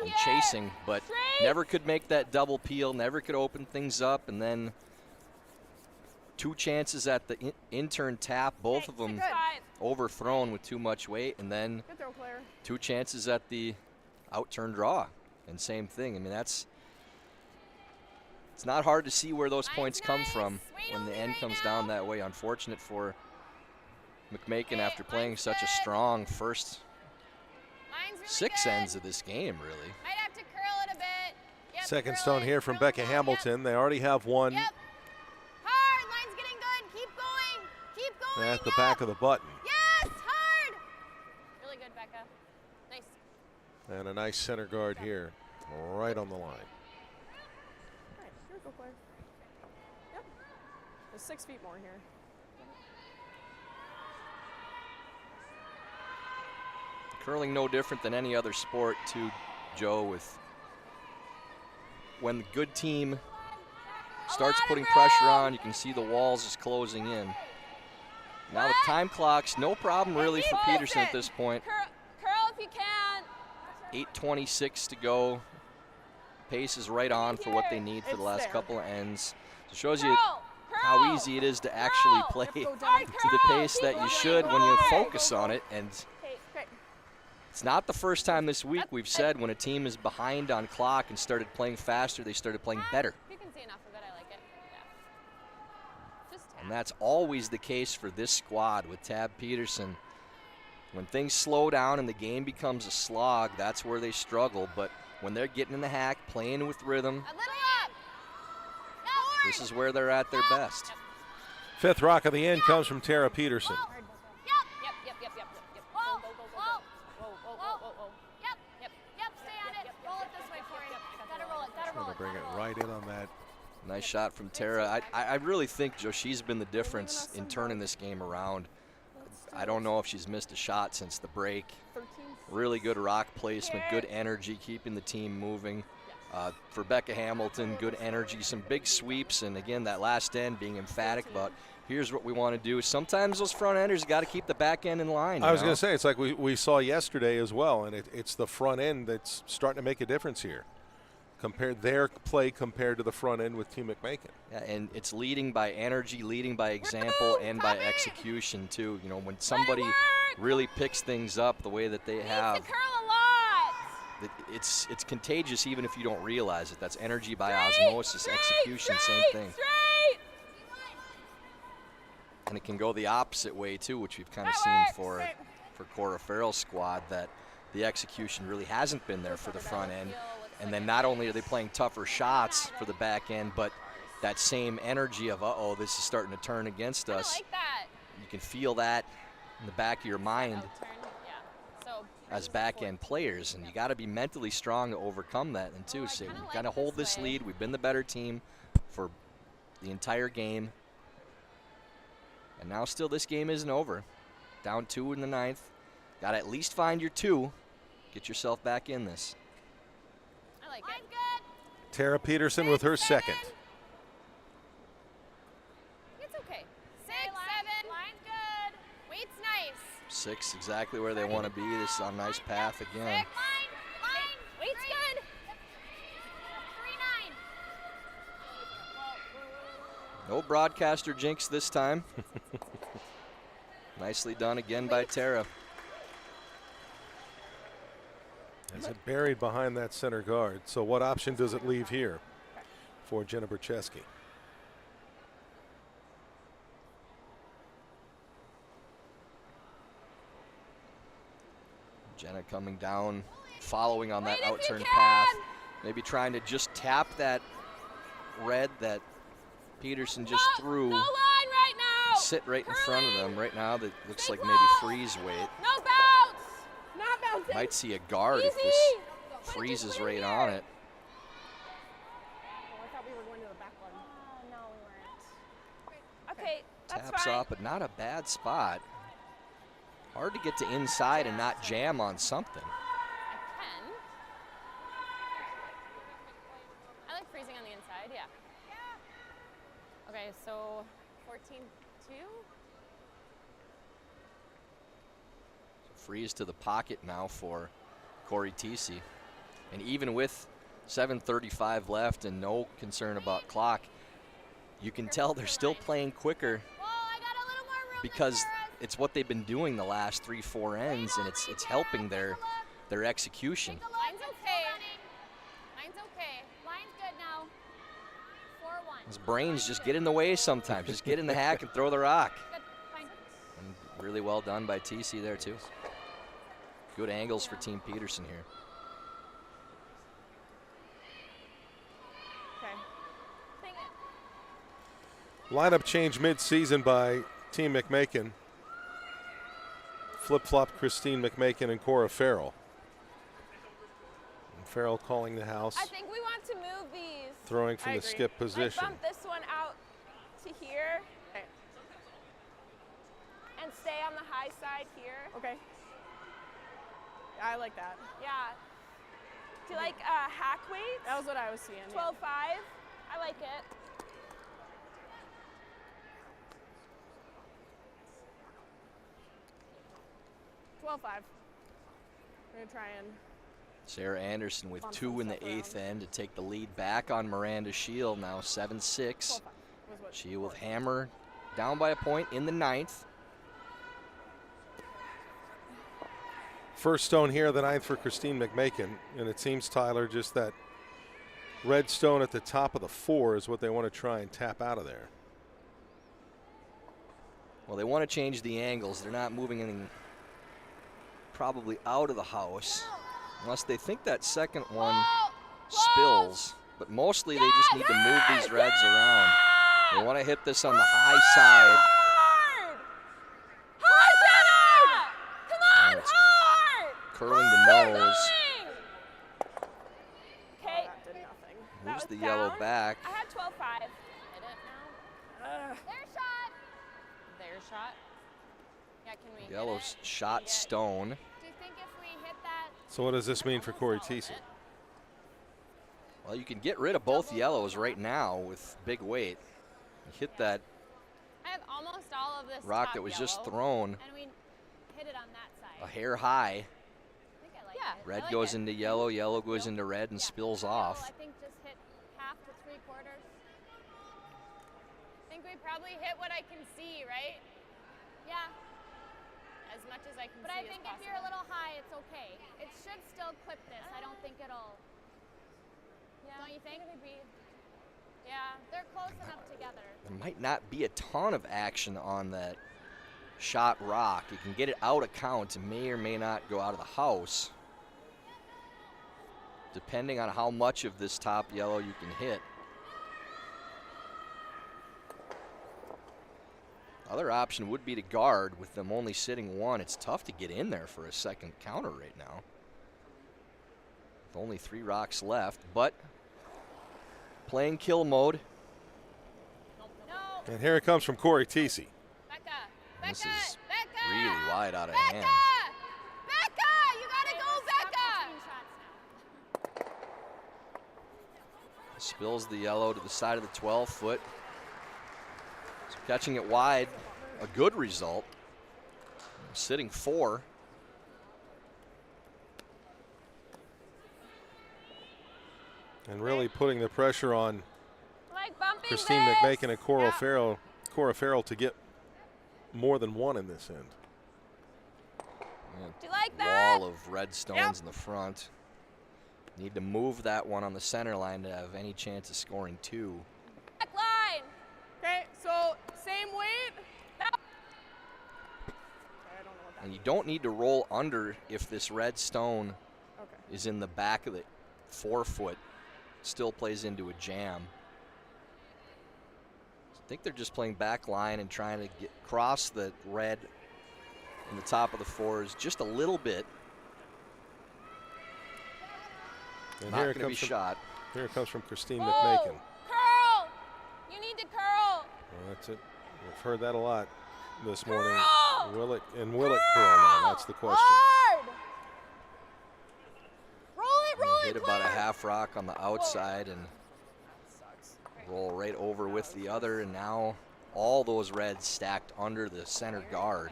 and chasing, but never could make that double peel, never could open things up, and then 2 chances at the intern tap, both of them overthrown with too much weight, and then 2 chances at the out-turn draw, and same thing. I mean, it's not hard to see where those points come from when the end comes down that way. Unfortunate for McMakin after playing such a strong first 6 ends of this game, really. Might have to curl it a bit. Yep, Second curl stone it. here from Curl Becca it. Hamilton. Yep. They already have one Yep. Hard. Line's getting good. Keep going. Keep going. at the back of the button. Yes. Hard. Really good, Becca. Nice. And a nice center guard here, right on the line. All right, here we go, Claire. Yep. There's 6 feet more here. Curling no different than any other sport too, Joe, with when the good team starts putting pressure on, you can see the walls is closing in. Now the time clock's no problem really for Peterson at this point. Curl if you can. 8:26 to go. Pace is right on for what they need for the last couple of ends. It shows you how easy it is to actually play to the pace that you should when you focus on it. And it's not the first time this week we've said when a team is behind on clock and started playing faster, they started playing better. You can see enough of it. I like it. Yeah. Just And that's always the case for this squad with Tab Peterson. When things slow down and the game becomes a slog, that's where they struggle. But when they're getting in the hack, playing with rhythm, a little up. this is where they're at their best. 5th rock of the end comes from Tara Peterson. Yep. Whoa. Whoa. Yep. Stay on it. Roll it this way, Corey. Gotta roll it. Trying to bring it right in on that. Nice shot from Tara. I really think, Joe, she's been the difference in turning this game around. I don't know if she's missed a shot since the break. Really good rock placement, good energy, keeping the team moving. For Becca Hamilton, good energy, some big sweeps, and again, that last end being emphatic about here's what we want to do. Sometimes those front enders got to keep the back end in line. I was going to say, it's like we saw yesterday as well, and it's the front end that's starting to make a difference here. Their play compared to the front end with Team McMakin. Yeah, and it's leading by energy, leading by example, and by execution too. You know, when somebody really picks things up the way that they have, Curl a lot. it's contagious even if you don't realize it. That's energy by osmosis, execution, same thing. And it can go the opposite way too, which we've kind of seen for Cora Farrell's squad, that the execution really hasn't been there for the front end. And then not only are they playing tougher shots for the back end, but that same energy of, uh-oh, this is starting to turn against us. I like that. You can feel that in the back of your mind as back end players, and you got to be mentally strong to overcome that. And too, say we've got to hold this lead. We've been the better team for the entire game, and now still this game isn't over. Down 2 in the 9th. Got to at least find your 2. Get yourself back in this. I like it. Tara Peterson with her 2nd. It's okay. 6, 7. Line's good. Weight's nice. 6, exactly where they want to be. This is on a nice path again. Line. Weight's good. 3-9. No broadcaster jinx this time. Nicely done again by Tara. Is it buried behind that center guard? So what option does it leave here for Jenna Bercheski? Jenna coming down, following on that out-turn path. Maybe trying to just tap that red that Peterson just threw. No line right now. Sit right in front of them right now. That looks like maybe freeze weight. No bounce. Not bouncing. Might see a guard if freezes right on it. Oh, I thought we were going to the back one. No, we weren't. Okay, that's Taps fine. off, but not a bad spot. Hard to get to inside and not jam on something. I can. I like freezing on the inside, yeah. Okay, so 14-2. Freeze to the pocket now for Corey Teesey. And even with 7:35 left and no concern about clock, you can tell they're still playing quicker Whoa, I got a little more room because it's what they've been doing the last 3-4 ends, and it's helping their execution. Line's okay. Line's okay. Line's good now. 4-1. His brains just get in the way sometimes. Just get in the hack and throw the rock. Good, fine. And really well done by TC there too. Good angles for Team Peterson here. Okay. Dang it. Lineup change mid-season by Team McMakin. Flip-flopped Christine McMakin and Cora Farrell. And Farrell calling the house, I think we want to move these. throwing from I the agree. skip position. Like bump this one out to here Okay. and stay on the high side here. Okay. I like that. Yeah. Do you like hack weights? That was what I was seeing. 12-5. I like it. Yeah. 12-5. We're gonna try and. Sarah Anderson with Bump 2 some in the stuff 8th around. end to take the lead back on Miranda Shield, now 7-6. 12-5 was what. Shield with hammer down by a point in the 9th. First stone here, the 9th for Christine McMakin. And it seems, Tyler, just that red stone at the top of the 4 is what they want to try and tap out of there. Well, they want to change the angles. They're not moving anything probably out of the house unless they think that second one spills. But mostly they just need to move these reds around. They want to hit this on the high side. Hard, Jenna! Come on, And it's hard! curling the nose. Okay, That did nothing. that Moves was the yellow down. back. I had 12-5. Hit it now. Their shot. Their shot. Yeah, can we hit Yellow's it? shot stone. Do you think if we hit that? So what does this mean for Corey Teesey? Well, you can get rid of both yellows right now with big weight. You hit that I have almost all of this rock top that was yellow, just thrown And we hit it on that a side. hair high. I think I like Yeah. it. Red I like goes it. into yellow, yellow goes into red and Yeah. spills Yellow, off. I think just hit half to 3/4. I think we probably hit what I can see, right? Yeah. As much as I can But see I as think if you're a little high, it's okay. It should still clip this. I don't think it'll. Yeah. Don't you think? Yeah. They're close enough together. There might not be a ton of action on that shot rock. You can get it out of count and may or may not go out of the house, depending on how much of this top yellow you can hit. Other option would be to guard with them only sitting 1. It's tough to get in there for a second counter right now. With only 3 rocks left, but playing kill mode. No. And here it comes from Corey Teesey. Becca. This Becca. is Becca. really wide out of Becca. hand. Becca, you gotta go, Becca. Spills the yellow to the side of the 12-foot. So catching it wide, a good result. Sitting 4. And really putting the pressure on Like bumping Christine this. McMakin and Cora Yeah. Farrell to get more than 1 in this end. Do you like that? Wall of red stones in the front. Need to move that one on the center line to have any chance of scoring 2. Back line. Okay, so same weight. Now. Okay, I don't know what that And you don't need to roll under if this red stone Okay. is in the back of the 4-foot. Still plays into a jam. I think they're just playing back line and trying to get cross the red in the top of the 4s just a little bit. And Not going to be shot. Here it comes from Christine Whoa. McMakin. Curl! You need to curl. Well, that's it. We've heard that a lot this morning. Curl! Will it curl now? That's the question. Hard! Roll it, Hit about a half rock on the outside and roll right over with the other, and now all those reds stacked under the center guard.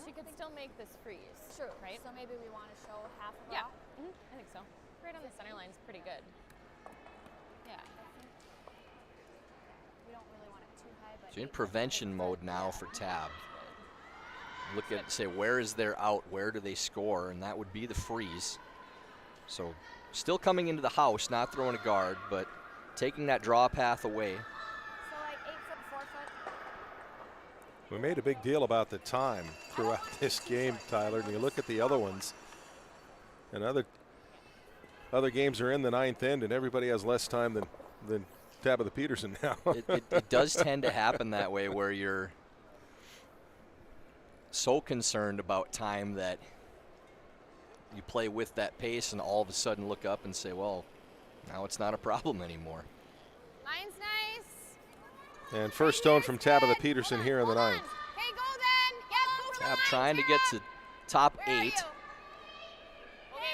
She could still make this freeze. True. Right? So maybe we want to show half of Yeah. that. I think so. Right on the center line is pretty good. Yeah. We don't really want it too high, but So in prevention mode now for Tab. Look at, say, where is their out? Where do they score? And that would be the freeze. So still coming into the house, not throwing a guard, but taking that draw path away. So like 8 foot, 4 foot. We made a big deal about the time throughout this game, Tyler, and you look at the other ones, and other games are in the ninth end, and everybody has less time than Tabitha Peterson now. It does tend to happen that way, where you're so concerned about time that you play with that pace and all of a sudden look up and say, well, now it's not a problem anymore. Line's nice. And first stone from Tabitha Peterson here in the ninth. Okay, go then. Yes, go Tab trying to get to top Where are 8. you? Okay,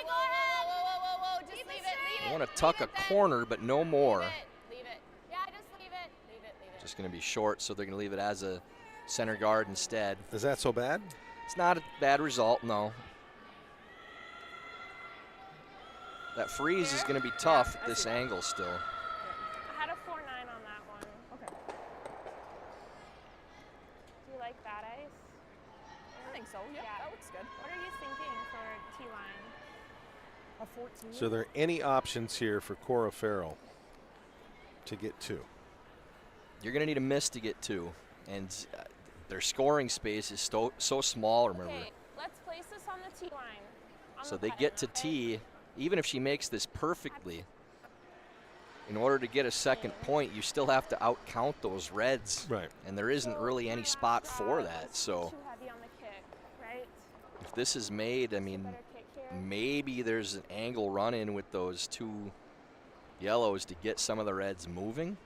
whoa. Just leave it. I want to tuck a corner, but no more. Leave it. Yeah, just leave it. Leave it. Just going to be short, so they're going to leave it as a center guard instead. Is that so bad? It's not a bad result, no. That freeze is going to be tough at this angle still. I had a 4-9 on that one. Okay. Do you like that ice? I think so. Yep, Yeah. that looks good. What are you thinking for T-line? A 14. So there are any options here for Cora Farrell to get 2? You're going to need a miss to get 2. And their scoring space is so small, remember. Okay, let's place this on the T-line. So they get to T. Even if she makes this perfectly, in order to get a second point, you still have to outcount those reds. Right. And there isn't really any spot for that. So Too heavy on the kick, right? if this is made, I mean, Better kick here. maybe there's an angle run in with those 2 yellows to get some of the reds moving.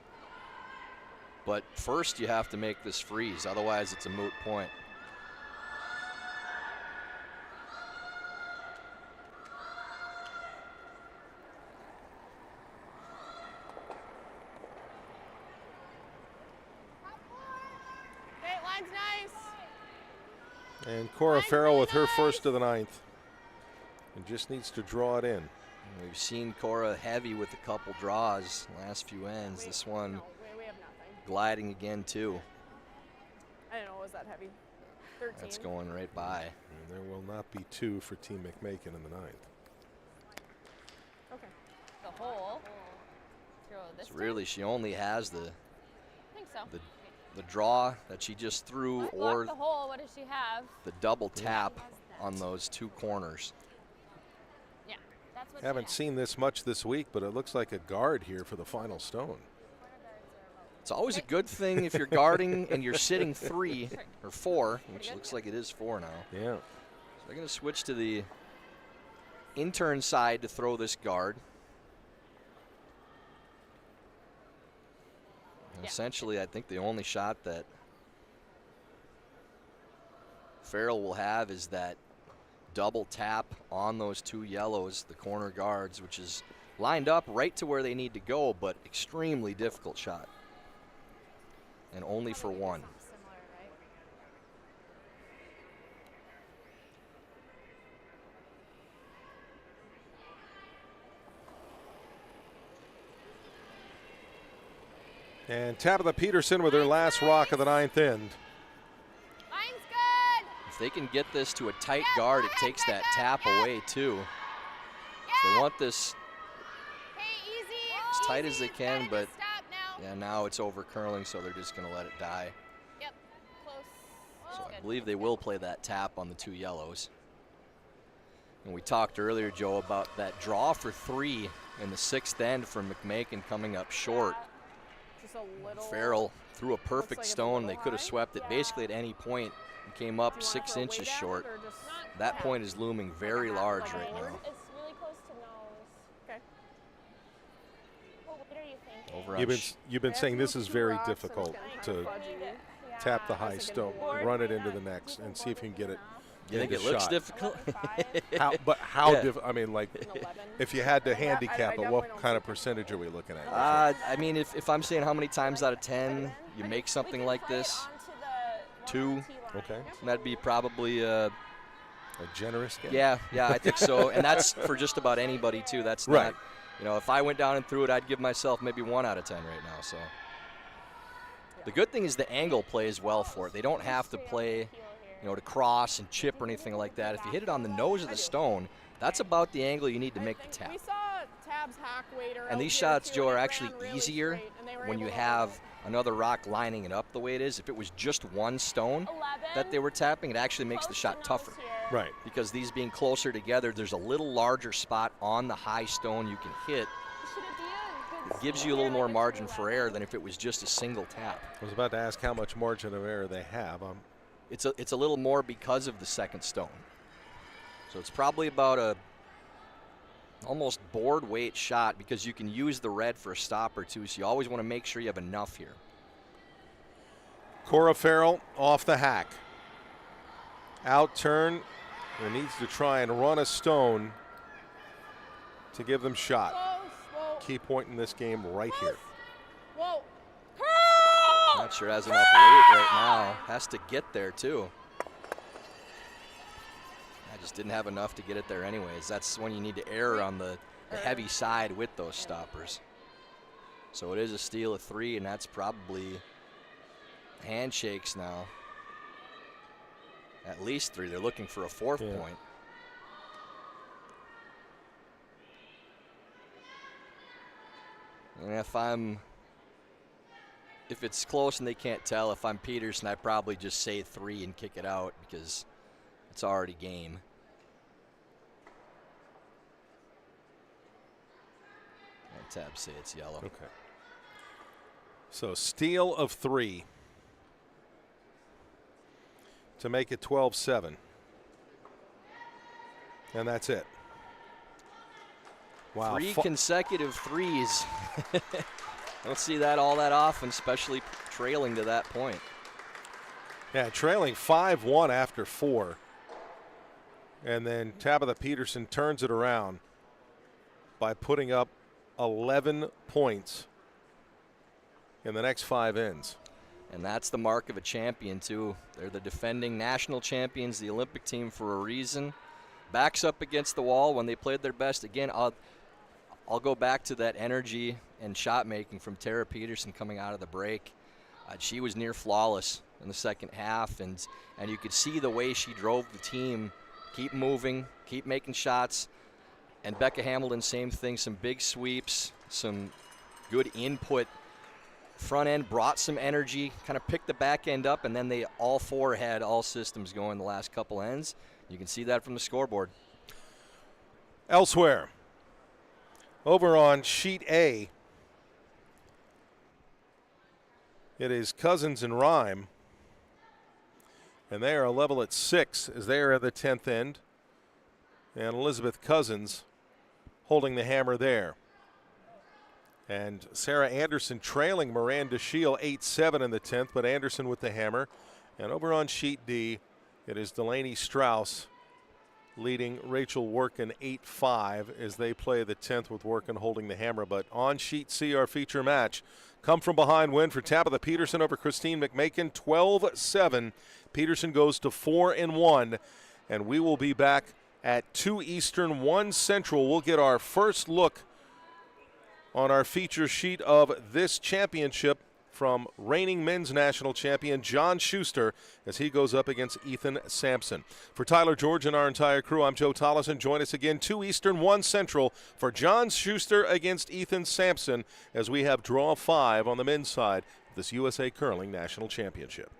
But first you have to make this freeze, otherwise it's a moot point. Okay, line's nice. And Cora Farrell with her first of the ninth. And just needs to draw it in. We've seen Cora heavy with a couple draws last few ends. This one No, we have nothing. gliding again too. I didn't know it was that heavy. 13. That's going right by. And there will not be 2 for Team McMakin in the ninth. Okay. The hole. Throw this. So really, she only has the I think so. draw that she just threw, Block or the hole. What does she have? the double tap on those 2 corners. Yeah, that's what. Haven't seen this much this week, but it looks like a guard here for the final stone. It's always a good thing if you're guarding and you're sitting 3 or 4, which looks like it is 4 now. Yeah. So they're going to switch to the intern side to throw this guard. And essentially, I think the only shot that Farrell will have is that double tap on those 2 yellows, the corner guards, which is lined up right to where they need to go, but extremely difficult shot. And only for 1. Similar, right? And Tabitha Peterson with her last rock of the ninth end. Line's good. If they can get this to a tight guard, it takes that tap away too. They want this Okay, easy. as tight as they Easy. can, Gotta but just stop now. yeah, now it's over curling, so they're just going to let it die. Yep. Close. So That's I good. believe they will play that tap on the 2 yellows. And we talked earlier, Joe, about that draw for 3 in the 6th end from McMakin coming up short. Just a little. Farrell threw a perfect like it's a stone. little They could have high. swept it basically at any point and came up Do you wanna 6 throw way inches down short. or just That point is looming very large like right forward? now. It's really close to over on You've been saying this is very difficult to tap the high stone, run it into the next, and see if you can get it. You think it looks difficult? How difficult? I mean, like, if you had to handicap it, what kind of percentage are we looking at? I mean, if I'm saying how many times out of 10 you make something like this, 2. Okay. That'd be probably a generous game. Yeah, I think so. And that's for just about anybody, too. That's right. Not, if I went down and threw it, I'd give myself maybe 1 out of 10 right now. So the good thing is the angle plays well for it. They don't have to play, to cross and chip or anything like that. If you hit it on the nose of the stone, that's about the angle you need to make the tap. We saw Tab's hack waiter. And these shots, Joe, are actually easier when you have another rock lining it up the way it is. If it was just one stone that they were tapping, it actually makes the shot tougher. Right. Because these being closer together, there's a little larger spot on the high stone you can hit. It gives you a little more margin for error than if it was just a single tap. I was about to ask how much margin of error they have. It's a little more because of the second stone. So it's probably about a almost board weight shot because you can use the red for a stopper too, so you always want to make sure you have enough here. Cora Farrell off the hack. Out turn, and needs to try and run a stone to give them shot. Key point in this game right here. Whoa. Not sure it has enough weight right now. Has to get there too. I just didn't have enough to get it there anyways. That's when you need to err on the heavy side with those stoppers. So it is a steal of 3, and that's probably handshakes now. At least 3. They're looking for a 4th point. And if it's close and they can't tell, if I'm Peterson, I probably just say 3 and kick it out because it's already game. And Tab say it's yellow. Okay. So steal of 3 to make it 12-7. And that's it. Wow. 3 consecutive threes. Don't see that all that often, especially trailing to that point. Yeah, trailing 5-1 after 4. And then Tabitha Peterson turns it around by putting up 11 points in the next 5 ends. And that's the mark of a champion, too. They're the defending national champions, the Olympic team for a reason. Backs up against the wall when they played their best. Again, I'll go back to that energy and shot making from Tara Peterson coming out of the break. She was near flawless in the second half, and you could see the way she drove the team. Keep moving, keep making shots. And Becca Hamilton, same thing, some big sweeps, some good input. Front end brought some energy, kind of picked the back end up, and then they all 4 had all systems going the last couple ends. You can see that from the scoreboard. Elsewhere, over on sheet A, it is Cousins and Rhyme, and they are level at 6 as they are at the 10th end, and Elizabeth Cousins holding the hammer there. And Sarah Anderson trailing Miranda Scheel 8-7 in the 10th, but Anderson with the hammer. And over on sheet D, it is Delaney Strauss leading Rachel Workin 8-5 as they play the 10th with Workin holding the hammer. But on sheet C, our feature match, come from behind win for Tabitha Peterson over Christine McMakin, 12-7. Peterson goes to 4-1, and we will be back at 2 Eastern, 1 Central. We'll get our first look on our feature sheet of this championship from reigning men's national champion John Schuster as he goes up against Ethan Sampson. For Tyler George and our entire crew, I'm Joe Tollison. Join us again, 2 Eastern, 1 Central for John Schuster against Ethan Sampson as we have draw 5 on the men's side of this USA Curling National Championship.